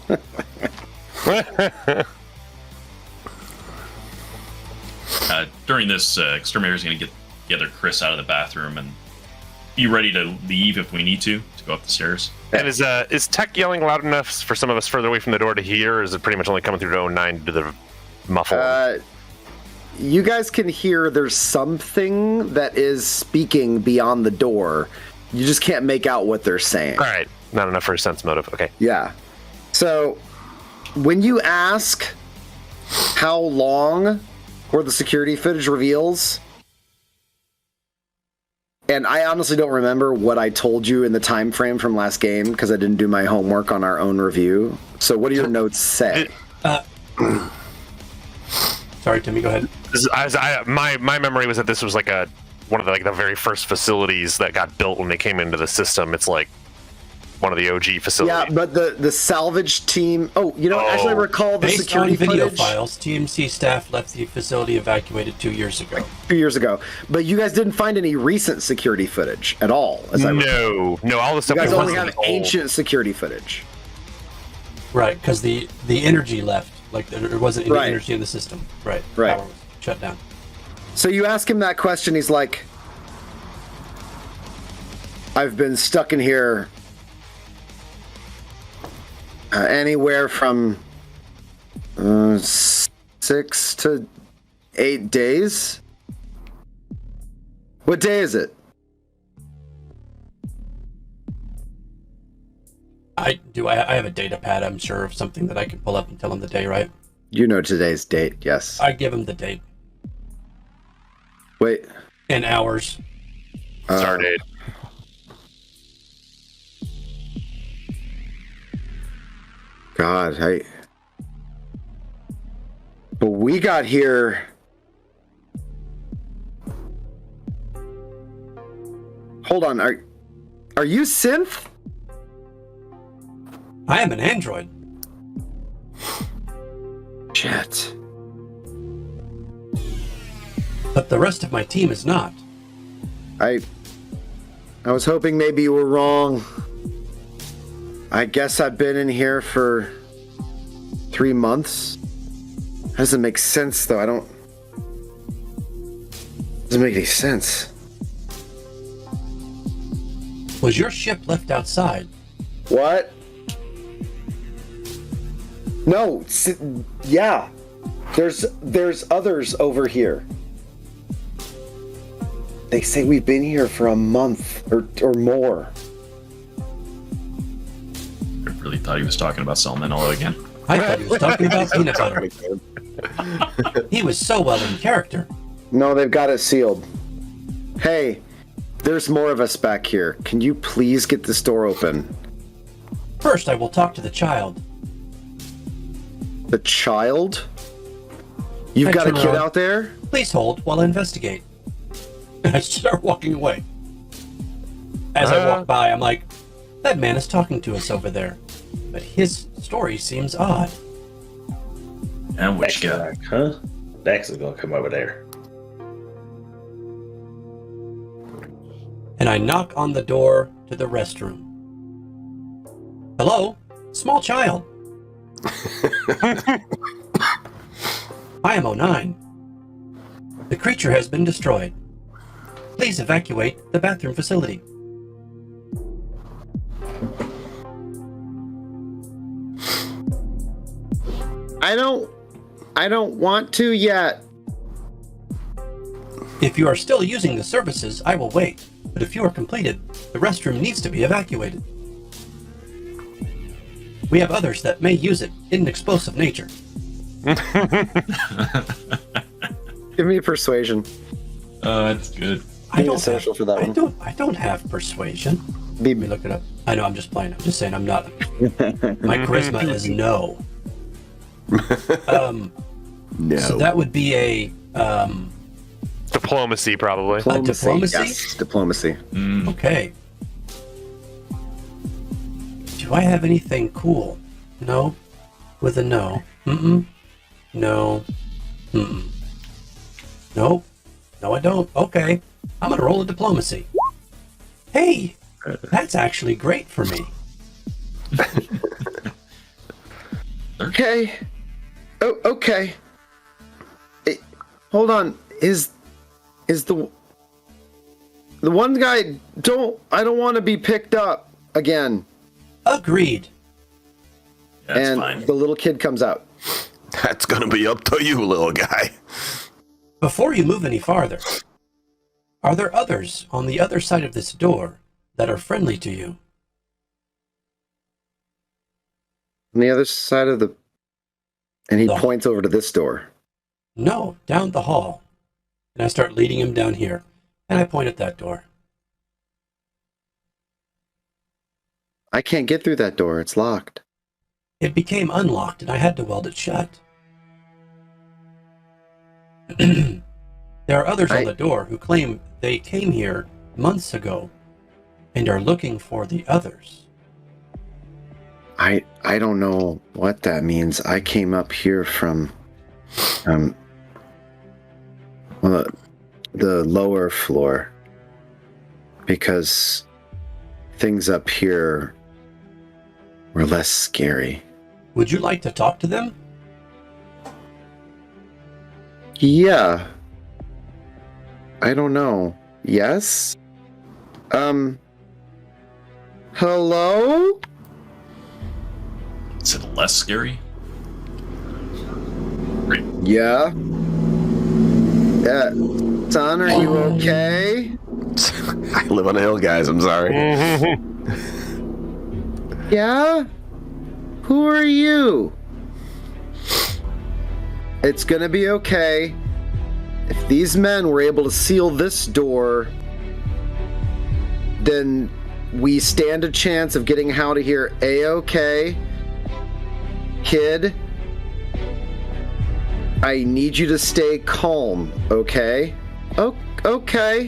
During this, Exterminator's going to get the other Chris out of the bathroom and be ready to leave if we need to go up the stairs. And is Tech yelling loud enough for some of us further away from the door to hear, or is it pretty much only coming through to 09 to the muffle? You guys can hear there's something that is speaking beyond the door. You just can't make out what they're saying. All right, not enough for a sense motive. Okay. Yeah. So, when you ask how long, or the security footage reveals, and I honestly don't remember what I told you in the time frame from last game because I didn't do my homework on our own review. So, what do your notes say? Sorry, Timmy, go ahead. My memory was that this was like one of the very first facilities that got built when they came into the system. It's like one of the OG facilities. Yeah, but the salvage team. Oh, you know, actually, I recall the Based security on video footage files, TMC staff left the facility evacuated 2 years ago. 2 years ago. But you guys didn't find any recent security footage at all. As I recall. No, all the stuff You guys we only found have was old. ancient security footage. Right, because the energy left. Like, there wasn't any Right. energy in the system. Right. Right. Power was shut down. So you ask him that question, he's like, I've been stuck in here Anywhere from 6 to 8 days. What day is it? I have a data pad, I'm sure, of something that I can pull up and tell him the day, right? You know today's date, yes. I give him the date. Wait. In hours. Start date. God, but we got here. Hold on, are you synth? I am an android. Shit. But the rest of my team is not. I was hoping maybe you were wrong. I guess I've been in here for 3 months. Doesn't make sense, though. Doesn't make any sense. Was your ship left outside? What? No. Yeah. There's others over here. They say we've been here for a month or more. I really thought he was talking about salmonella again. I thought he was talking about peanut butter. He was so well in character. No, they've got it sealed. Hey, there's more of us back here. Can you please get this door open? First, I will talk to the child. The child? You've got a kid out there? Please hold while I investigate. I start walking away. As I walk by, I'm like, that man is talking to us over there. But his story seems odd. And which guy? Huh? Dax is gonna come over there. And I knock on the door to the restroom. Hello? Small child. I am 09. The creature has been destroyed. Please evacuate the bathroom facility. I don't want to yet. If you are still using the services, I will wait. But if you are completed, the restroom needs to be evacuated. We have others that may use it in an explosive nature. Give me a persuasion. That's good. I don't social have, for that I one. don't. I don't have persuasion. Let me look it up. I know. I'm just playing. I'm just saying. I'm not. My charisma is no. No. So that would be a Diplomacy, probably. diplomacy? Yes, diplomacy. Okay. Do I have anything cool? No. With a no. Mm-mm. No. Mm-mm. Nope. No, I don't. Okay. I'm gonna roll a diplomacy. Hey! That's actually great for me. Okay. Oh, okay. Hold on. Is the one guy I don't want to be picked up again. Agreed. That's and fine. the little kid comes out. That's gonna be up to you, little guy. Before you move any farther, are there others on the other side of this door that are friendly to you? On the other side of the... And he The- points over to this door. No, down the hall. And I start leading him down here, and I point at that door. I can't get through that door. It's locked. It became unlocked, and I had to weld it shut. There are others on the door who claim they came here months ago and are looking for the others. I don't know what that means. I came up here from well, the lower floor because things up here were less scary. Would you like to talk to them? Yeah. I don't know. Yes? Hello? Is it less scary? Great. Yeah. Yeah. Son, are you okay? I live on a hill, guys. I'm sorry. Yeah? Who are you? It's gonna be okay. If these men were able to seal this door, then we stand a chance of getting out of here A-okay. Kid, I need you to stay calm, okay? Okay.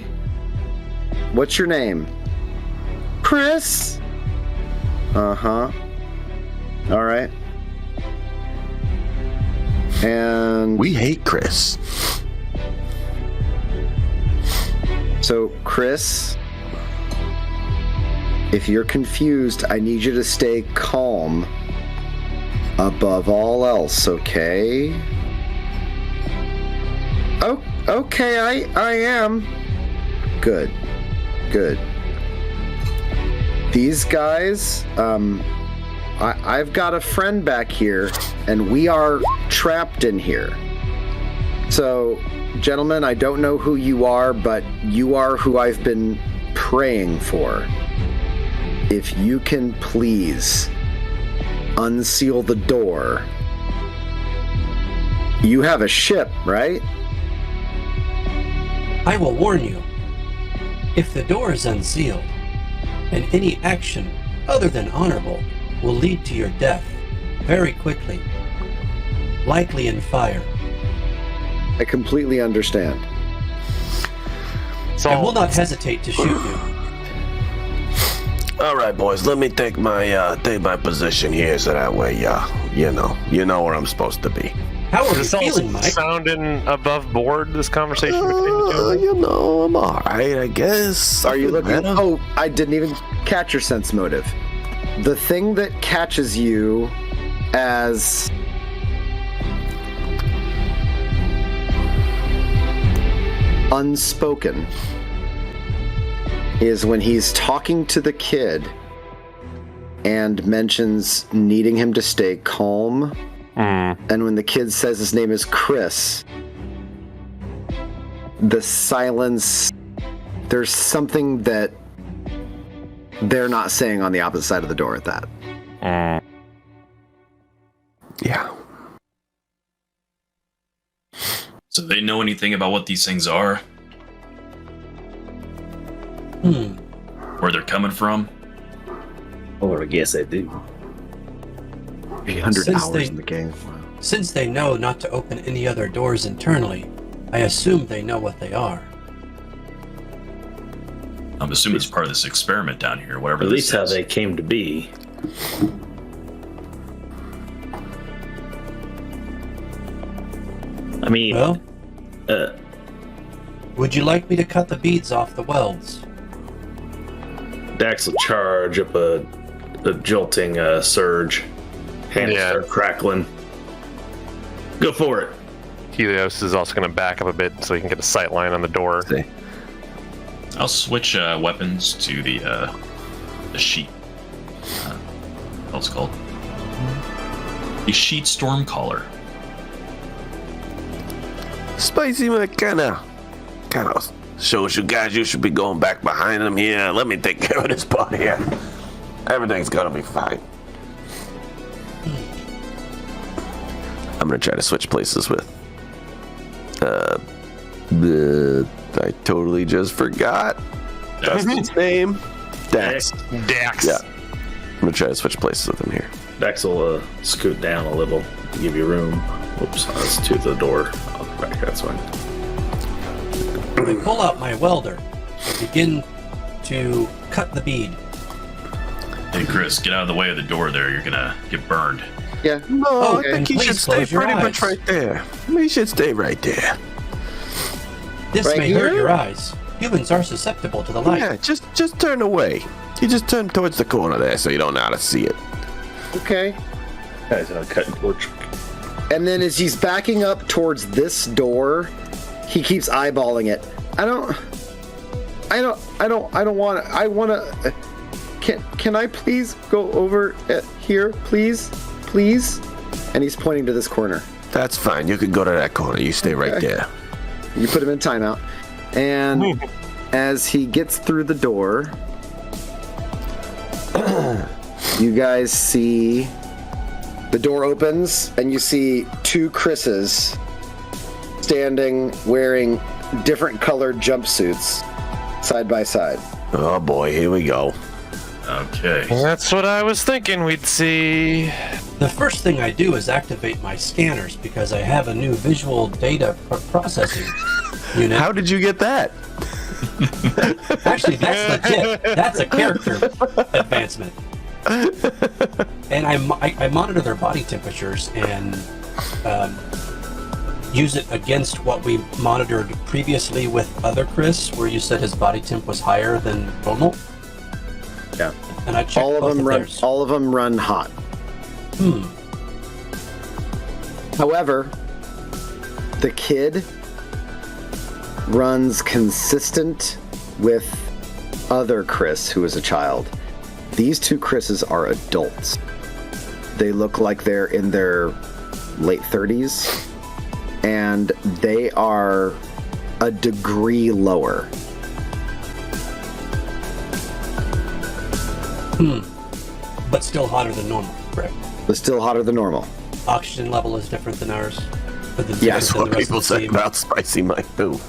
What's your name? Chris? Uh-huh. All right. And We hate Chris. so, Chris, if you're confused, I need you to stay calm above all else, okay? Oh, okay, I am. Good. These guys, I've got a friend back here, and we are trapped in here. So, gentlemen, I don't know who you are, but you are who I've been praying for. If you can please unseal the door. You have a ship, right? I will warn you. If the door is unsealed, and any action other than honorable will lead to your death very quickly, likely in fire. I completely understand. So I will not hesitate to shoot you. All right, boys. Let me take my position here, so that way, you know where I'm supposed to be. How are you Does this all feeling, Mike? sounding above board, this conversation between the two of them? You know, I'm all right, I guess. Are you looking? Better. Oh, I didn't even catch your sense motive. The thing that catches you as unspoken is when he's talking to the kid and mentions needing him to stay calm. And when the kid says his name is Chris, the silence, there's something that they're not saying on the opposite side of the door at that. Yeah. So they know anything about what these things are? Where they're coming from? Or I guess I do. 300 Since hours they- in the game. Since they know not to open any other doors internally, I assume they know what they are. I'm assuming it's part of this experiment down here, whatever At this least how is. they came to be. I mean, Well, uh, would you like me to cut the beads off the welds? Dax will charge up a jolting surge. Hands Yeah. start crackling. Go for it. Helios is also going to back up a bit so he can get a sight line on the door. See. I'll switch weapons to the sheet. What's it called? The sheet stormcaller. Spicy man, kind of shows you guys you should be going back behind him here. Let me take care of this part here. Everything's gonna be fine. I'm gonna try to switch places with. I totally just forgot. That's his name. Dax. Dax. Yeah. I'm gonna try to switch places with him here. Dax will scoot down a little, give you room. Whoops, that's to the door. I'll go back, that's fine. I pull out my welder and begin to cut the bead. Hey, Chris, get out of the way of the door there. You're gonna get burned. Yeah. No, Oh, I think and he should please stay close your pretty eyes. much right there. He should stay right there. This Right may hurt here? your eyes. Humans are susceptible to the light. Yeah, just turn away. You just turn towards the corner there so you don't know how to see it. Okay. Guys, I'll cut torch. And then as he's backing up towards this door, he keeps eyeballing it. I don't want to. I want to. Can I please go over here, please? please? And he's pointing to this corner. That's fine. You can go to that corner. You stay right there. You put him in timeout. And as he gets through the door, you guys see the door opens and you see two Chris's standing wearing different colored jumpsuits side by side. Oh boy, here we go. Okay. That's what I was thinking we'd see. The first thing I do is activate my scanners because I have a new visual data processing unit. How did you get that? Actually, that's legit. That's a character advancement. And I monitor their body temperatures and use it against what we monitored previously with other Chris, where you said his body temp was higher than normal. Yeah. And I checked All of both them run. theirs. All of them run hot. However, the kid runs consistent with other Chris who is a child. These two Chris's are adults. They look like they're in their late 30s, and they are a degree lower. But still hotter than normal, correct? But still hotter than normal. Oxygen level is different than ours. But the Yes, That's what people say about Spicy Mike too.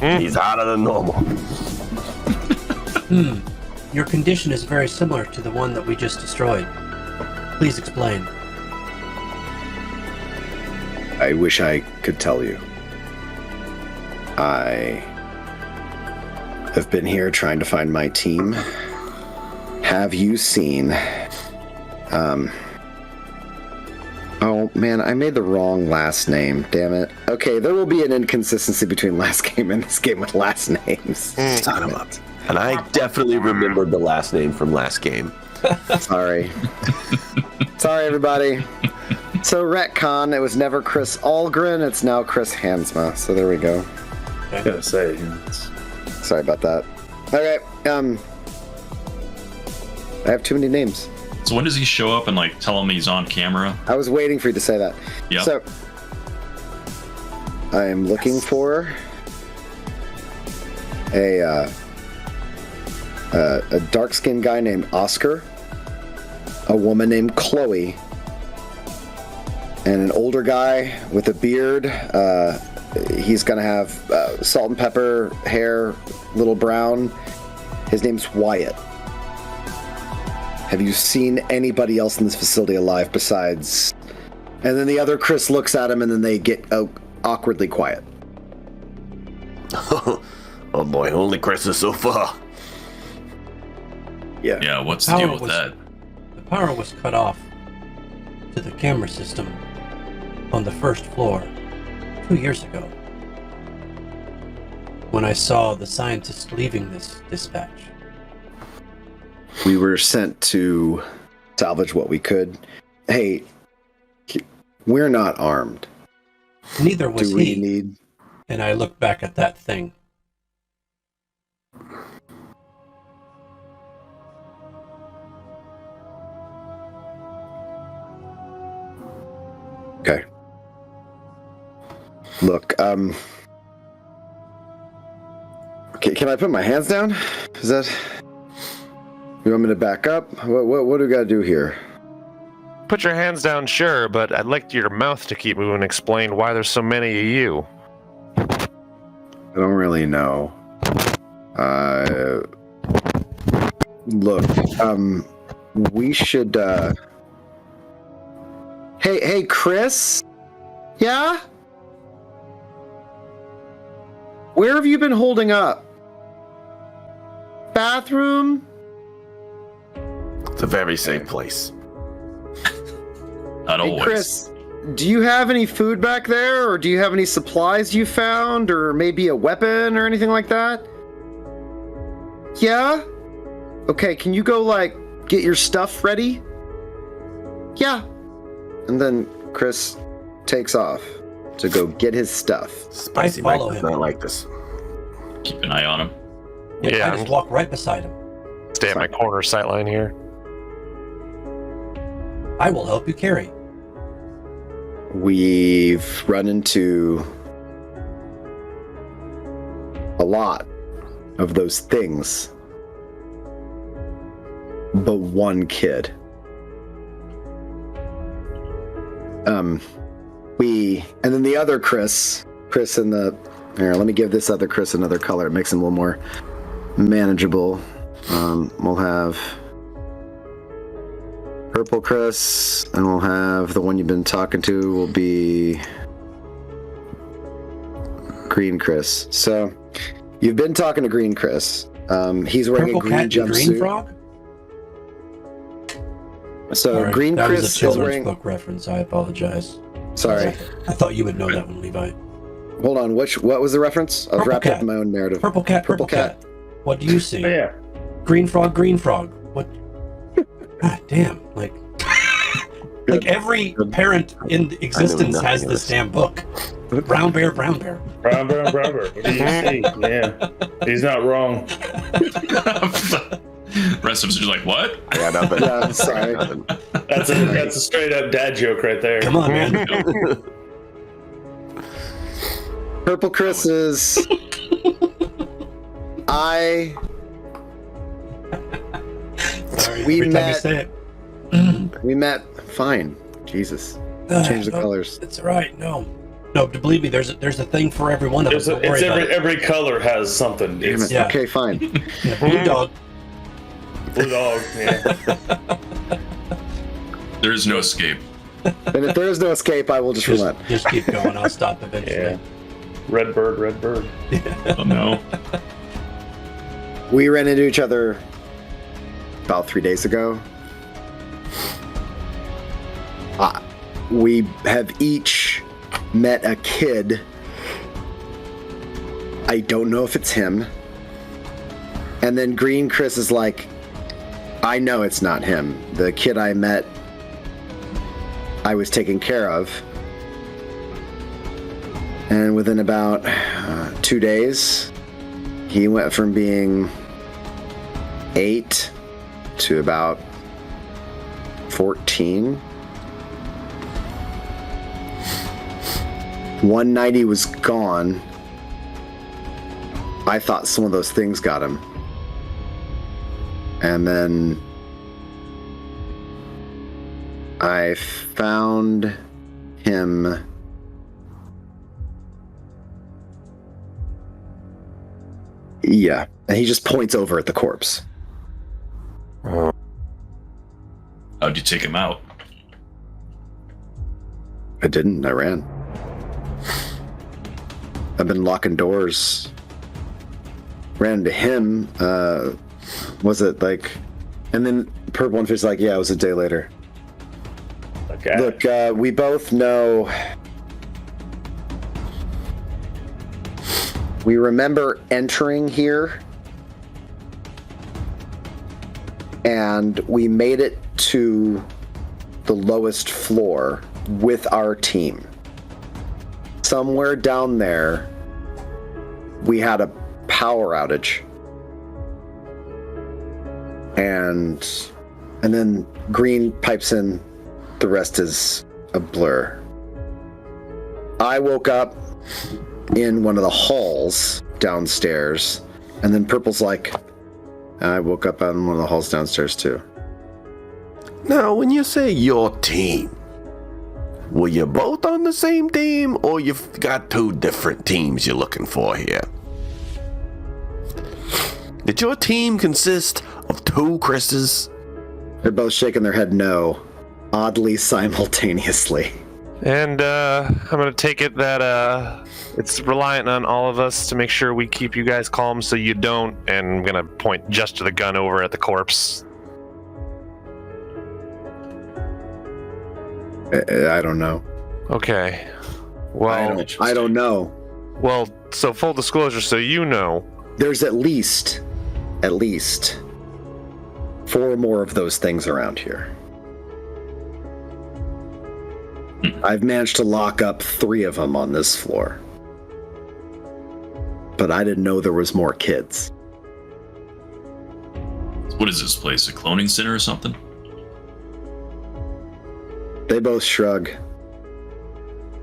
He's hotter than normal. Your condition is very similar to the one that we just destroyed. Please explain. I wish I could tell you. I have been here trying to find my team. Have you seen... Oh, man, I made the wrong last name. Damn it. Okay, there will be an inconsistency between last game and this game with last names. Son of a... And I definitely remembered the last name from last game. Sorry. Sorry, everybody. So, retcon, it was never Chris Algren, it's now Chris Hansma. So there we go. I gotta say, Sorry about that. Okay, I have too many names. So when does he show up and like tell him he's on camera? I was waiting for you to say that. Yeah. So, I am looking for a dark-skinned guy named Oscar, a woman named Chloe, and an older guy with a beard. He's gonna have salt and pepper hair, little brown. His name's Wyatt. Have you seen anybody else in this facility alive besides... And then the other Chris looks at him and then they get awkwardly quiet. Oh boy, only Chris is so far. Yeah. Yeah, what's the deal with that? The power was cut off to the camera system on the first floor 2 years ago when I saw the scientists leaving this dispatch. We were sent to salvage what we could. Hey, we're not armed. Neither was Do we he. need... And I looked back at that thing. Okay. Look, can I put my hands down? Is that... You want me to back up? What do we gotta do here? Put your hands down, sure, but I'd like your mouth to keep moving and explain why there's so many of you. I don't really know. Look, we should, Hey, Chris? Yeah? Where have you been holding up? Bathroom? It's a very safe place. Not Hey, always. Chris, do you have any food back there, or do you have any supplies you found, or maybe a weapon or anything like that? Yeah? Okay, can you go, like, get your stuff ready? Yeah. And then Chris takes off to go get his stuff. Spicy I Mike follow does him. not like this. Keep an eye on him. Yeah, I just walk right beside him. Stay at my corner sightline here. I will help you carry. we've run into a lot of those things, but one kid. And then the other Chris in the, here, let me give this other Chris another color. It makes him a little more manageable. We'll have purple Chris, and we'll have the one you've been talking to will be green Chris. So you've been talking to green Chris. He's wearing Purple a green cat and jumpsuit. green frog? So Sorry, green that Chris was a is children's wearing. book reference. I apologize. Sorry, I thought you would know that one, Levi. hold on. What was the reference? I was Purple wrapped up cat. in my own narrative. Purple cat. What do you see? Oh, yeah. Green frog. What? God damn! Like every parent in existence nothing has of this this. damn book. Brown bear. Brown bear. What do you see? Yeah. He's not wrong. Rest of us are just like, what? Yeah, nothing. Yeah, sorry. Nothing. That's a straight up dad joke right there. Come on, man. Purple Chris is. Sorry, We every time you met- say it. We met. Fine. Jesus. Change the No, colors. It's all right. No, believe me. There's a thing for every one of us. Don't worry about it. Every color has something. Damn It's it. Yeah. Okay, fine. Yeah, blue dog. blue dog. Yeah. There is no escape. And if there is no escape, I will just relent. Just keep going. I'll stop eventually. Yeah. Red bird. Oh no. We ran into each other about 3 days ago. We have each met a kid. I don't know if it's him. And then Green Chris is like, I know it's not him. The kid I met, I was taking care of. And within about 2 days, he went from being 8 to about 14. One night he was gone. I thought some of those things got him. And then I found him Yeah, and he just points over at the corpse. How'd you take him out? I didn't, I ran. I've been locking doors. Ran into him, was it like... And then Purple One Fish like, yeah, it was a day later. Okay. Look, we both know... We remember entering here, and we made it to the lowest floor with our team. Somewhere down there, we had a power outage. And then Green pipes in, the rest is a blur. I woke up in one of the halls downstairs, and then Purple's like, I woke up on one of the halls downstairs too. Now, when you say your team, were you both on the same team, or you've got two different teams you're looking for here? Did your team consist of two Chris's? They're both shaking their head no, oddly simultaneously. And I'm going to take it that it's reliant on all of us to make sure we keep you guys calm so you don't. And I'm going to point just to the gun over at the corpse. I don't know. Okay. Well, I don't know. Well, so full disclosure, so you know. There's at least 4 more of those things around here. I've managed to lock up 3 of them on this floor. But I didn't know there was more kids. What is this place? A cloning center or something? They both shrug.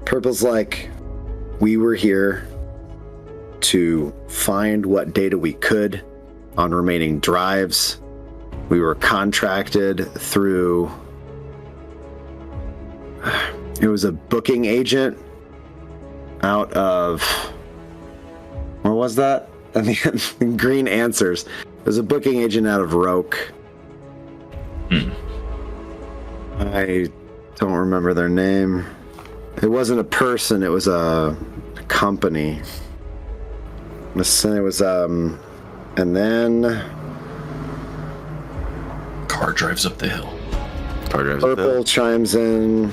Purple's like, we were here to find what data we could on remaining drives. We were contracted through... It was a booking agent out of... Where was that? I think Green Answers. It was a booking agent out of Roke. I don't remember their name. It wasn't a person, it was a company. It was, and then... Car drives up the hill. Purple chimes in.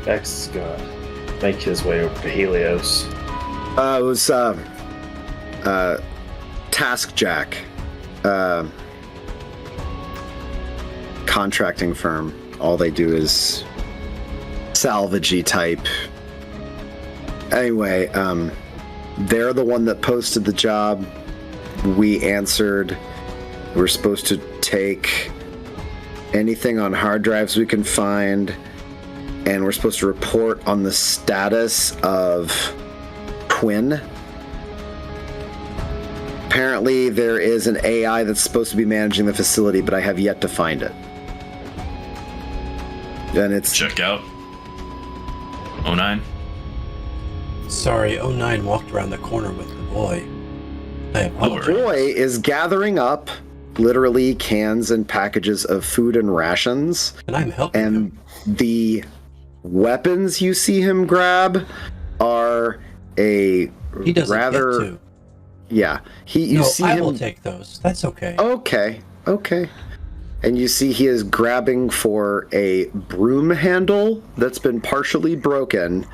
Dex is gonna make his way over to Helios. It was Task Jack, contracting firm. All they do is salvagey type. Anyway, they're the one that posted the job. We answered. We're supposed to take anything on hard drives we can find, and we're supposed to report on the status of Quinn. Apparently, there is an AI that's supposed to be managing the facility, but I have yet to find it. And it's... Check out 09. Sorry, 09 walked around the corner with the boy. I apologize. The boy is gathering up literally cans and packages of food and rations. And I'm helping And him. the weapons you see him grab are a He doesn't rather... get to. Yeah. You No, see I him... will take those. That's okay. Okay. And you see he is grabbing for a broom handle that's been partially broken,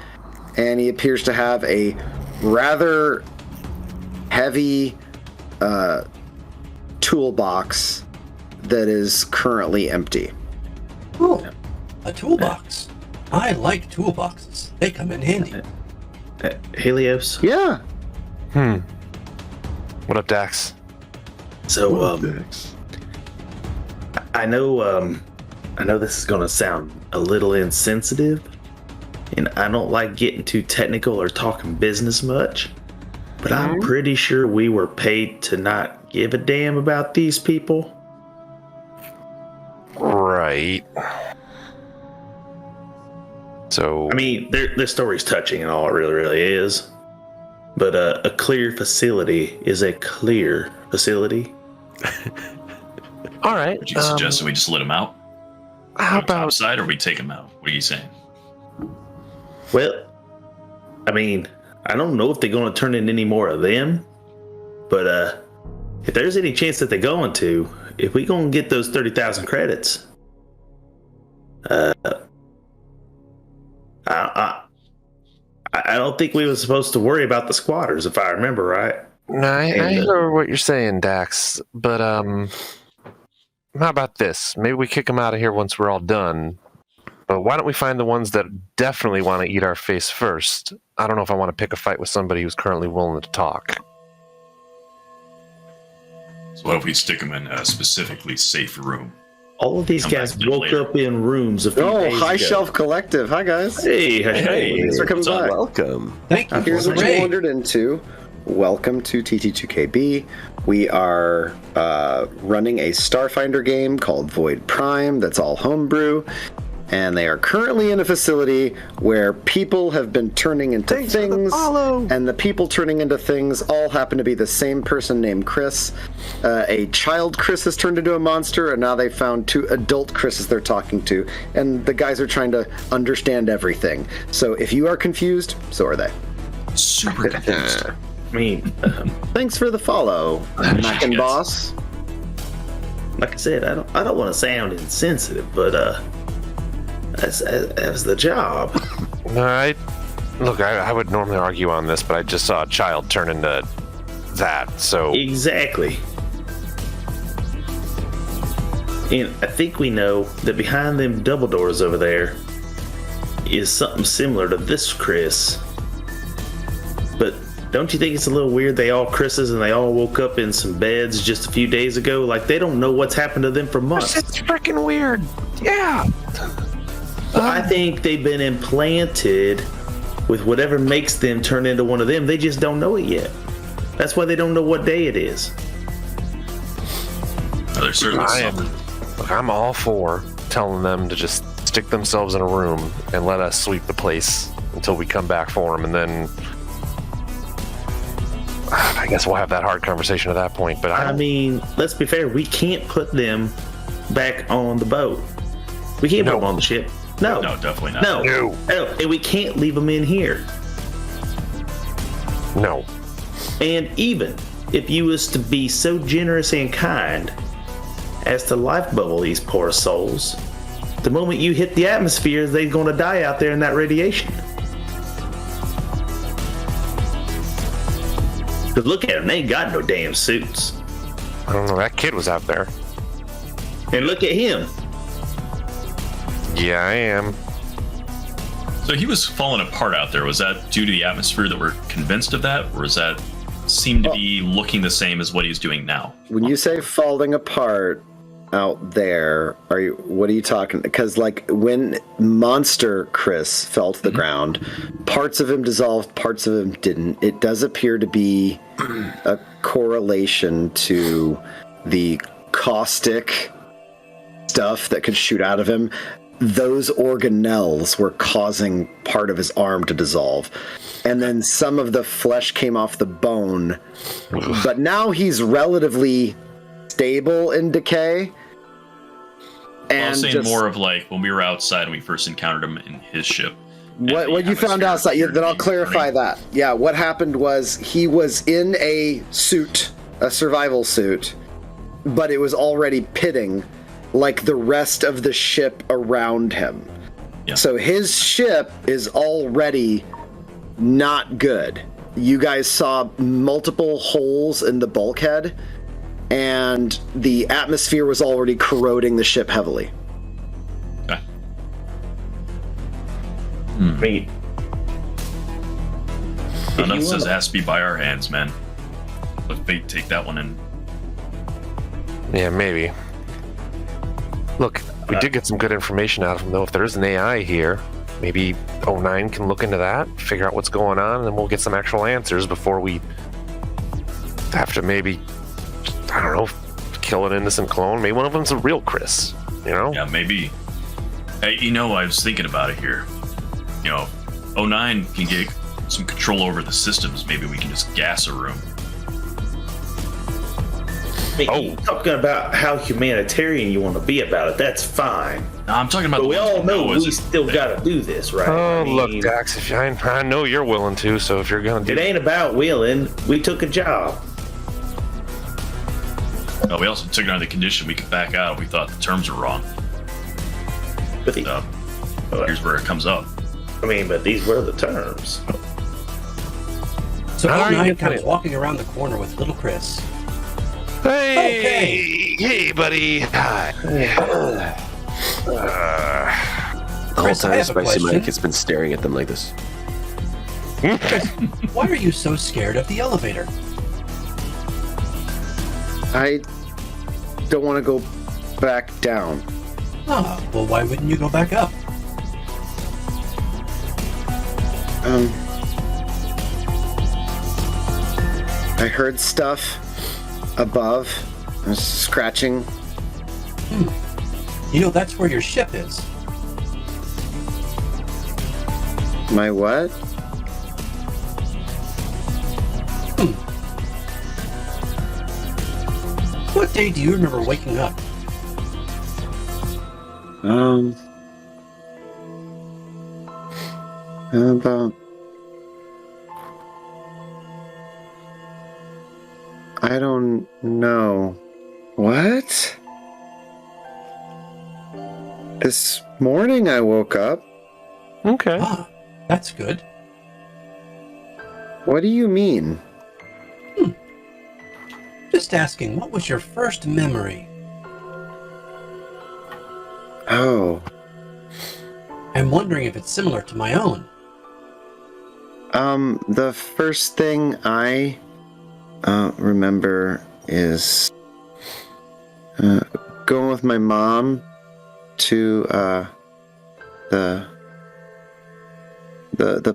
and he appears to have a rather heavy toolbox that is currently empty. Oh, a toolbox. I like toolboxes. They come in handy. Helios. Yeah. What up, Dax? So, I know this is gonna sound a little insensitive, and I don't like getting too technical or talking business much, but I'm pretty sure we were paid to not give a damn about these people. Right. So... I mean, their story's touching and all, it really, really is. But a clear facility is a clear facility. all right. Would you suggest that we just let him out? How Go about... topside, or we take him out? What are you saying? Well, I mean, I don't know if they're going to turn in any more of them, but if there's any chance that they're going to, if we going to get those 30,000 credits, I don't think we were supposed to worry about the squatters, if I remember right. No, I hear what you're saying, Dax, but how about this? Maybe we kick them out of here once we're all done. But why don't we find the ones that definitely want to eat our face first? I don't know if I want to pick a fight with somebody who's currently willing to talk. So what if we stick him in a specifically safe room? All of these Come guys back a bit woke later. up in rooms a few Oh, days High ago. Shelf Collective. Hi, guys. Hey, Thanks for coming What's up? by. Welcome. Thank you Here's for what the you raid. wandered into. Welcome to TT2KB. We are running a Starfinder game called Void Prime that's all homebrew. And they are currently in a facility where people have been turning into things. And the people turning into things all happen to be the same person named Chris. A child Chris has turned into a monster, and now they've found two adult Chris's they're talking to. And the guys are trying to understand everything. So if you are confused, so are they. Super confused. I mean, Thanks for the follow, Mac and Yes. Boss. like I said, I don't want to sound insensitive, but as the job. All right. Look, I would normally argue on this, but I just saw a child turn into that, so... Exactly. And I think we know that behind them double doors over there, is something similar to this Chris. But don't you think it's a little weird they all Chris's and they all woke up in some beds just a few days ago? Like, they don't know what's happened to them for months. It's freaking weird. Yeah. I think they've been implanted with whatever makes them turn into one of them. They just don't know it yet. That's why they don't know what day it is. Oh, there's certainly something. Look, I'm all for telling them to just stick themselves in a room and let us sweep the place until we come back for them, and then I guess we'll have that hard conversation at that point. But I mean, let's be fair. We can't put them back on the boat. We can't put them on the ship. No, definitely not. No, and we can't leave them in here. No. And even if you was to be so generous and kind as to life bubble these poor souls, the moment you hit the atmosphere, they're going to die out there in that radiation. But look at them, they ain't got no damn suits. I don't know, that kid was out there. And look at him. Yeah, I am. So he was falling apart out there. Was that due to the atmosphere that we're convinced of that? Or does that seem to be looking the same as what he's doing now? When you say falling apart out there, what are you talking? Because like when Monster Chris fell to the ground, parts of him dissolved, parts of him didn't. It does appear to be a correlation to the caustic stuff that could shoot out of him. Those organelles were causing part of his arm to dissolve. And then some of the flesh came off the bone. But now he's relatively stable in decay. I was saying more of like when we were outside and we first encountered him in his ship. What you found outside, then I'll clarify that. Yeah, what happened was he was in a suit, a survival suit, but it was already pitting like the rest of the ship around him. Yeah. So his ship is already not good. You guys saw multiple holes in the bulkhead, and the atmosphere was already corroding the ship heavily. Okay. Great. Enough says it has to be by our hands, man. Let fate take that one in. Yeah, maybe. Look, we did get some good information out of him, though. If there is an AI here, maybe 09 can look into that, figure out what's going on, and then we'll get some actual answers before we have to maybe, I don't know, kill an innocent clone. Maybe one of them's a real Chris, you know? Yeah, maybe. Hey, I was thinking about it here. 09 can get some control over the systems. Maybe we can just gas a room. Talking about how humanitarian you want to be about it, that's fine. No, I'm talking about. But we all know we still got to do this, right? Oh, look, Dax, if I know you're willing to, so if you're going to do it, ain't about willing. We took a job. No, we also took it on the condition we could back out if we thought the terms were wrong. But here's where it comes up. But these were the terms. So O9 comes walking around the corner with little Chris. Hey, hey, buddy. Hi. The whole time Spicy Mike has been staring at them like this. Chris, why are you so scared of the elevator? I don't want to go back down. Oh, well, why wouldn't you go back up? I heard stuff above. I was scratching. That's where your ship is. My what? What day do you remember waking up? About... I don't know. What? This morning I woke up. Okay. Ah, that's good. What do you mean? Just asking, what was your first memory? Oh. I'm wondering if it's similar to my own. The first thing I remember is going with my mom to the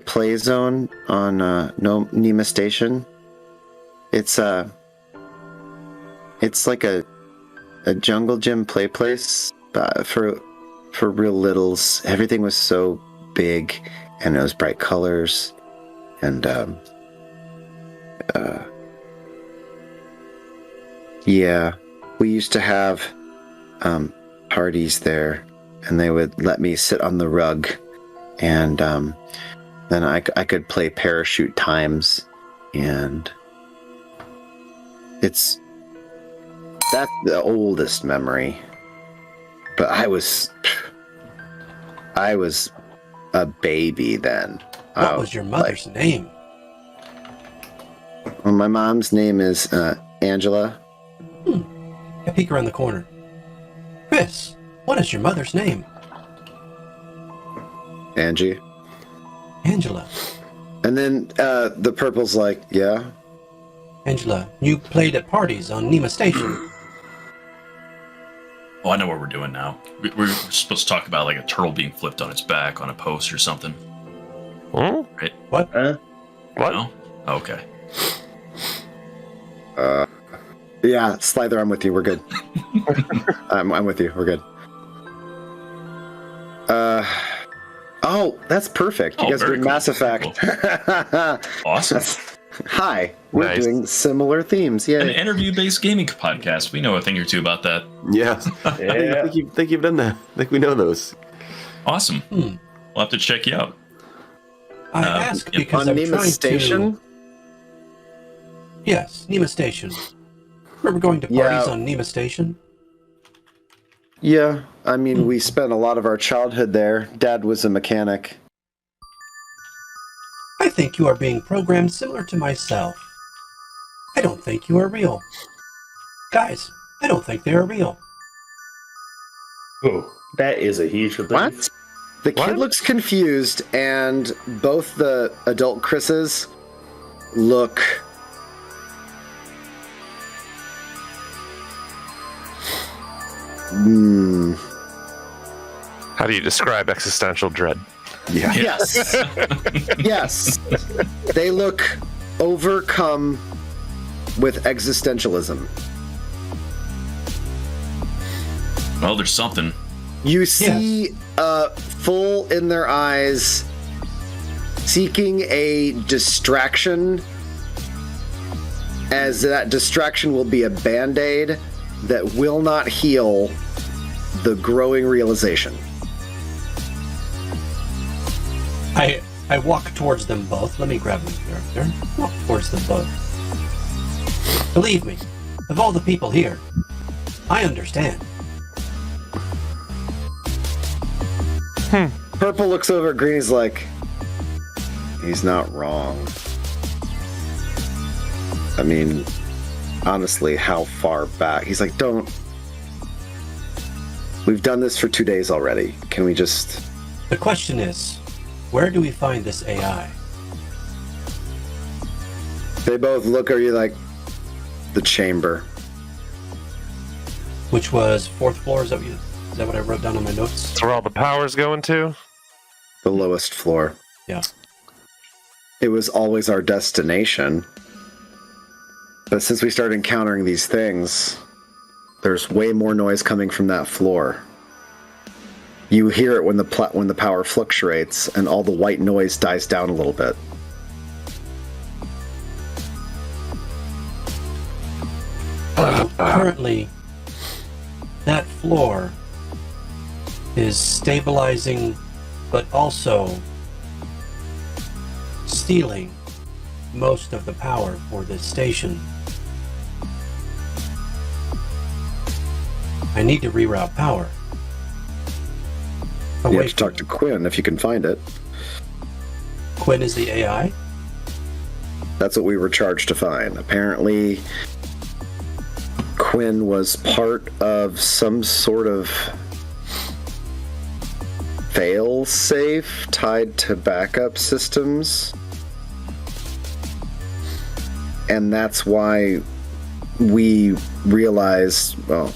play zone on Nima Station. It's like a jungle gym play place for real littles. Everything was so big and it was bright colors, and yeah, we used to have parties there, and they would let me sit on the rug, and then I could play parachute times, and that's the oldest memory. But I was a baby then. What was your mother's name? Well, my mom's name is Angela. I peek around the corner. Chris, what is your mother's name? Angie. Angela. And then the purple's like, yeah. Angela, you played at parties on Nima Station. Oh, I know what we're doing now. We're supposed to talk about like a turtle being flipped on its back on a post or something. Hmm? Right? What? What? No? Okay. Yeah, Slither, I'm with you. We're good. I'm with you. We're good. Oh, that's perfect. You Oh, guys are very doing cool. Mass Effect. Awesome. Hi. We're Nice. doing similar themes. An Yeah. interview-based gaming podcast. We know a thing or two about that. Yeah. Yeah. I think you've done that. I think we know those. Awesome. We'll have to check you out. I ask yeah, because On I'm Nima trying Station? to... Yes, Nima Station. Remember going to parties Yeah. on Nima Station? Yeah. I mean, we spent a lot of our childhood there. Dad was a mechanic. I think you are being programmed similar to myself. I don't think you are real. Guys, I don't think they are real. Oh, that is a huge relief. What? The kid What? looks confused, and both the adult Chris's look... How do you describe existential dread? Yeah. Yes. Yes. They look overcome with existentialism. Well, there's something. You see full in their eyes, seeking a distraction, as that distraction will be a band-aid that will not heal the growing realization. I walk towards them both. Let me grab my character. Walk towards them both. Believe me, of all the people here, I understand. Purple looks over at Green, he's like, he's not wrong. I mean, honestly, how far back? He's like, we've done this for 2 days already. Can we just... The question is, where do we find this AI? They both look at you like, the chamber. Which was 4th floor, is that what I wrote down on my notes? That's where all the power's going to? The lowest floor. Yeah. It was always our destination. But since we started encountering these things, there's way more noise coming from that floor. You hear it when the power fluctuates, and all the white noise dies down a little bit. Currently, that floor is stabilizing, but also stealing most of the power for this station. I need to reroute power. You Away have to talk to Quinn if you can find it. Quinn is the AI? That's what we were charged to find. Apparently, Quinn was part of some sort of fail-safe tied to backup systems. And that's why we realized, well,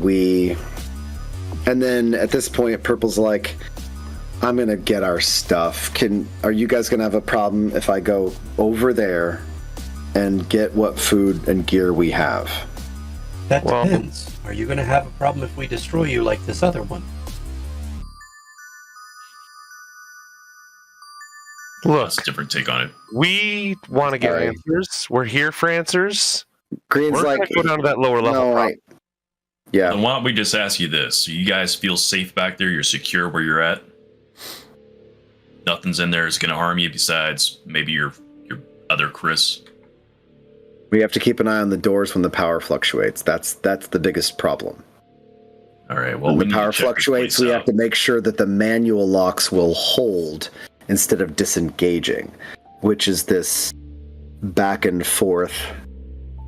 we... And then at this point, Purple's like, I'm gonna get our stuff. Are you guys gonna have a problem if I go over there and get what food and gear we have? That depends. Are you gonna have a problem if we destroy you like this other one? Look, That's a different take on it. we want to get Sorry. answers. We're here for answers. Green's We're like, going to go down to that lower level. no, yeah. Then why don't we just ask you this? So you guys feel safe back there? You're secure where you're at? Nothing's in there is going to harm you besides maybe your other Chris? We have to keep an eye on the doors when the power fluctuates. That's the biggest problem. All right, well, When we the need to power check this fluctuates, place we out. have to make sure that the manual locks will hold instead of disengaging, which is this back and forth.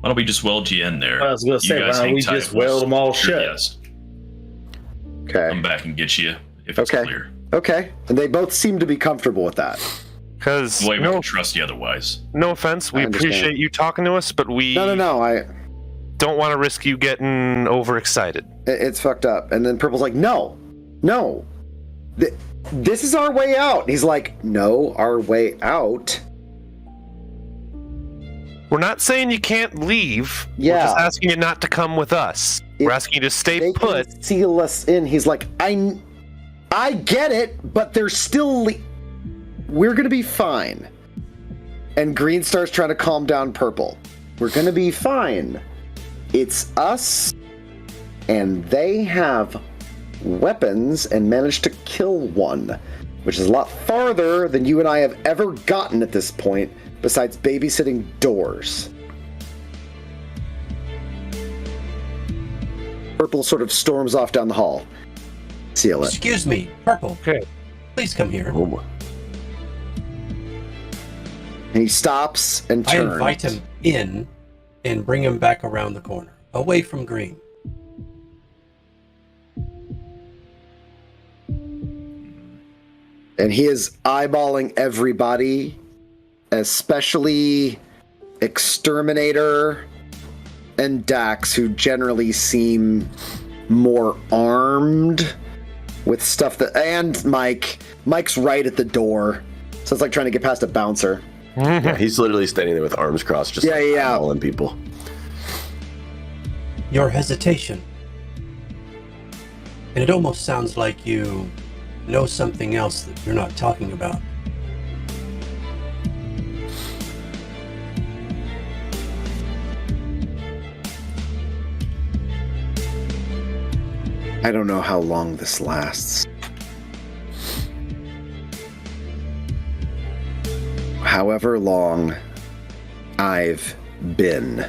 Why don't we just weld you in there? I was going to say, You guys why don't hang we tight. just weld them all We'll shut? yes. Okay. Come back and get you if it's Okay. clear. Okay. And they both seem to be comfortable with that. Because The way we can trust you otherwise. no offense, we I understand. appreciate you talking to us, but we No. don't want to risk you getting overexcited. It's fucked up. And then Purple's like, no. This is our way out. He's like, no, our way out. We're not saying you can't leave. Yeah. We're just asking you not to come with us. We're asking you to stay They put. can seal us in. He's like, I get it, but there's still... We're going to be fine. And Green starts trying to calm down Purple. We're going to be fine. It's us, and they have weapons and managed to kill one, which is a lot farther than you and I have ever gotten at this point, besides babysitting doors. Purple sort of storms off down the hall. Seal it. Excuse me, Purple. Okay. Please come here. And he stops and I turns. invite him in and bring him back around the corner, away from Green. And he is eyeballing everybody, especially Exterminator and Dax, who generally seem more armed with stuff that... And Mike. Mike's right at the door. So it's like trying to get past a bouncer. Yeah, he's literally standing there with arms crossed, just Yeah. eyeballing people. Your hesitation. And it almost sounds like you know something else that you're not talking about. I don't know how long this lasts. However long I've been.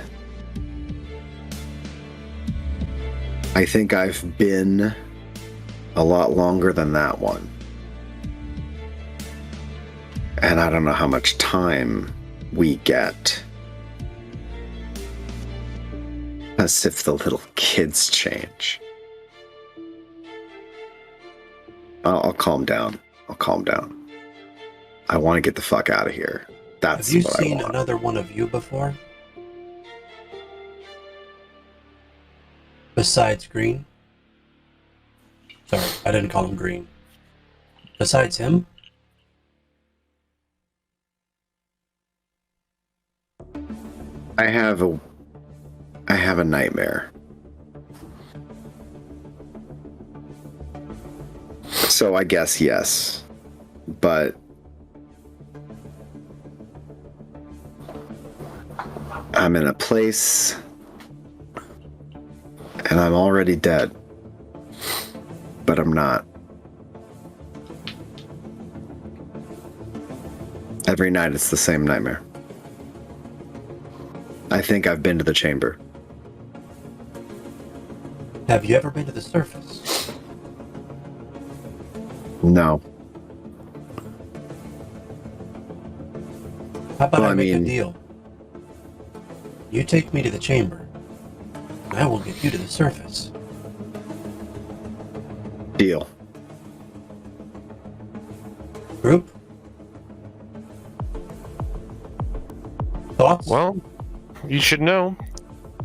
I think I've been a lot longer than that one. And I don't know how much time we get. As if the little kids change. I'll calm down. I want to get the fuck out of here. That's Have you what I seen want. another one of you before? Besides Green? Sorry, I didn't call him Green. Besides him? I have a nightmare. So I guess yes. But I'm in a place and I'm already dead. But I'm not. Every night it's the same nightmare. I think I've been to the chamber. Have you ever been to the surface? No. How about Well, I I make a mean- deal? You take me to the chamber, and I will get you to the surface. Deal. Group? Thoughts? Well, you should know.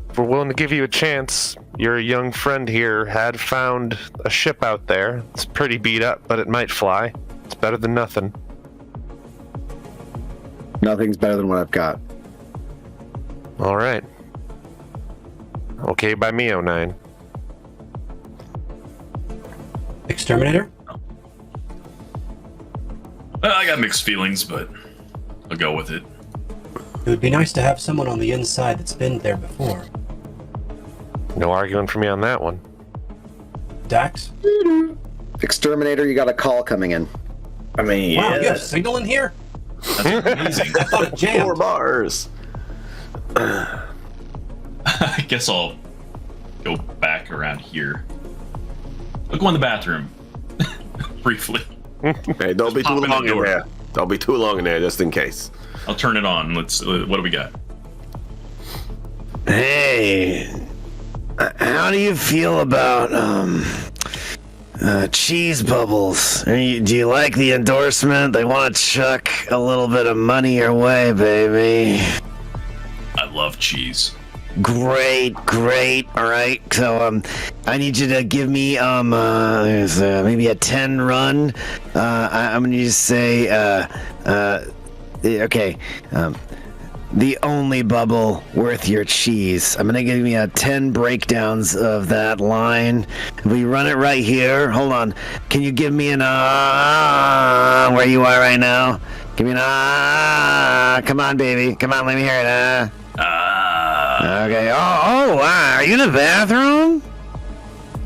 If we're willing to give you a chance, your young friend here had found a ship out there. It's pretty beat up, but it might fly. It's better than nothing. Nothing's better than what I've got. All right. Okay by me, 09. Exterminator? I got mixed feelings, but I'll go with it. It would be nice to have someone on the inside that's been there before. No arguing for me on that one. Dax? Exterminator, you got a call coming in. I mean, Wow, yeah. you have a signal in here? That's amazing. I thought it 4 jammed. bars. I guess I'll go back around here. I'll go in the bathroom. Briefly. Hey, don't be too pop in the long in door. there. Don't be too long in there, just in case. I'll turn it on. Let's. What do we got? Hey, how do you feel about cheese bubbles? Do you like the endorsement? They want to chuck a little bit of money your way, baby. I love cheese. Great. All right, so I need you to give me maybe a 10 run. I'm gonna just say okay. The only bubble worth your cheese. I'm gonna give you 10 breakdowns of that line. We run it right here. Hold on. Can you give me an where you are right now? Give me an Come on, baby. Come on, let me hear it. Okay. Oh, wow. Are you in the bathroom?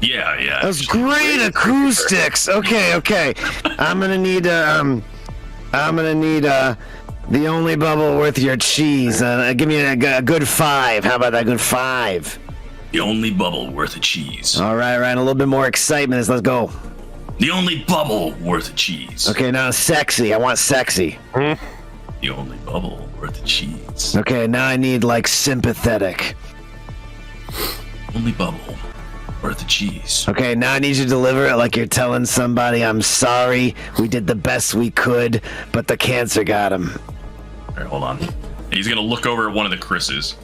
Yeah. That's great acoustics. Okay. I'm gonna need the only bubble worth your cheese. Give me a good 5. How about that good 5? The only bubble worth of cheese. All right. A little bit more excitement. Let's go. The only bubble worth of cheese. Okay, now sexy. I want sexy. The only bubble worth of cheese. Okay, now I need like sympathetic. Only bubble worth of cheese. Okay, now I need you to deliver it like you're telling somebody, I'm sorry, we did the best we could, but the cancer got him. All right, hold on. He's gonna look over at one of the Chris's.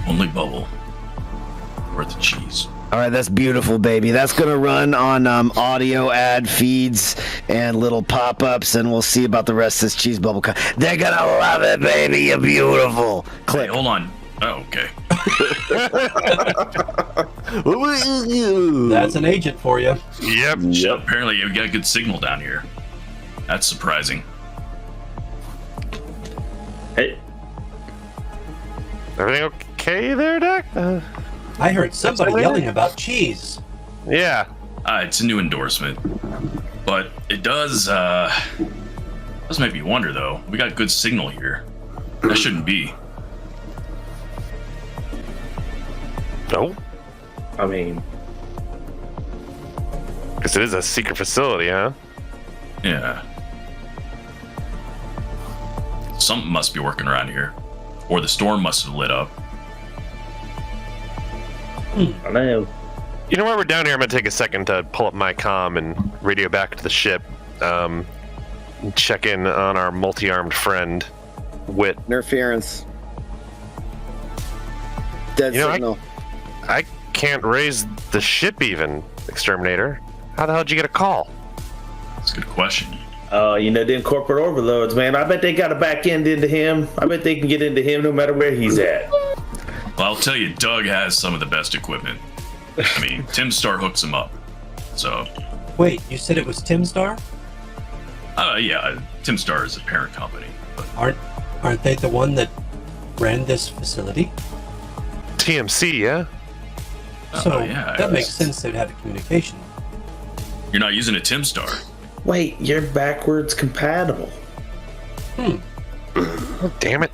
Only bubble worth of cheese. All right, that's beautiful, baby. That's going to run on audio ad feeds and little pop-ups, and we'll see about the rest of this cheese bubble. They're going to love it, baby. You're beautiful. Hey, Click. hold on. Oh, okay. That's an agent for you. Yep. Apparently, you got a good signal down here. That's surprising. Hey, Everything okay there, Doc? I heard somebody weird. yelling about cheese. Yeah. It's a new endorsement. But it does make me wonder, though. We got good signal here. That shouldn't be. No. I mean, Because it is a secret facility, huh? Yeah. Something must be working around here. Or the storm must have lit up. I know. You know, while we're down here, I'm going to take a second to pull up my comm and radio back to the ship. Check in on our multi-armed friend, Wit. Interference. Dead You know, signal. I can't raise the ship even, Exterminator. How the hell did you get a call? That's a good question. Them corporate overlords, man. I bet they got a back end into him. I bet they can get into him no matter where he's at. Well, I'll tell you, Doug has some of the best equipment. I mean, Tim Star hooks him up. So, Wait, you said it was Timstar? yeah, Tim Star is a parent company. But Aren't they the one that ran this facility? TMC, yeah? So yeah, that makes sense they'd have a communication. you're not using a Tim Star. Wait, you're backwards compatible. Oh, damn it.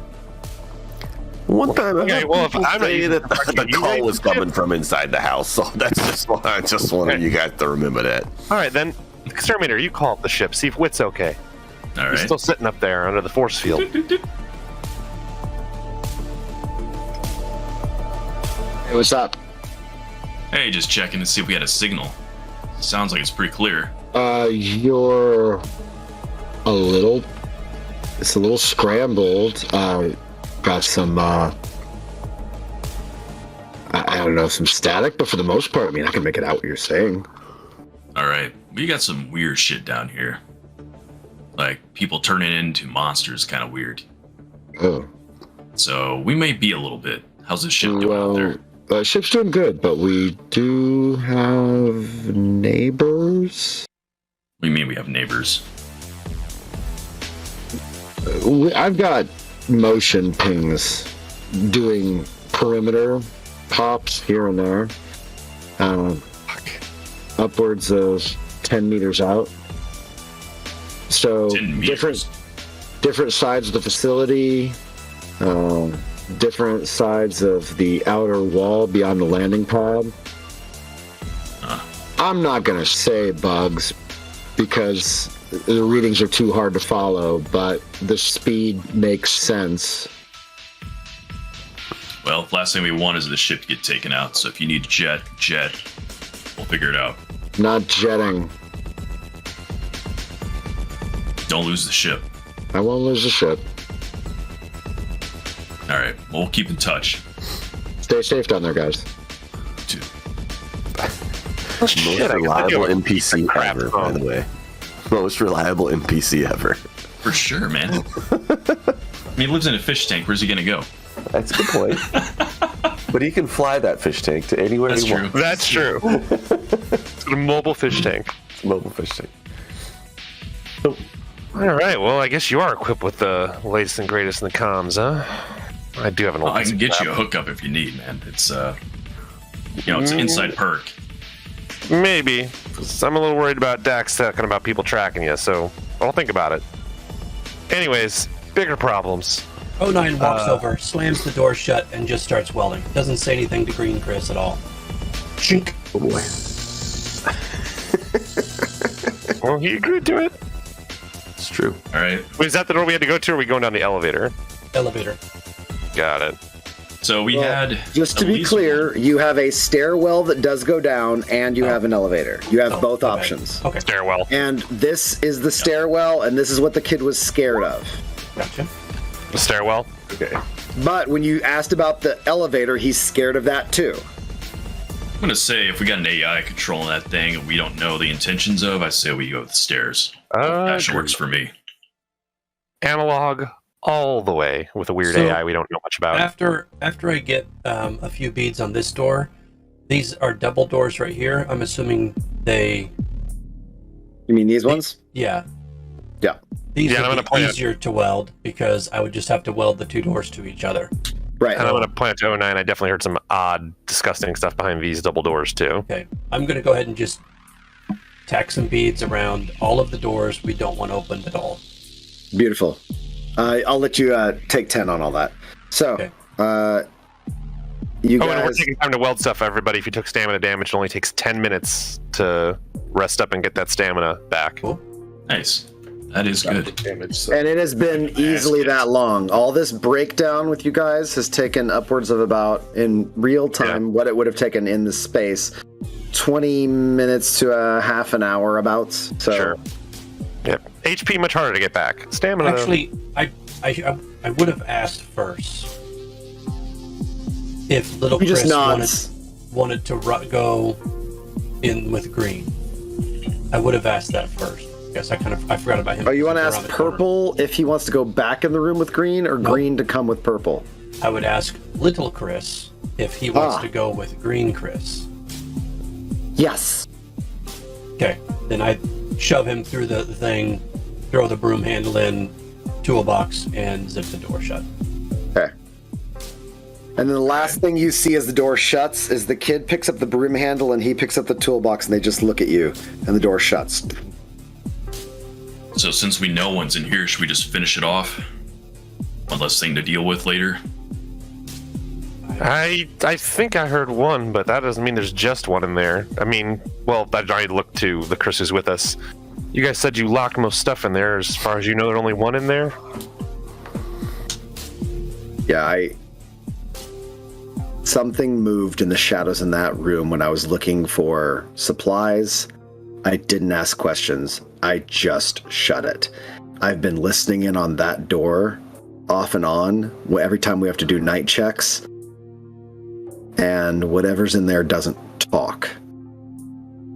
One time, I Okay, heard well, if people I'm not say using that the the you call guys was do. coming from inside the house, so that's just why I just wanted you guys to remember that. All right, then. Exterminator, you call up the ship. See if Wit's okay. All He's right. still sitting up there under the force field. Hey, what's up? Hey, just checking to see if we had a signal. Sounds like it's pretty clear. You're it's a little scrambled. Got some, I don't know, some static, but for the most part, I mean, I can make it out what you're saying. All right, we got some weird shit down here. Like people turning into monsters, kind of weird. Oh. So we may be a little bit. How's this ship doing out there? Ship's doing good, but we do have neighbors. What do you mean we have neighbors? I've got motion pings doing perimeter pops here and there. Upwards of 10 meters out. So 10 meters. different sides of the facility, different sides of the outer wall beyond the landing pod. I'm not going to say bugs because the readings are too hard to follow, but the speed makes sense. Well, last thing we want is the ship to get taken out. So if you need jet, we'll figure it out. Not jetting. Don't lose the ship. I won't lose the ship. All right, well, we'll keep in touch. Stay safe down there, guys. Too. Most reliable NPC ever, by the way. Most reliable NPC ever. For sure, man. I mean, he lives in a fish tank. Where's he gonna go? That's a good point. But he can fly that fish tank to anywhere he wants. That's true. It's a mobile fish tank. Mobile fish tank. All right. Well, I guess you are equipped with the latest and greatest in the comms, huh? I do have an old. I can get you a hookup if you need, man. It's it's an inside perk. Maybe. 'Cause I'm a little worried about Dax talking about people tracking you, so I'll think about it. Anyways, bigger problems. 09 walks over, slams the door shut, and just starts welding. Doesn't say anything to Green Chris at all. Chink. Oh boy. Well, he agreed to it. It's true. All right. Wait, is that the door we had to go to, or are we going down the elevator? Elevator. Got it. So we had. Just to at be least clear, you have a stairwell that does go down, and you have an elevator. You have both okay. options. Okay. Stairwell. And this is the stairwell, and this is what the kid was scared of. Gotcha. The stairwell. Okay. But when you asked about the elevator, he's scared of that too. I'm gonna say if we got an AI controlling that thing and we don't know the intentions of, I say we go with the stairs. That works for me. Analog all the way with a weird So, AI we don't know much about. After I get a few beads on this door, these are double doors right here. I'm assuming they. You mean these ones? Yeah. Yeah. These Yeah, I'm would gonna be point out- easier to weld because I would just have to weld the two doors to each other. Right. And I'm going to point out to 09, I definitely heard some odd, disgusting stuff behind these double doors, too. Okay. I'm going to go ahead and just tack some beads around all of the doors we don't want opened at all. Beautiful. I'll let you take 10 on all that. So, Okay. you Oh, and we're guys. taking time to weld stuff, everybody. If you took stamina damage, it only takes 10 minutes to rest up and get that stamina back. Cool. Nice. That is good. And it has been easily that long. All this breakdown with you guys has taken upwards of about, in real time, what it would have taken in this space, 20 minutes to a half an hour about. So. Sure. Yep. HP much harder to get back. Stamina. Actually, I would have asked first if little He just Chris nods. wanted to go in with green. I would have asked that first. Yes, I forgot about him. Oh, you want to Around ask the corner. purple if he wants to go back in the room with green, or green to come with purple? I would ask little Chris if he wants to go with green Chris. Yes. Okay, then I shove him through the thing, throw the broom handle in, toolbox, and zip the door shut. Okay. And then the last thing you see as the door shuts is the kid picks up the broom handle and he picks up the toolbox and they just look at you and the door shuts. So since we know one's in here, should we just finish it off? One less thing to deal with later. I think I heard one, but that doesn't mean there's just one in there. I mean, well, I looked to the Chris who's with us. You guys said you locked most stuff in there. As far as you know, there's only one in there? Yeah, something moved in the shadows in that room when I was looking for supplies, I didn't ask questions. I just shut it. I've been listening in on that door off and on every time we have to do night checks. And whatever's in there doesn't talk.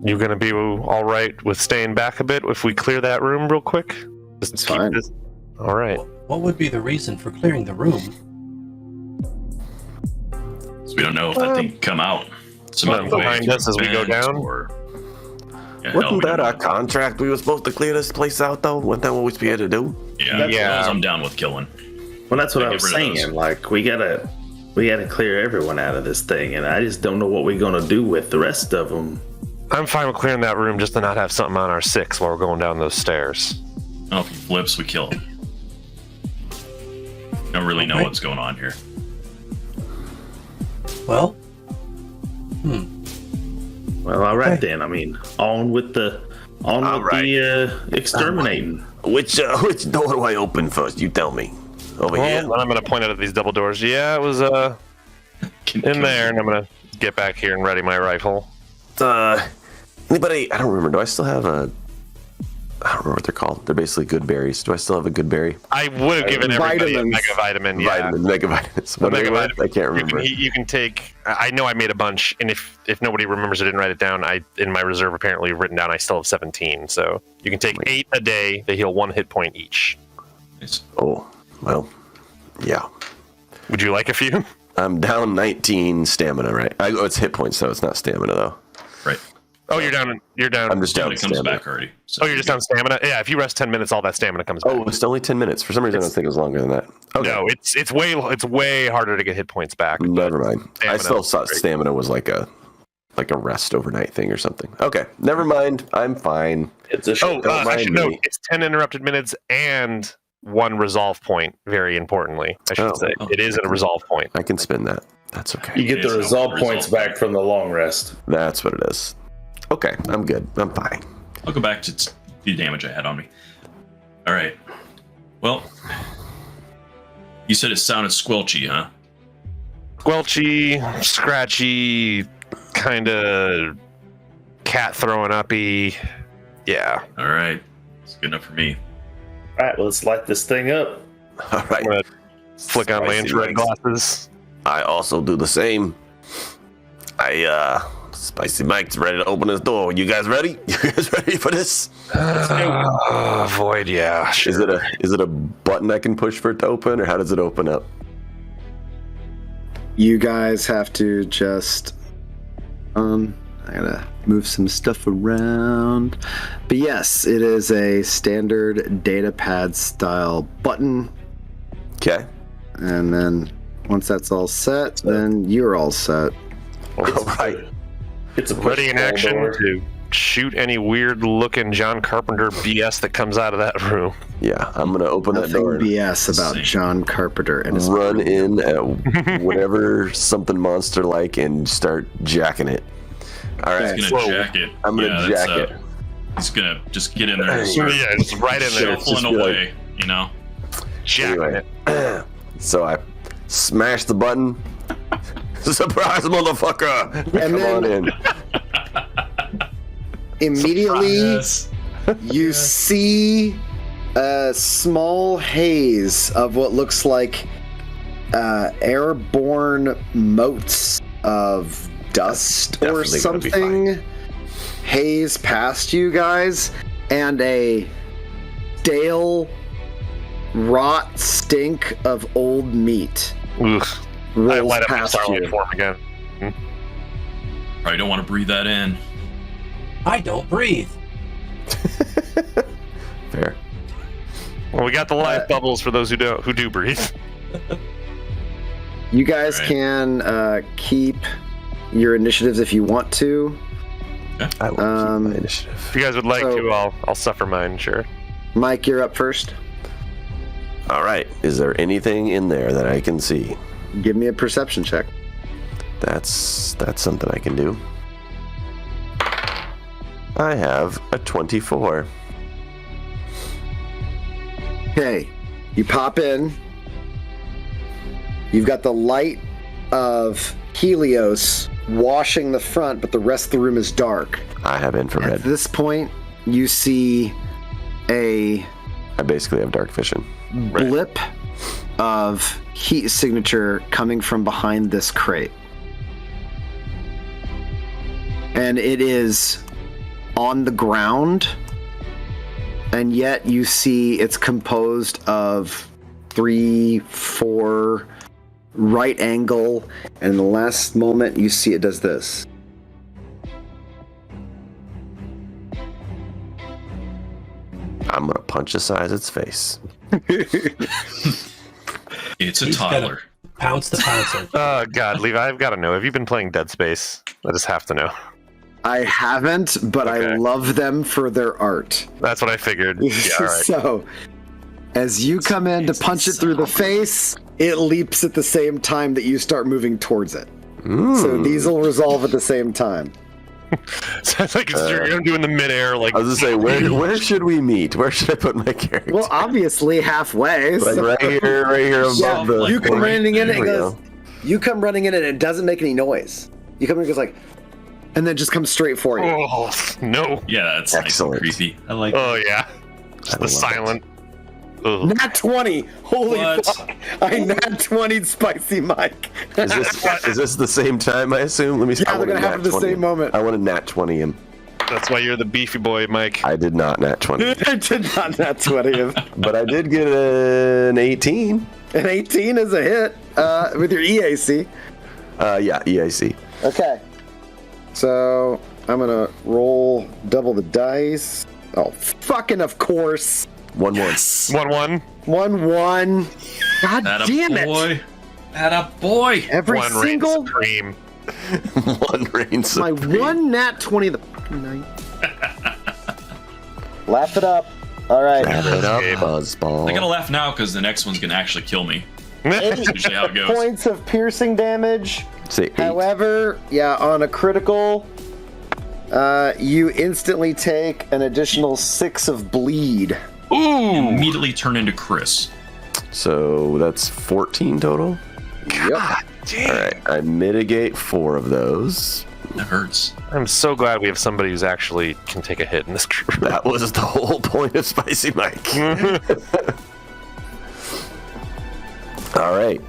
You gonna be all right with staying back a bit if we clear that room real quick? Just It's keep fine. this- All right. What would be the reason for clearing the room? So we don't know if that thing can come out. Some Well, other way behind through us as we go vents down? Or, yeah, hell, Wasn't we that don't our know. contract? We were supposed to clear this place out, though? Wasn't that what we supposed to do? Yeah, Yeah. those I'm down with killing. Well, that's what I Get was rid of those. saying. Like, we gotta clear everyone out of this thing, and I just don't know what we're gonna do with the rest of them. I'm fine with clearing that room just to not have something on our 6 while we're going down those stairs. Oh, if he flips, we kill him. Don't really know Okay. what's going on here. Well, Well, all right Okay. then. I mean, on with the exterminating. Which door do I open first? You tell me. Over here. Well, I'm gonna point out at these double doors. Yeah, it was in there, and I'm gonna get back here and ready my rifle. Anybody? I don't remember. Do I still have a? I don't remember what they're called. They're basically good berries. Do I still have a good berry? I would have given everybody a Vitamins. mega vitamin. Yeah. Vitamins, mega vitamins. The What are they mega worth? vitamin. I can't remember. You can take. I know I made a bunch, and if nobody remembers, I didn't write it down. I in my reserve apparently written down. I still have 17, so you can take 8 a day. They heal 1 hit point each. Nice. Oh, well, yeah. Would you like a few? I'm down 19 stamina, right? It's hit points, so it's not stamina though. Right. Oh, you're down. You're down. I'm just down It comes stamina. back already. So Oh, you're just down stamina. Yeah, if you rest 10 minutes, all that stamina comes back. Oh, it's only 10 minutes. For some reason, I don't think it was longer than that. Okay. No, it's way harder to get hit points back. Never mind. I Stamina still is thought great. stamina was like a rest overnight thing or something. Okay, never mind. I'm fine. It's a Oh, Don't I mind should note me. it's 10 interrupted minutes and 1 resolve point. Very importantly, I should Oh. say it is a resolve point. I can spin that. That's okay. You get the It's resolve no points resolve. back from the long rest. That's what it is. Okay, I'm good. I'm fine. I'll go back to the damage I had on me. All right. Well, you said it sounded squelchy, huh? Squelchy, scratchy, kind of cat throwing uppy. Yeah, All right. It's good enough for me. All right, well, let's light this thing up. All right. I'm gonna flick on my Spicy infrared legs. glasses. I also do the same. Spicy Mike's ready to open his door. You guys ready? You guys ready for this? Void, yeah. Is it a button I can push for it to open, or how does it open up? You guys have to just I gotta move some stuff around. But yes, it is a standard data pad style button. Okay. And then once that's all set, then you're all set. All right. It's a Ready in push-pull action door. to shoot any weird looking John Carpenter BS that comes out of that room. Yeah, I'm gonna open that Nothing door. and BS about Same. John Carpenter and his run in at whatever something monster like and start jacking it. All right. He's gonna Whoa. jack it. I'm gonna Yeah, jack that's, it. He's gonna just get in there and Hey. start Yeah, it's right in there. Sure. shuffling just be like- away, you know? Jacking Anyway, it. so I smash the button. Surprise, motherfucker! And Come on then- in. Immediately, Yes. you see a small haze of what looks like airborne motes of dust or Definitely gonna be something haze past you guys, and a stale, rot stink of old meat Ugh. I rolls light up my past starlight you. form again. Probably don't want to breathe that in. I don't breathe. Fair. Well, we got the life bubbles for those who do breathe. You guys Right. can keep your initiatives if you want to. I will keep my initiative. If you guys would like So- to, I'll suffer mine. Sure. Mike, you're up first. All right. Is there anything in there that I can see? Give me a perception check. That's something I can do. I have a 24. Okay, you pop in. You've got the light of Helios washing the front, but the rest of the room is dark. I have infrared. At this point, you see a I basically have dark vision. blip of heat signature coming from behind this crate. And it is on the ground, and yet you see it's composed of 3, 4 right angle, and in the last moment you see it does this. I'm gonna punch the size of its face. It's a He's toddler. gonna pounce the pouncer. Oh God, Levi, I've got to know. Have you been playing Dead Space? I just have to know. I haven't, but I Okay. love them for their art. That's what I figured. Yeah, all right. So, as you come in to punch it through the face, it leaps at the same time that you start moving towards it. So these will resolve at the same time. Sounds like you're doing the midair, like I was gonna say, where should we meet? Where should I put my character? Well, obviously halfway. like so- right here above Yeah, the. you come running in, There and we it goes. go. You come running in, and it doesn't make any noise. You come in, and it goes like, and then just comes straight for you. oh no. Yeah, that's nice and Excellent. creepy. I like Oh yeah. Just the love silent. Ugh. Nat 20! Holy What? fuck! I nat 20'd Spicy Mike. Is this the same time? I assume. Let me. Yeah, I they're want a gonna happen nat at the 20 same him. moment. I want to nat 20 him. That's why you're the beefy boy, Mike. I did not nat 20, I did not nat 20 him. but I did get an 18. An 18 is a hit with your EAC. Yeah, EIC. Okay. So I'm gonna roll double the dice. Oh, fucking of course. 1-1. 1-1. 1-1. God that. damn it! Boy. That a boy. Every One reigns single supreme. One reign my supreme. one nat 20 of the fucking night. Laugh it up. All right. Wrap it up, Escape. buzzball. I gotta laugh now because the next one's gonna actually kill me. 8 That's usually how it goes. points of piercing damage. Say 8. However, yeah, on a critical, you instantly take an additional 6 of bleed. Immediately turn into Chris. So that's 14 total. Yep. All right, I mitigate 4 of those. That hurts. I'm so glad we have somebody who's actually can take a hit in this crew. That was the whole point of Spicy Mike. All right.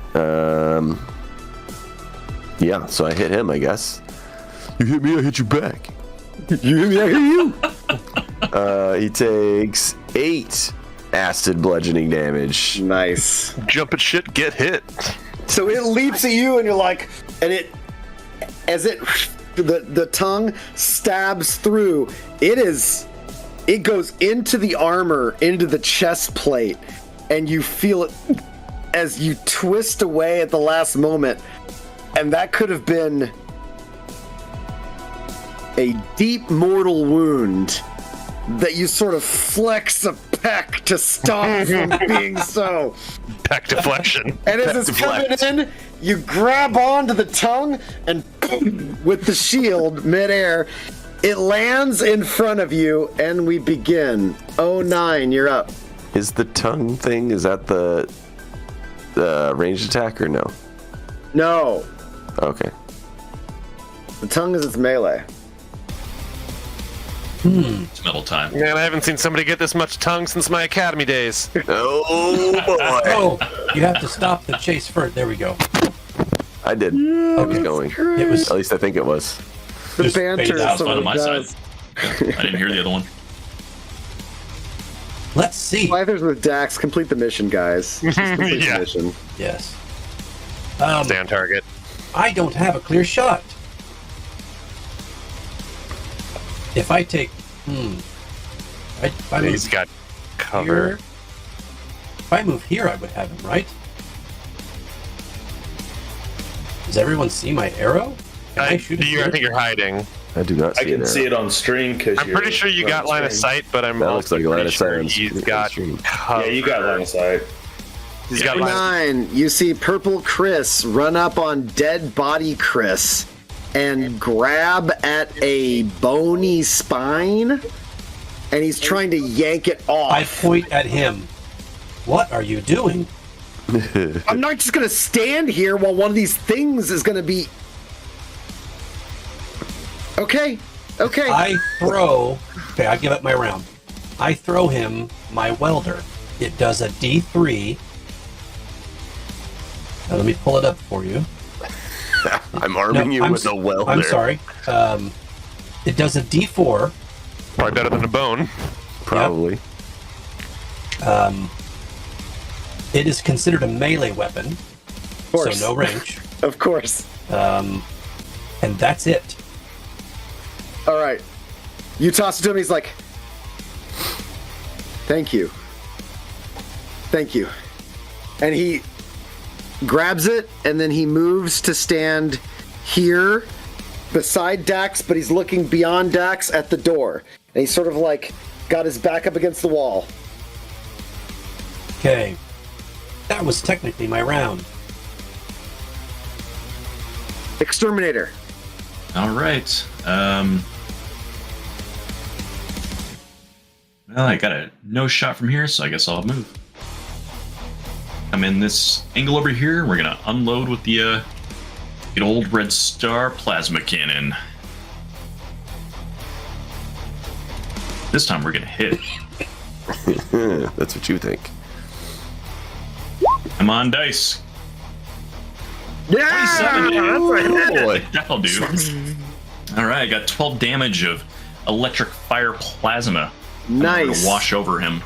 Yeah, so I hit him, I guess. You hit me, I hit you back. You hit me, I hit you. He takes 8 acid bludgeoning damage. Nice. Jump at shit, get hit. So it leaps at you, and you're like, and it, as it, the tongue stabs through. It goes into the armor, into the chest plate, and you feel it as you twist away at the last moment. And that could have been a deep mortal wound that you sort of flex a peck to stop from being so. Back deflection. And as it's coming in, you grab onto the tongue and boom, with the shield midair, it lands in front of you, and we begin. 09, you're up. Is the tongue thing, is that the ranged attack or no? No, Okay. the tongue is its melee. It's metal time. Man, I haven't seen somebody get this much tongue since my academy days. Oh, boy. Oh, you have to stop the chase first. There we go. I did. I was going. It was At least I think it was. The Just banter fade out. sort Fun on of my does. side. I didn't hear the other one. Let's see. Flythers with Dax, complete the mission, guys. Just complete Yeah. the mission. Yes. Stay on target. I don't have a clear shot. If I take, if I He's move got cover. here, if I move here, I would have him, right? Does everyone see my arrow? Can I shoot it I here? think you're hiding. I do not see I can it. see it on stream because I'm pretty sure you got line of sight, but I'm That looks also like a line pretty of sight sure on he's screen- got stream. cover. Yeah, you got line of sight. He's got line. 9, you see Purple Chris run up on Dead Body Chris and grab at a bony spine, and he's trying to yank it I off. point at him. What are you doing? I'm not just gonna stand here while one of these things is gonna be. Okay. Okay. I give up my round. I throw him my welder. It does a D3. Now, let me pull it up for you. I'm arming you with a welder. I'm sorry. It does a D4. Probably better than a bone. Probably. It is considered a melee weapon, Of course. so no range. Of course. And that's it. All right. You toss it to him. He's like, "Thank you. Thank you." And he grabs it, and then he moves to stand here beside Dax, but he's looking beyond Dax at the door. And he's sort of like got his back up against the wall. Okay. That was technically my round. Exterminator. All right. Well, I got a no shot from here, so I guess I'll move. I'm in this angle over here. We're gonna unload with the good old Red Star plasma cannon. This time we're gonna hit. That's what you think. Come on, dice. Yeah! 27. Boy. That'll do. All right, I got 12 damage of electric fire plasma. I'm Nice. gonna wash over him.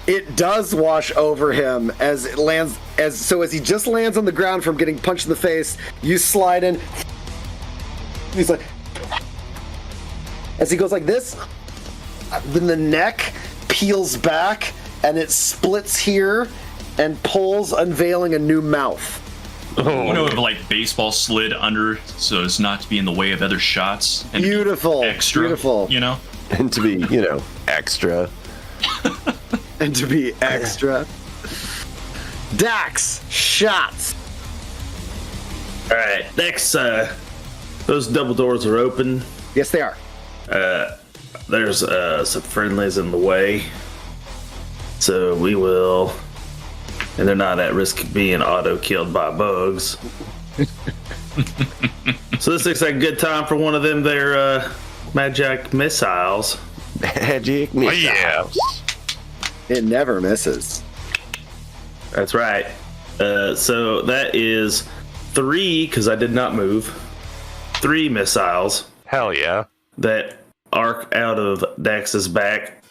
It does wash over him as it lands. As he just lands on the ground from getting punched in the face, you slide in. He's like, as he goes like this, then the neck peels back and it splits here and pulls, unveiling a new mouth. You know, like baseball slid under so as not to be in the way of other shots. And Beautiful. extra. Beautiful. You know. And to be, extra. And to be extra. Dax, shots. All right, next, those double doors are open. Yes, they are. There's some friendlies in the way, so we will, and they're not at risk of being auto-killed by bugs. So this looks like a good time for one of them there magic missiles. Magic missiles. Yeah. It never misses. That's right. So that is 3, because I did not move. 3 missiles Hell yeah. that arc out of Dax's back.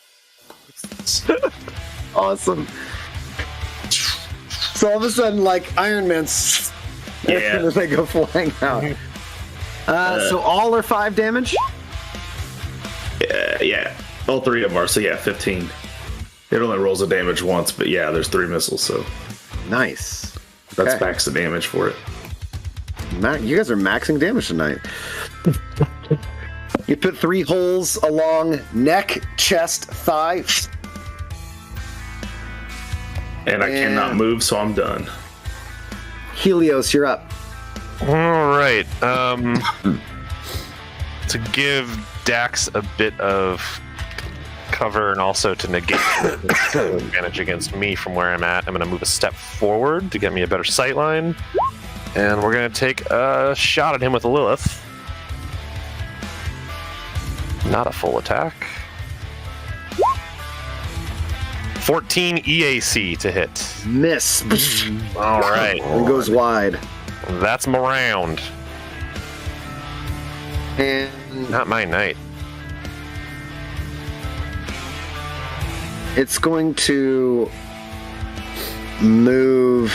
Awesome. So all of a sudden, like Iron Man, Yeah. and then they go flying out. So all are 5 damage? Yeah. All 3 of them are, so yeah, 15. It only rolls a damage once, but yeah, there's 3 missiles, so Nice. that's Okay. max the damage for it. You guys are maxing damage tonight. You put 3 holes along neck, chest, thigh. And I cannot move, so I'm done. Helios, you're up. All right. To give Dax a bit of cover and also to negate the advantage against me from where I'm at, I'm going to move a step forward to get me a better sight line. And we're going to take a shot at him with Lilith. Not a full attack. 14 EAC to hit. Miss. All right. And goes wide. That's my round. And Not my night. it's going to move.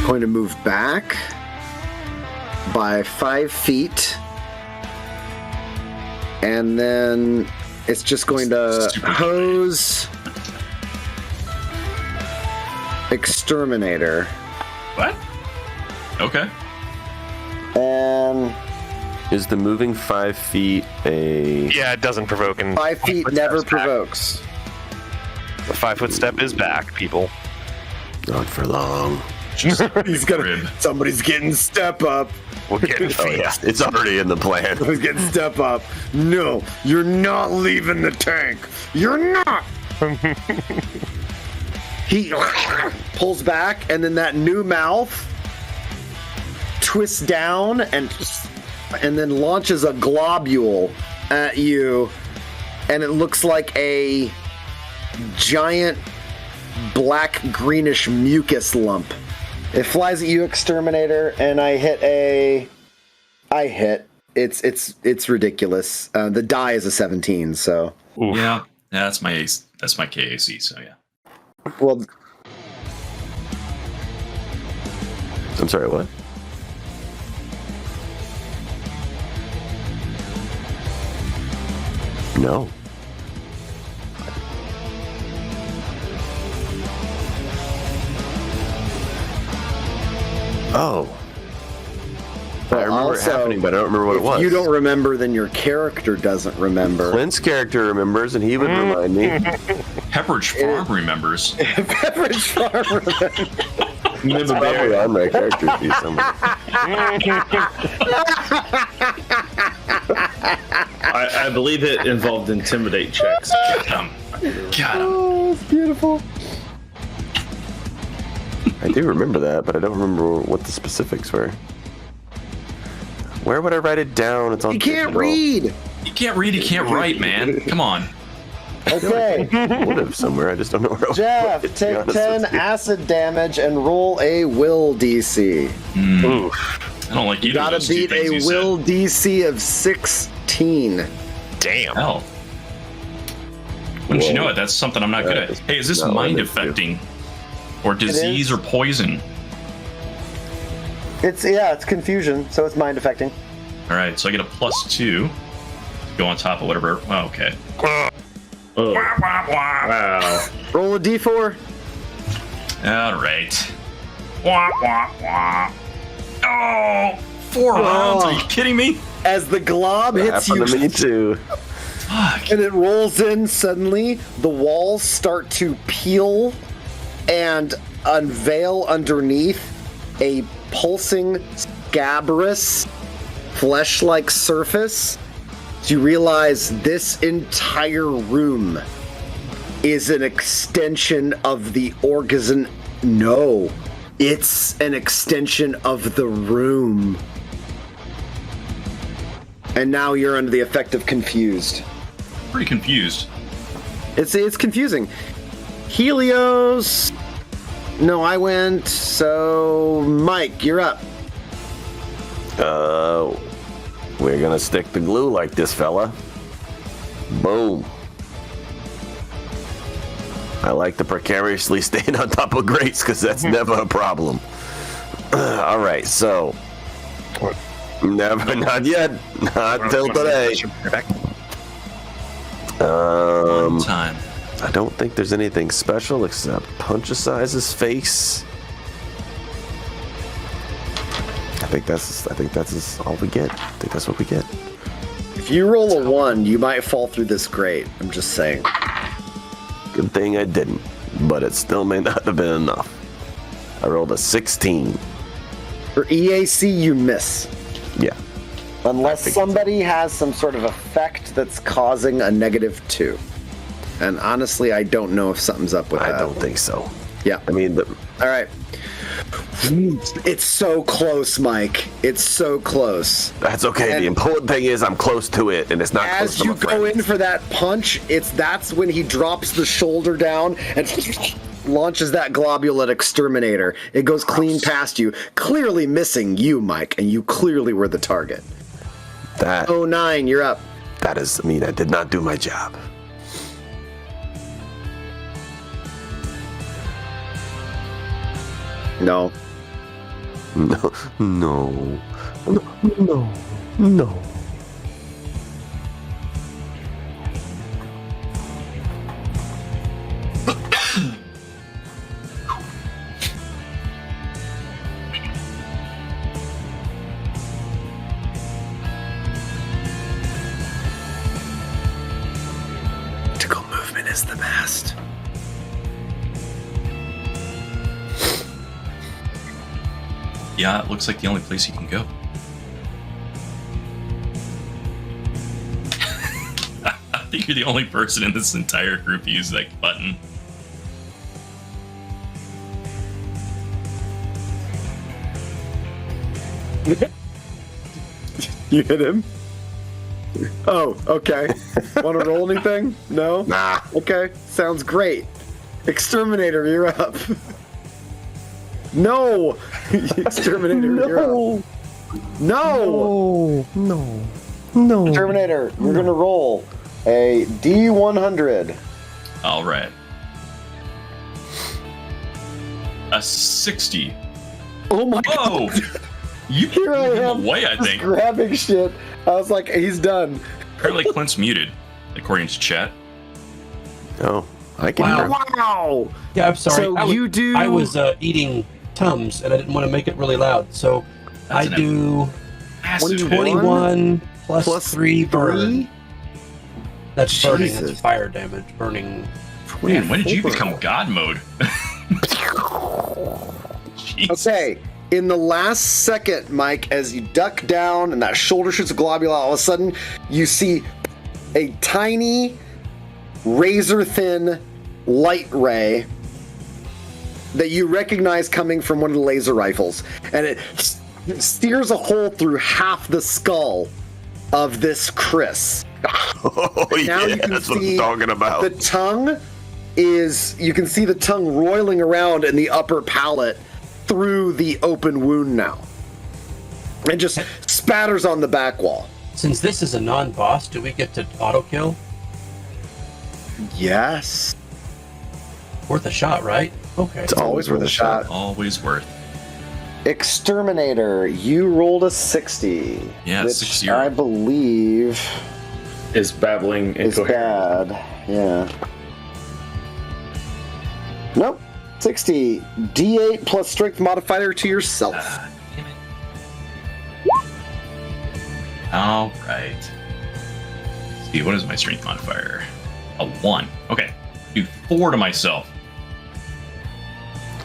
Going to move back by 5 feet. And then it's just going to Super hose Exterminator. What? Okay. And Is the moving 5 feet a... Yeah, it doesn't provoke. And 5 feet never provokes. the 5-foot step is back, people. Not for long. He's gonna. Rib. Somebody's getting step up. We'll get Oh yeah, it's already in the plan. Somebody's getting step up. No, you're not leaving the tank. You're not. He pulls back, and then that new mouth twists down and then launches a globule at you, and it looks like a giant black greenish mucus lump. It flies at you, Exterminator, and I hit. It's ridiculous. The die is a 17, so. Oof. Yeah, that's my ace. That's my KAC. So yeah. Well, I'm sorry, what? No. Oh. I remember it happening, but I don't remember what it was. If you don't remember, then your character doesn't remember. Clint's character remembers, and he would remind me. Pepperidge Farm remembers. Pepperidge Farm remembers. It's probably on my character sheet somewhere. I believe it involved intimidate checks. Got him. Oh, it's beautiful. I do remember that, but I don't remember what the specifics were. Where would I write it down? It's on. You can't digital. read. You can't read, you can't write, man. Come on. Okay. I would have somewhere. I just don't know where. Jeff, to be take honest 10 with you. acid damage and roll a will DC. I don't like either You gotta of those two beat things a you will DC of 16. Damn. said. Hell. Wouldn't you know it? That's something I'm not good at. Hey, is this No, mind I didn't do. affecting? Or disease or poison? It's confusion, so it's mind affecting. Alright, so I get a +2 to go on top of whatever. Oh, okay. Oh, Wah, wah, wah. wow. Roll a d4. Alright. Wah, wah, wah. Oh! 4 rounds? Are you kidding me? As the glob hits you, Happened to me too. Fuck. and it rolls in suddenly, the walls start to peel and unveil underneath a pulsing, scabrous, flesh-like surface. So you realize this entire room is an extension of the orgasm. No, it's an extension of the room. And now you're under the effect of confused. Pretty confused. It's confusing. Helios. No, I went. So, Mike, you're up. We're gonna stick the glue like this, fella. Boom. I like to precariously stand on top of grates because that's never a problem. All right, so never, not yet, not till today. One time. I don't think there's anything special except Punch-a-Size's face. I think that's all we get. I think that's what we get. If you roll a 1, you might fall through this grate. I'm just saying. Good thing I didn't, but it still may not have been enough. I rolled a 16. For EAC, you miss. Yeah. Unless somebody has some sort of effect that's causing a -2. And honestly, I don't know if something's up with that. I don't think so. Yeah. I mean, All right. It's so close, Mike. It's so close. that's okay. And the important thing is I'm close to it, and it's not close as to you my go friends. in for that punch, that's when he drops the shoulder down and launches that globule at Exterminator. It goes clean past you, clearly missing you, Mike, and you clearly were the target. That 09, you're up. that is. I mean, I did not do my job. No. No, no, no, no. Tactical movement is the best. Yeah, it looks like the only place you can go. I think you're the only person in this entire group who uses that button. You hit him? Oh, okay. Want to roll anything? No? Nah. Okay, sounds great. Exterminator, you're up. No! Exterminator, you're up. No! No. Exterminator, you're going to roll a D100. All right. A 60. Oh my Whoa! god! You Here I gave him am, away, I just think. grabbing shit. I was like, he's done. Apparently, Clint's muted, according to chat. Oh, I can hear him. Wow! Yeah, I'm sorry. So I was eating Tums, and I didn't want to make it really loud. So That's I do Massive 21 plus 3 burn. That's burning. Jesus. That's fire damage. Burning. Man, when did you become God mode? Jesus. Okay, in the last second, Mike, as you duck down and that shoulder shoots a globule, all of a sudden you see a tiny, razor-thin light ray that you recognize coming from one of the laser rifles, and it steers a hole through half the skull of this Chris. Oh, Now yeah, you can that's what I'm see talking about. The tongue you can see the tongue roiling around in the upper palate through the open wound now. And just spatters on the back wall. Since this is a non-boss, do we get to auto-kill? Yes. Worth a shot, right? Okay. It's always worth a shot. Always worth. Exterminator, you rolled a 60. Yeah, which 60. I believe Is babbling is incoherent. bad. Yeah. Nope. 60. D8 plus strength modifier to yourself. Damn it. All right. Let's see, what is my strength modifier? A 1. Okay. Do 4 to myself.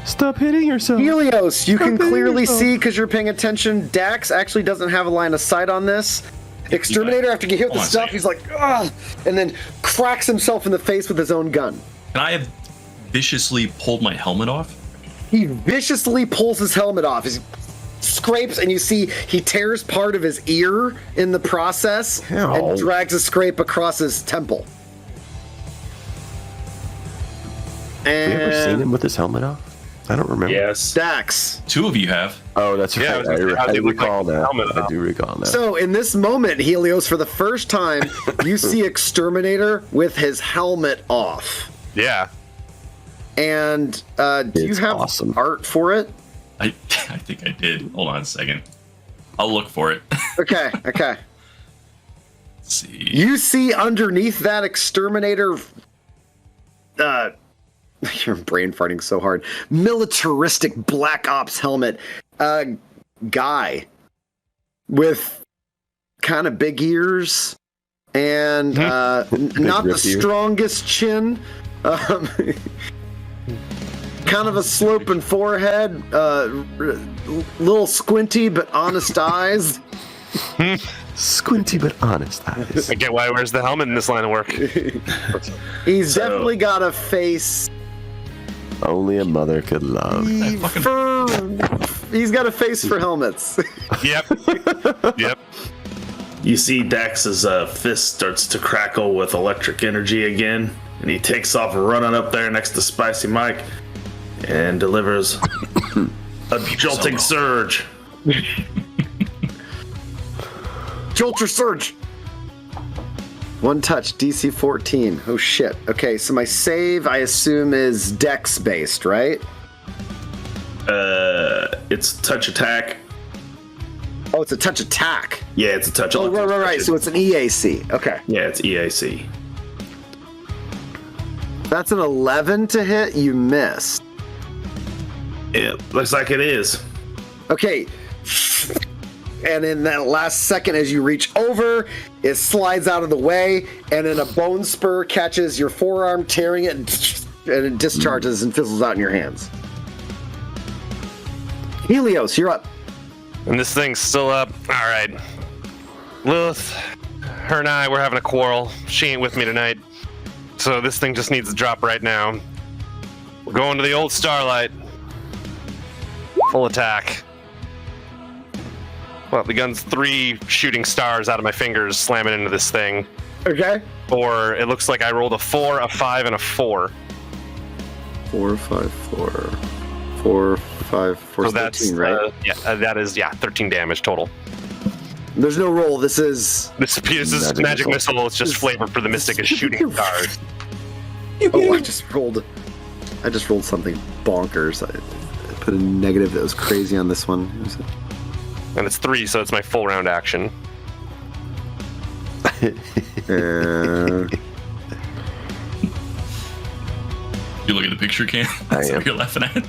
Stop hitting yourself. Helios, you can hitting clearly yourself. see because you're paying attention. Dax actually doesn't have a line of sight on this. Exterminator, after you hit with the Hold on a stuff, second. he's like, ugh, and then cracks himself in the face with his own gun. Can I have viciously pulled my helmet off? He viciously pulls his helmet off. He scrapes, and you see he tears part of his ear in the process Ow. and drags a scrape across his temple. Have you ever seen And him with his helmet off? I don't remember. Yes. Dax. 2 of you have. Oh, that's right. Yeah, I was gonna say, how I does he look recall like now. helmet I off? do recall now. So in this moment, Helios, for the first time, you see Exterminator with his helmet off. Yeah. And do you It's have awesome. art for it? I think I did. Hold on a second. I'll look for it. Okay, okay. Let's see. You see underneath that Exterminator, you're brain farting so hard, militaristic Black Ops helmet, guy with kind of big ears and not the ripped ear. strongest chin. Kind of a sloping forehead, little squinty but honest eyes. Squinty but honest eyes. I get why he wears the helmet in this line of work. He's definitely got a face. Only a mother could love. He's got a face for helmets. Yep. Yep. You see Dax's fist starts to crackle with electric energy again, and he takes off running up there next to Spicy Mike and delivers a jolting surge. Jolter Surge. One touch, DC 14. Oh shit. Okay, so my save, I assume, is Dex based, right? It's touch attack. Oh, it's a touch attack. Yeah, it's a touch. Oh, right. So it's an EAC. Okay. yeah, it's EAC. That's an 11 to hit. You missed. It looks like it is. Okay. And in that last second, as you reach over, it slides out of the way, and then a bone spur catches your forearm, tearing it, and it discharges and fizzles out in your hands. Helios, you're up. And this thing's still up. All right. Lilith, her and I, we're having a quarrel. She ain't with me tonight. So this thing just needs to drop right now. We're going to the old Starlight. Full attack. Well, the gun's 3 shooting stars out of my fingers slamming into this thing. Okay. Or it looks like I rolled a 4, a 5, and a 4. 4, 5, 4. 4, 5, 4, So 13, right? that is 13 damage total. There's no roll. This is This magic missile. It's just flavor for the mystic is shooting stars. Oh, I just rolled something bonkers. I put a negative that was crazy on this one. And it's 3, so it's my full round action. Uh, You look at the picture, Cam. That's what you're laughing at.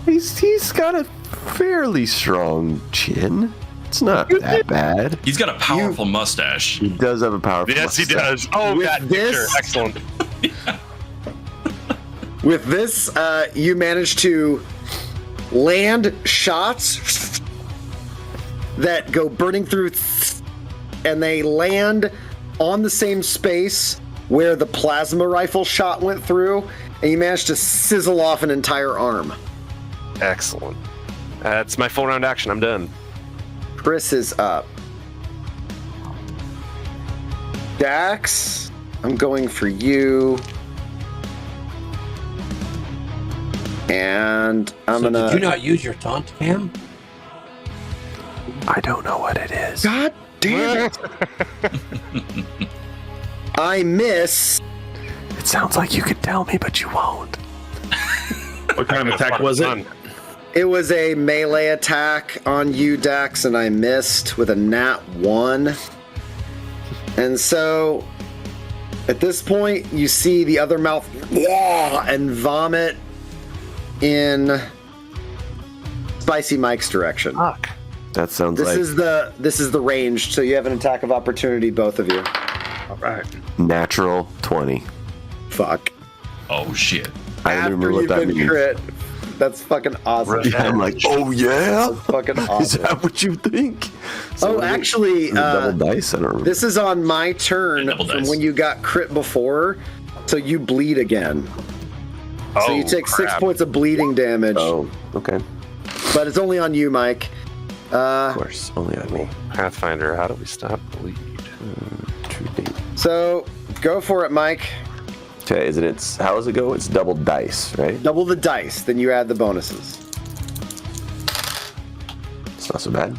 He's got a fairly strong chin. It's not that bad. He's got a powerful mustache. He does have a powerful Yes, he mustache. does. Oh, With that picture. this- Excellent. with this, you manage to land shots that go burning through, and they land on the same space where the plasma rifle shot went through, and you manage to sizzle off an entire arm. Excellent. That's my full round action. I'm done. Chris is up. Dax, I'm going for you. And I'm So gonna. did you not use your taunt, Cam? I don't know what it is. God damn it! I miss. It sounds like you could tell me, but you won't. What kind of attack was it? It was a melee attack on you, Dax, and I missed with a nat 1. And so, at this point, you see the other mouth and vomit in Spicy Mike's direction. Fuck. That sounds This like is the range, so you have an attack of opportunity, both of you. All right. natural 20. Fuck. Oh shit. I don't After remember what you've that been means. crit. That's fucking awesome. Yeah, I'm like, oh yeah? That's fucking Is awesome. that what you think? Oh, actually, double dice? I don't remember. this is on my turn Double from dice. when you got crit before, so you bleed again. So you take 6 points of bleeding damage, Oh, okay. but it's only on you, Mike. Of course, only on me. Pathfinder, how do we stop bleed? True date. So go for it, Mike. Okay, how does it go? It's double dice, right? Double the dice, then you add the bonuses. It's not so bad.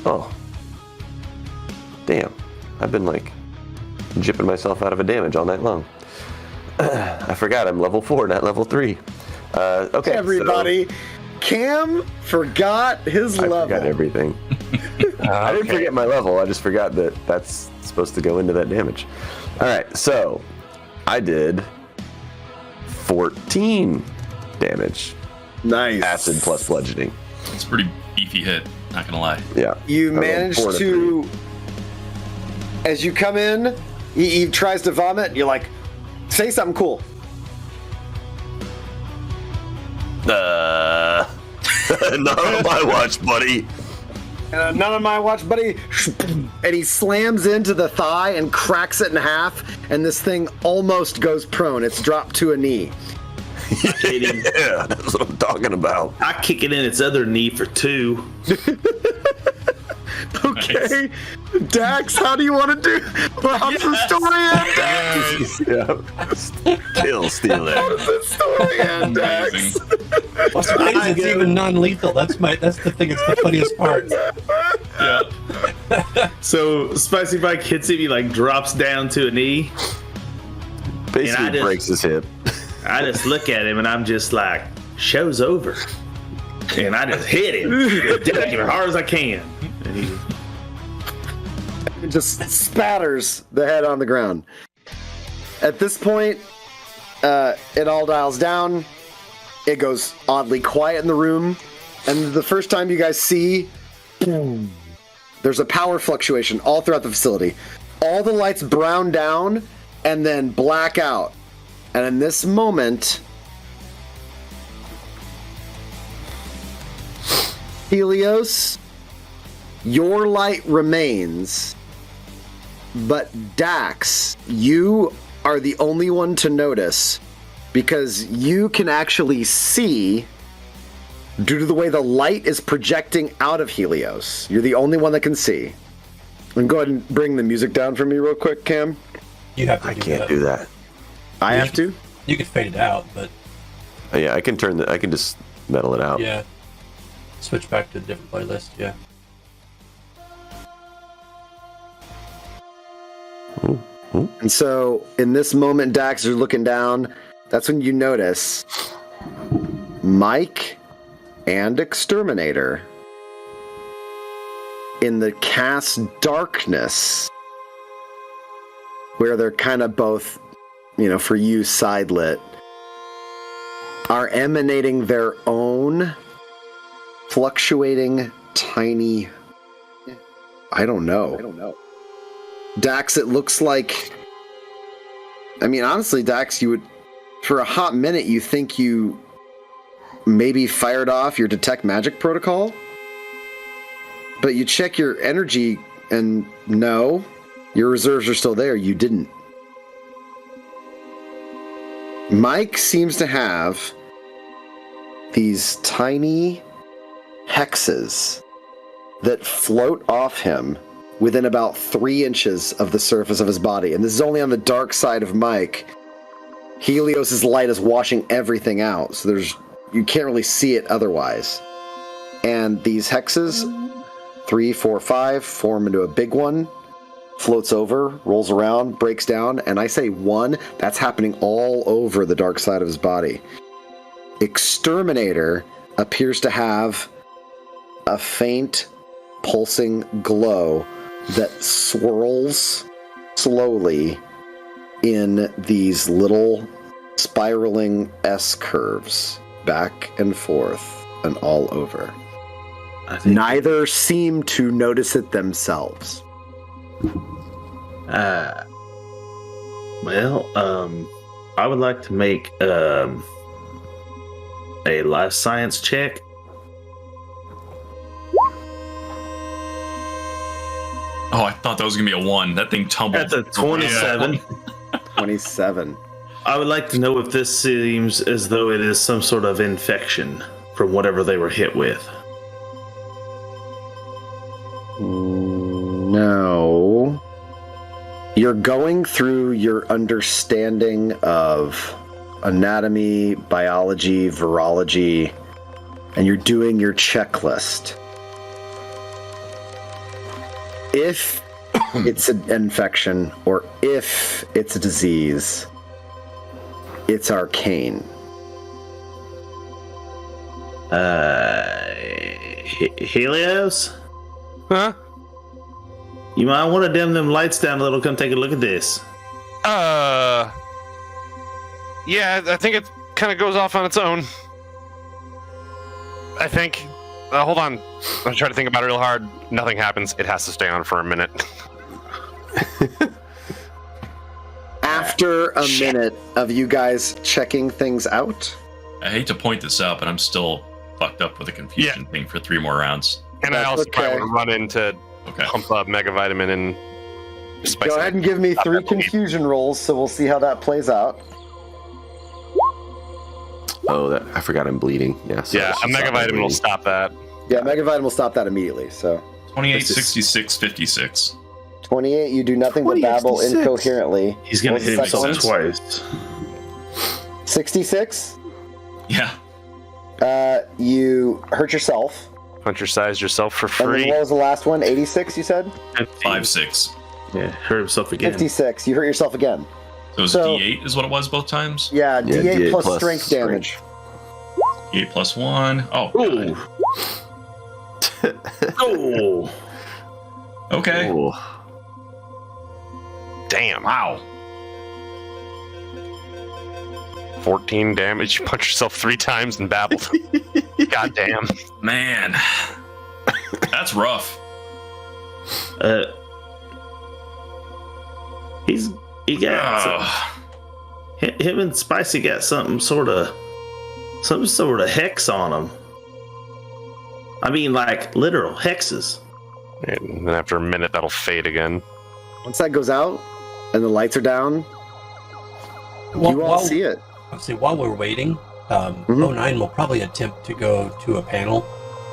Oh. Damn. I've been like jipping myself out of a damage all night long. I forgot I'm level 4, not level 3. Okay. Everybody, Cam forgot his I level. forgot everything. I didn't forget my level. I just forgot that that's supposed to go into that damage. All right, so I did 14 damage. Nice. Acid plus bludgeoning. It's a pretty beefy hit, not gonna lie. Yeah. You I rolled managed 4 to, as you come in, he tries to vomit, and you're like, say something cool. Not on my watch, buddy. None of my watch, buddy. And he slams into the thigh and cracks it in half, and this thing almost goes prone. It's dropped to a knee. Yeah, that's what I'm talking about. I kick it in its other knee for 2. Okay, Dax, how do you want to do? Well, how does the story end, Dax? Yeah. Kill, steal How it. does the story end, Dax? Amazing. Well, sometimes it's even non-lethal. That's the thing. It's the funniest part. Yeah. So Spicy Mike hits him, he like drops down to a knee. Basically And I just- breaks his hip. I just look at him and I'm just like, show's over. And I just hit him as hard as I can. And he It just spatters the head on the ground. At this point, it all dials down. It goes oddly quiet in the room. And the first time you guys see, boom, there's a power fluctuation all throughout the facility. All the lights brown down and then black out. And in this moment, Helios, your light remains, but Dax, you are the only one to notice because you can actually see due to the way the light is projecting out of Helios. You're the only one that can see. And go ahead and bring the music down for me real quick, Cam. You have to I can't do that. I have to? You can fade it out, but Yeah, I can just metal it out. yeah. Switch back to a different playlist, yeah. And so, in this moment, Dax, you're looking down. That's when you notice Mike and Exterminator in the cast darkness, where they're kind of both, for you, side lit, are emanating their own fluctuating tiny. I don't know. Dax, it looks like. Honestly, Dax, you would, for a hot minute, you think you maybe fired off your detect magic protocol, but you check your energy and no, your reserves are still there. You didn't. Mike seems to have these tiny hexes that float off him within about 3 inches of the surface of his body. And this is only on the dark side of Mike. Helios' light is washing everything out, so you can't really see it otherwise. And these hexes, 3, 4, 5, form into a big one, floats over, rolls around, breaks down, and I say 1, that's happening all over the dark side of his body. Exterminator appears to have a faint, pulsing glow that swirls slowly in these little spiraling S curves, back and forth and all over. Neither seem to notice it themselves. I would like to make a life science check. Oh, I thought that was going to be a 1. That thing tumbled. That's a 27. 27. I would like to know if this seems as though it is some sort of infection from whatever they were hit with. No. You're going through your understanding of anatomy, biology, virology, and you're doing your checklist. If it's an infection or if it's a disease, it's arcane. Helios? Huh? You might want to dim them lights down a little. Come take a look at this. Yeah, I think it kind of goes off on its own. I think. Hold on. I'm trying to think about it real hard. Nothing happens. It has to stay on for a minute. After a minute of you guys checking things out, I hate to point this out, but I'm still fucked up with the confusion thing for 3 more rounds. And I also probably want to run into pump up Mega Vitamin and spice go it. ahead and give me 3 confusion rolls, so we'll see how that plays out. Oh, I forgot I'm bleeding. Yeah. So Yeah, a Mega Vitamin will stop that. Yeah, Mega Vitamin will stop that immediately. So 28, 66, 56. 28, you do nothing but babble 26. incoherently. He's going to hit himself sense. twice. 66, Yeah. you hurt yourself. Punchercise yourself for And free. then what was the last one? 86, you said? 5, 6. Yeah, hurt himself again. 56, you hurt yourself again. So it was So- D8 is what it was both times? Yeah, D8, D8 plus plus strength strength. damage. D8 plus 1. Oh, Ooh. Oh. okay. Oh. Damn. Wow. 14 damage. You punch yourself 3 times and babbled. God damn. Man. That's rough. He got him and Spicy got some sort of hex on him. I mean, like literal hexes. And then after a minute, that'll fade again. Once that goes out and the lights are down, you all see it. See, while we're waiting, 09 will probably attempt to go to a panel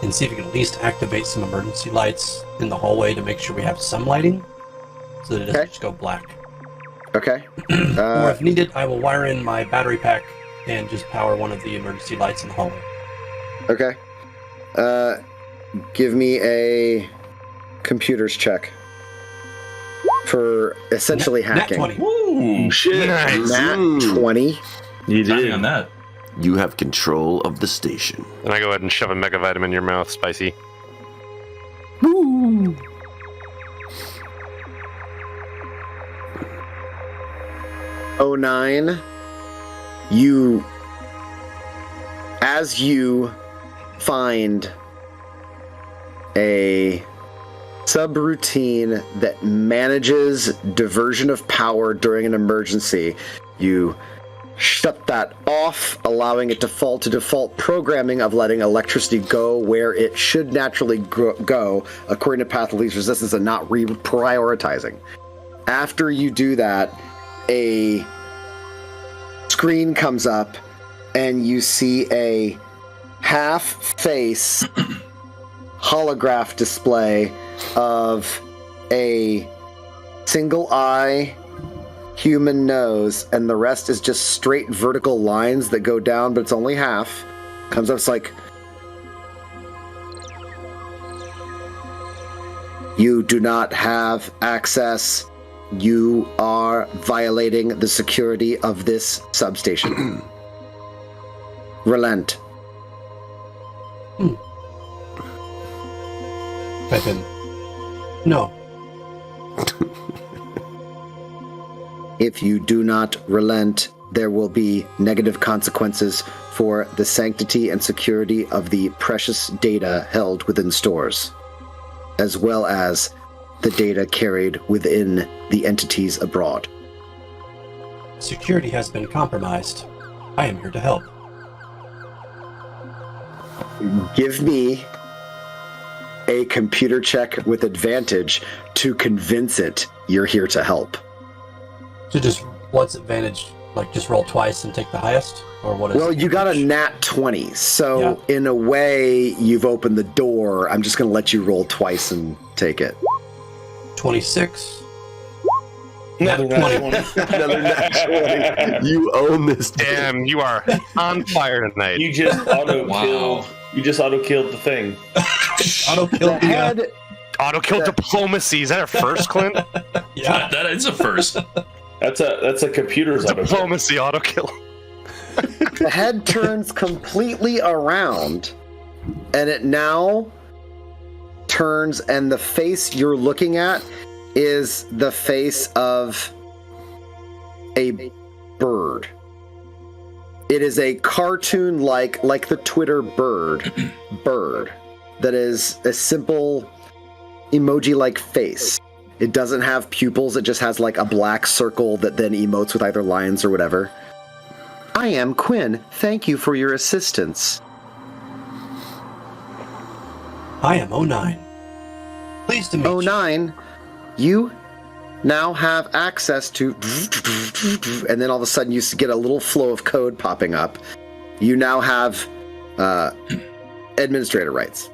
and see if we can at least activate some emergency lights in the hallway to make sure we have some lighting so that it doesn't just go black. Okay. Or if needed, I will wire in my battery pack and just power one of the emergency lights in the hallway. Okay. Give me a computers check for essentially hacking. Nat 20. Ooh, shit. Nice. Nat 20. You Timing did. on that. You have control of the station. And I go ahead and shove a mega vitamin in your mouth, Spicy. Woo! 09, as you find a subroutine that manages diversion of power during an emergency, you shut that off, allowing it to fall to default programming of letting electricity go where it should naturally go according to path of least resistance and not reprioritizing. After you do that, a screen comes up and you see a half-face holograph display of a single eye, human nose, and the rest is just straight vertical lines that go down, but it's only half. Comes up, it's like, you do not have access. You are violating the security of this substation. Relent. Type in. No. If you do not relent, there will be negative consequences for the sanctity and security of the precious data held within stores, as well as the data carried within the entities abroad. Security has been compromised. I am here to help. Give me a computer check with advantage to convince it you're here to help. So just what's advantage? Like just roll twice and take the highest, or what is? Well, you got a nat 20, so in a way, you've opened the door. I'm just going to let you roll twice and take it. 26. Another Nat 20. Another nat 20. You own this. Damn, you are on fire tonight. You just auto Wow. killed. You just auto killed the thing. Auto The kill. head, Auto kill diplomacy. Is that our first, Clint? Yeah. That is a first. That's a computer's auto kill. Diplomacy auto kill. the head turns completely around, and it now turns, and the face you're looking at is the face of a bird. It is a cartoon like the Twitter bird that is a simple emoji-like face. It doesn't have pupils, it just has like a black circle that then emotes with either lines or whatever. I am Quinn. Thank you for your assistance. I am 09. Pleased to meet you. 09, you now have access to, and then all of a sudden you get a little flow of code popping up. You now have administrator rights.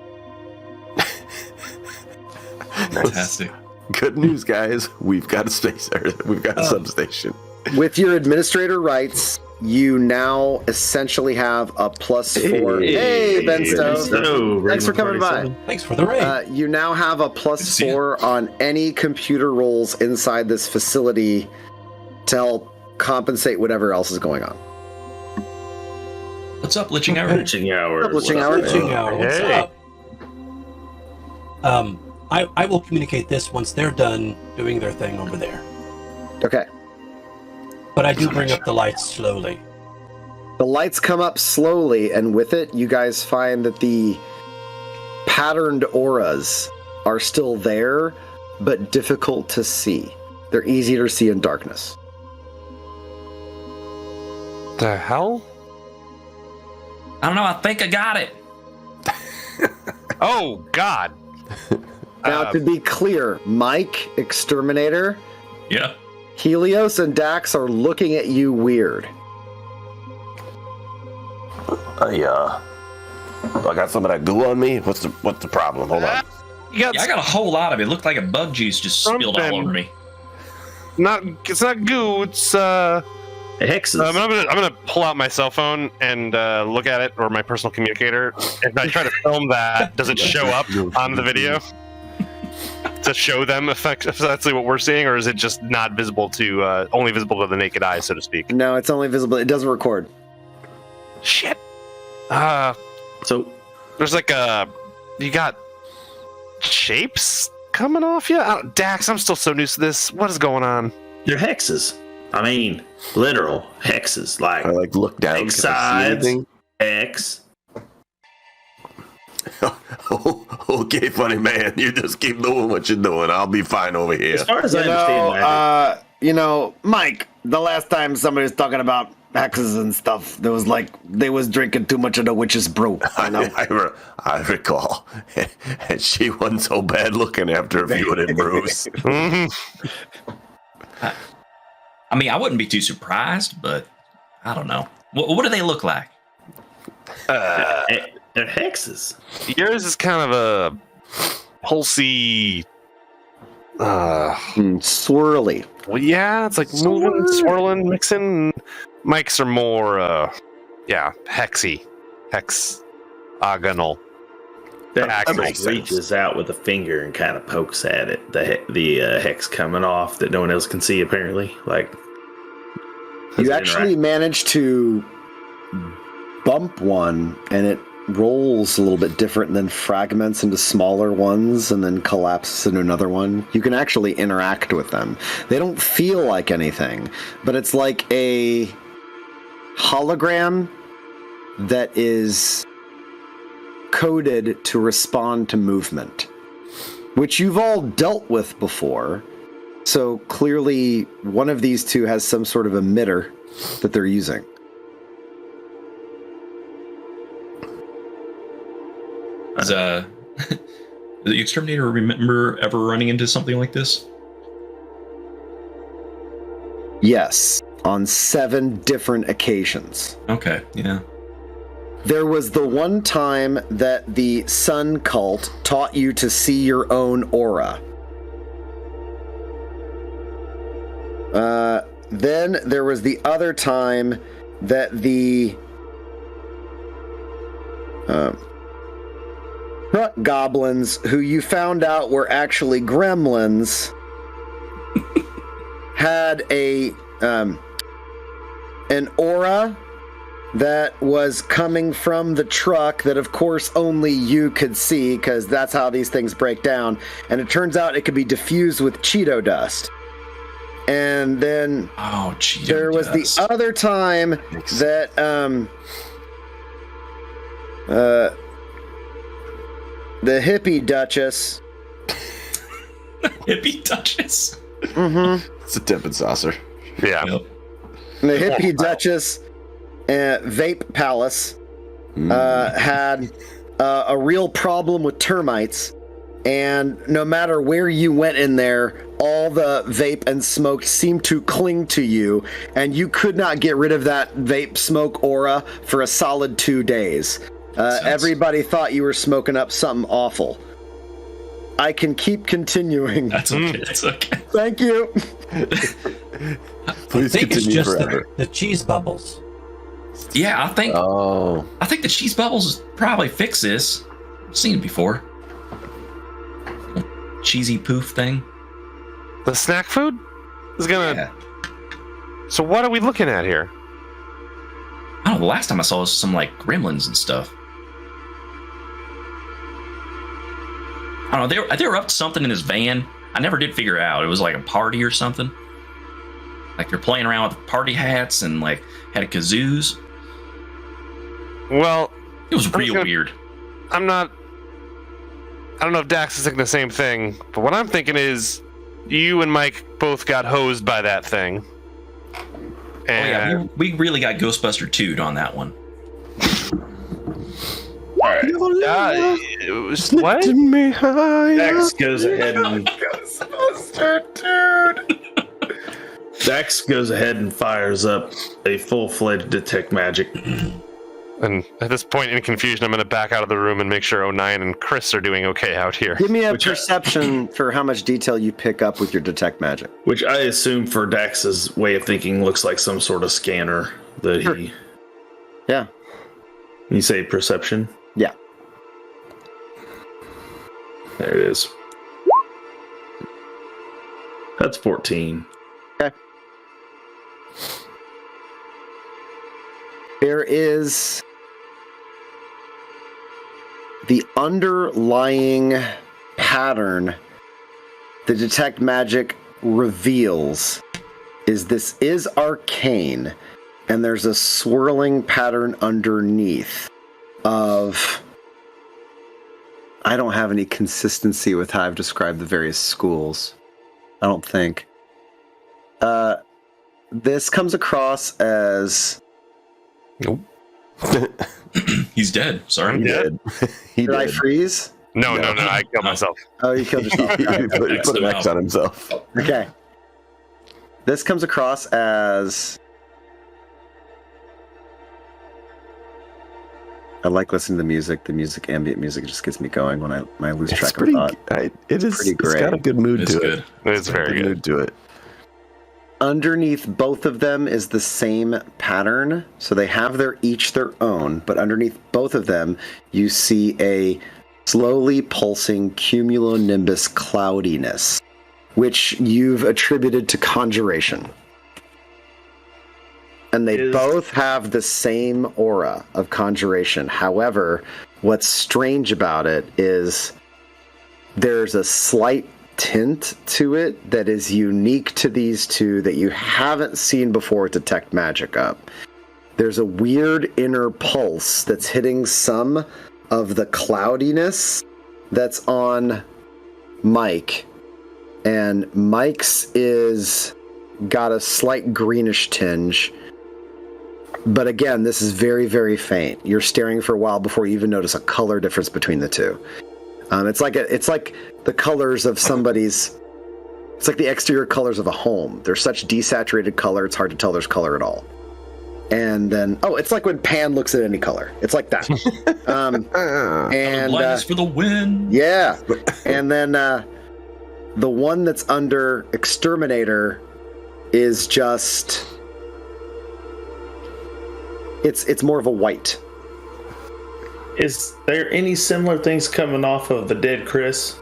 Fantastic. Good news, guys. We've got a station. We've got a substation. With your administrator rights, you now essentially have a +4. Hey, Ben Stowe. Thanks for coming by. Thanks for the raid. You now have a see you. +4 on any computer roles inside this facility to help compensate whatever else is going on. What's up, Litching Hour? Pitching hours. Publishing hour. Pitching hour, what's Hey. up? I will communicate this once they're done doing their thing over there. Okay. But I do bring up the lights slowly. The lights come up slowly, and with it, you guys find that the patterned auras are still there, but difficult to see. They're easier to see in darkness. The hell? I don't know. I think I got it. Oh, God. Now, to be clear, Mike, Exterminator, Yeah. Helios, and Dax are looking at you weird. I got some of that goo on me. What's the problem? Hold on. You got Yeah, I got a whole lot of it. It looked like a bug juice just spilled all Something. over me. it's not goo. It's Hexes. I'm gonna pull out my cell phone and look at it, or my personal communicator. If I try to film that, does it show up on the video to show them effectively what we're seeing, or is it just not visible to only visible to the naked eye, so to speak? No, it's only visible. It doesn't record. Shit. So There's like you got shapes coming off you. Dax, I'm still so new to this. What is going on? they're hexes. I mean, literal hexes. Like I look down. X Can I see sides, anything? X. Okay, funny man. You just keep doing what you're doing. I'll be fine over here. As far as I understand, magic, Mike, the last time somebody was talking about hexes and stuff, there was they was drinking too much of the witch's brew. You know? I recall. And she wasn't so bad looking after a few of them brews. I mean, I wouldn't be too surprised, but I don't know. What do they look like? they're hexes. Yours is kind of a pulsy. Swirly. Well, yeah, it's like moving, swirling, mixing. Mics are more, hexagonal. That That makes just sense. reaches out with a finger and kind of pokes at it. The hex coming off that no one else can see, apparently. You actually managed to bump one, and it rolls a little bit different, and then fragments into smaller ones, and then collapses into another one. You can actually interact with them. They don't feel like anything, but it's like a hologram that is coded to respond to movement, which you've all dealt with before. So clearly one of these two has some sort of emitter that they're using. Does the exterminator remember ever running into something like this? Yes, on 7 different occasions. Okay, yeah. There was the one time that the Sun Cult taught you to see your own aura. Then there was the other time that the truck goblins, who you found out were actually gremlins, had an aura that was coming from the truck that, of course, only you could see, because that's how these things break down. And it turns out it could be diffused with Cheeto dust. And then there was the other time that the hippie Duchess. Hippie Duchess? Mm-hmm. It's a tip and saucer. Yeah. Yep. The hippie Duchess Vape Palace had a real problem with termites, and no matter where you went in there, all the vape and smoke seemed to cling to you, and you could not get rid of that vape smoke aura for a solid 2 days. Everybody thought you were smoking up something awful. I can keep continuing. That's okay. That's okay. Thank you. Please I think it's continue just forever. the cheese bubbles. Yeah, I think Oh. the cheese bubbles probably fix this. I've seen it before. Cheesy poof thing. The snack food is gonna. Yeah. So what are we looking at here? I don't know. The last time I saw was some gremlins and stuff. I don't know. They were up to something in this van. I never did figure it out. It was like a party or something. Like they're playing around with party hats and had a kazoos. Well, It was real weird. I don't know if Dax is thinking the same thing, but what I'm thinking is you and Mike both got hosed by that thing. And we really got Ghostbuster 2'd on that one. it was what? Dax goes ahead and Dax goes ahead and fires up a full-fledged detect magic. And at this point in confusion, I'm going to back out of the room and make sure 09 and Chris are doing okay out here. Give me a perception for how much detail you pick up with your detect magic. Which I assume for Dax's way of thinking looks like some sort of scanner that he... Yeah. You say perception? Yeah. There it is. That's 14. Okay. There is the underlying pattern the detect magic reveals is arcane, and there's a swirling pattern underneath of... I don't have any consistency with how I've described the various schools. I don't think. This comes across as... Nope. He's dead. Sorry. Did I freeze? No, I killed myself. Oh, you killed yourself. he put an X on himself. Okay. This comes across as... I like listening to the music. The music, ambient music, just gets me going when I lose It's track pretty. of thought. It is. Pretty It's great. got a good mood It's to good. it. It's very good. Mood to it. Underneath both of them is the same pattern. So they have each their own, but underneath both of them, you see a slowly pulsing cumulonimbus cloudiness, which you've attributed to conjuration. And they both have the same aura of conjuration. However, what's strange about it is there's a slight tint to it that is unique to these two that you haven't seen before detect magic up. There's a weird inner pulse that's hitting some of the cloudiness that's on Mike. And Mike's is got a slight greenish tinge. But again, this is very, very faint. You're staring for a while before you even notice a color difference between the two. It's like the colors of somebody's... It's like the exterior colors of a home. They're such desaturated color, it's hard to tell there's color at all. And then... Oh, it's like when Pan looks at any color. It's like that. And Blindness for the win. yeah. And then the one that's under Exterminator is just... It's more of a white. Is there any similar things coming off of the dead Chris?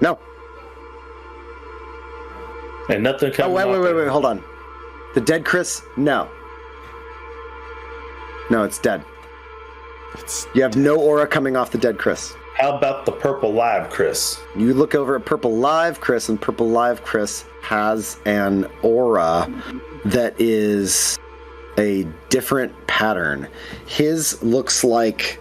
No. And nothing coming off Wait, hold on. The dead Chris? No. No, it's dead. You have no aura coming off the dead Chris. How about the purple live Chris? You look over at Purple Live Chris, and Purple Live Chris has an aura that is a different pattern. His looks like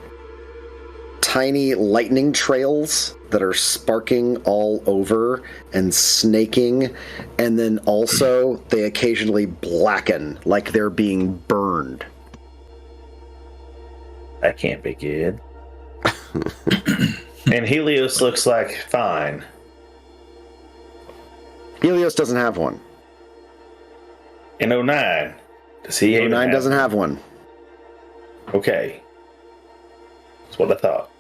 tiny lightning trails that are sparking all over and snaking, and then also they occasionally blacken like they're being burned. That can't be good. And Helios looks like fine. Helios doesn't have one. And 09. Does he? 09 doesn't have one. Okay. That's what I thought.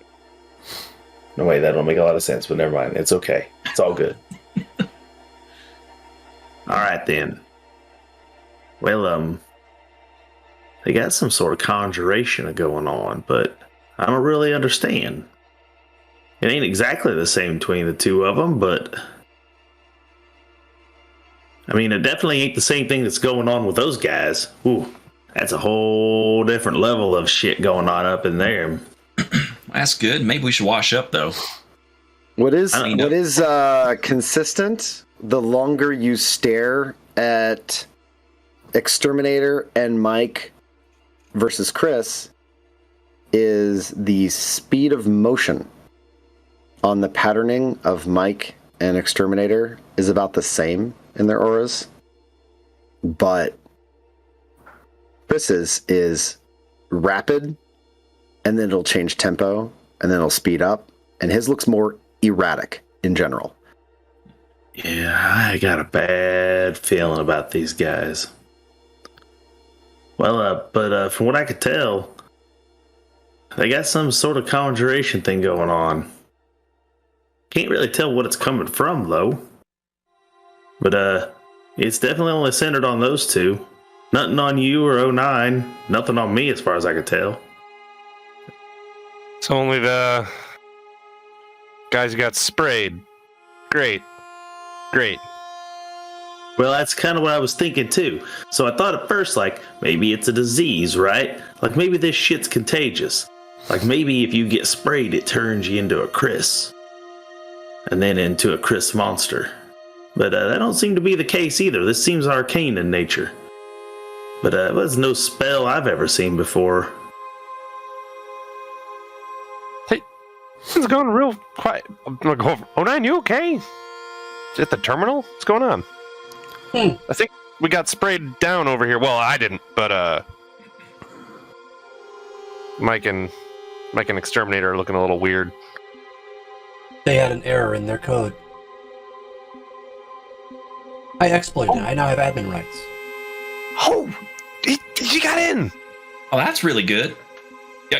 No way, that don't make a lot of sense, but never mind. It's okay. It's all good. All right then. Well, they got some sort of conjuration going on, but I don't really understand. It ain't exactly the same between the two of them, but I mean, it definitely ain't the same thing that's going on with those guys. Ooh, that's a whole different level of shit going on up in there. That's good. Maybe we should wash up, though. What is consistent? The longer you stare at Exterminator and Mike versus Chris is the speed of motion on the patterning of Mike and Exterminator is about the same in their auras, but Chris's is rapid, and then it'll change tempo, and then it'll speed up, and his looks more erratic in general. Yeah, I got a bad feeling about these guys. Well, but from what I could tell, They got some sort of conjuration thing going on. Can't really tell what it's coming from, though. But, it's definitely only centered on those two. Nothing on you or 09. Nothing on me, as far as I could tell. It's only the guys who got sprayed. Great. Well, that's kind of what I was thinking, too. So I thought at first, like, maybe it's a disease, right? Like, maybe this shit's contagious. Like, maybe if you get sprayed, it turns you into a Chris. And then into a Chris monster. But that don't seem to be the case either. This seems arcane in nature. But it was no spell I've ever seen before. Hey, it's going real quiet. I'm gonna go over. 09, you okay? At the terminal? What's going on? I think we got sprayed down over here. Well, I didn't, but Mike and Exterminator are looking a little weird. They had an error in their code. I exploited it. I now have admin rights. Oh, he got in. Oh, that's really good.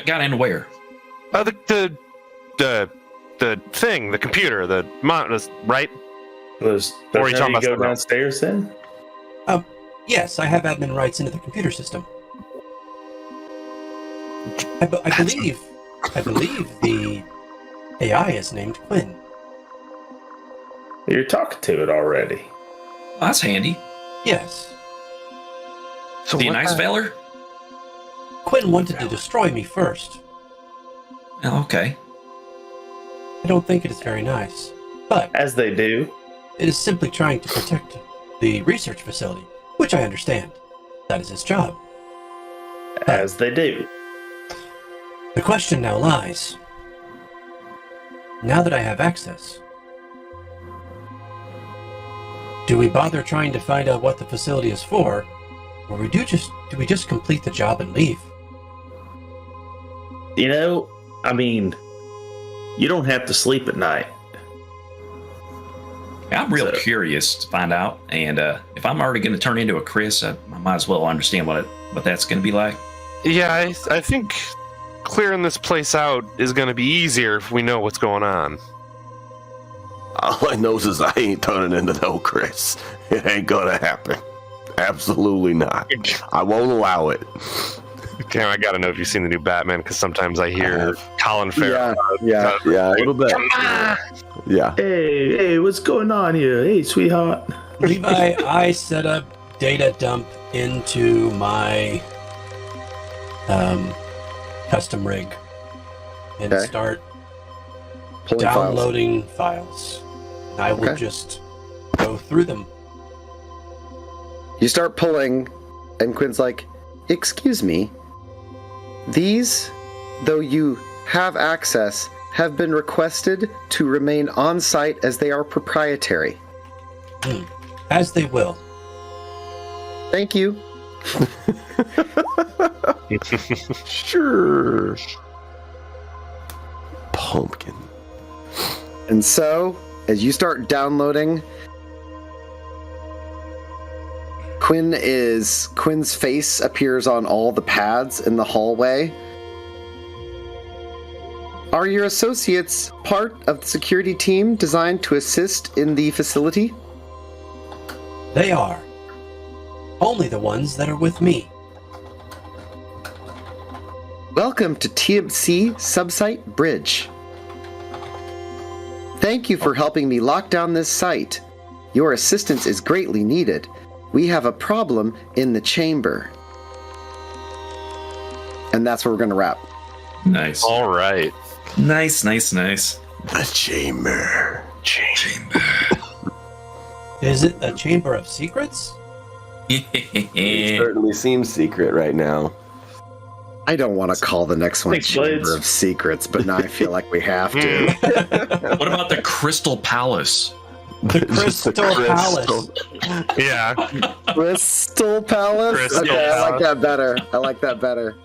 Got in where? The thing, the computer, the monitor, right? Was Or you talking about go something downstairs then? Yes, I have admin rights into the computer system. I believe the AI is named Quinn. You're talking to it already. Oh, that's handy. Yes. So The nice feller? Quinn wanted to destroy me first. Oh, okay. I don't think it is very nice. But As they do. it is simply trying to protect the research facility, which I understand. That is his job. As they do. The question now lies, now that I have access, do we bother trying to find out what the facility is for, or do we just complete the job and leave? You know, I mean, you don't have to sleep at night. I'm real So- curious to find out, and if I'm already going to turn into a Chris, I might as well understand what that's going to be like. Yeah, I think clearing this place out is going to be easier if we know what's going on. All I know is I ain't turning into no Chris. It ain't gonna happen. Absolutely not. I won't allow it. Damn, I gotta know if you've seen the new Batman, because sometimes I hear Colin Farrell. Yeah. Yeah, a little bit. Yeah. Hey, what's going on here? Hey, sweetheart. Levi, I set up data dump into my custom rig and Okay. start Pulling downloading files. And I will Okay. just go through them. You start pulling, and Quinn's like, "Excuse me. These, though you have access, have been requested to remain on site as they are proprietary. As they will. Thank you." Sure. Pumpkin. And so, as you start downloading, Quinn's face appears on all the pads in the hallway. Are your associates part of the security team designed to assist in the facility? They are. Only the ones that are with me. Welcome to TMC Subsite Bridge. Thank you for helping me lock down this site. Your assistance is greatly needed. We have a problem in the chamber. And that's where we're going to wrap. Nice. All right. Nice. The chamber. Chamber. Is it a chamber of secrets? It certainly seems secret right now. I don't want to call the next one Thanks, Chamber Blades. of Secrets, but now I feel like we have to. What about the Crystal Palace? The Crystal Palace. Yeah. Crystal Palace? Crystal Okay, I like Palace. that better. I like that better.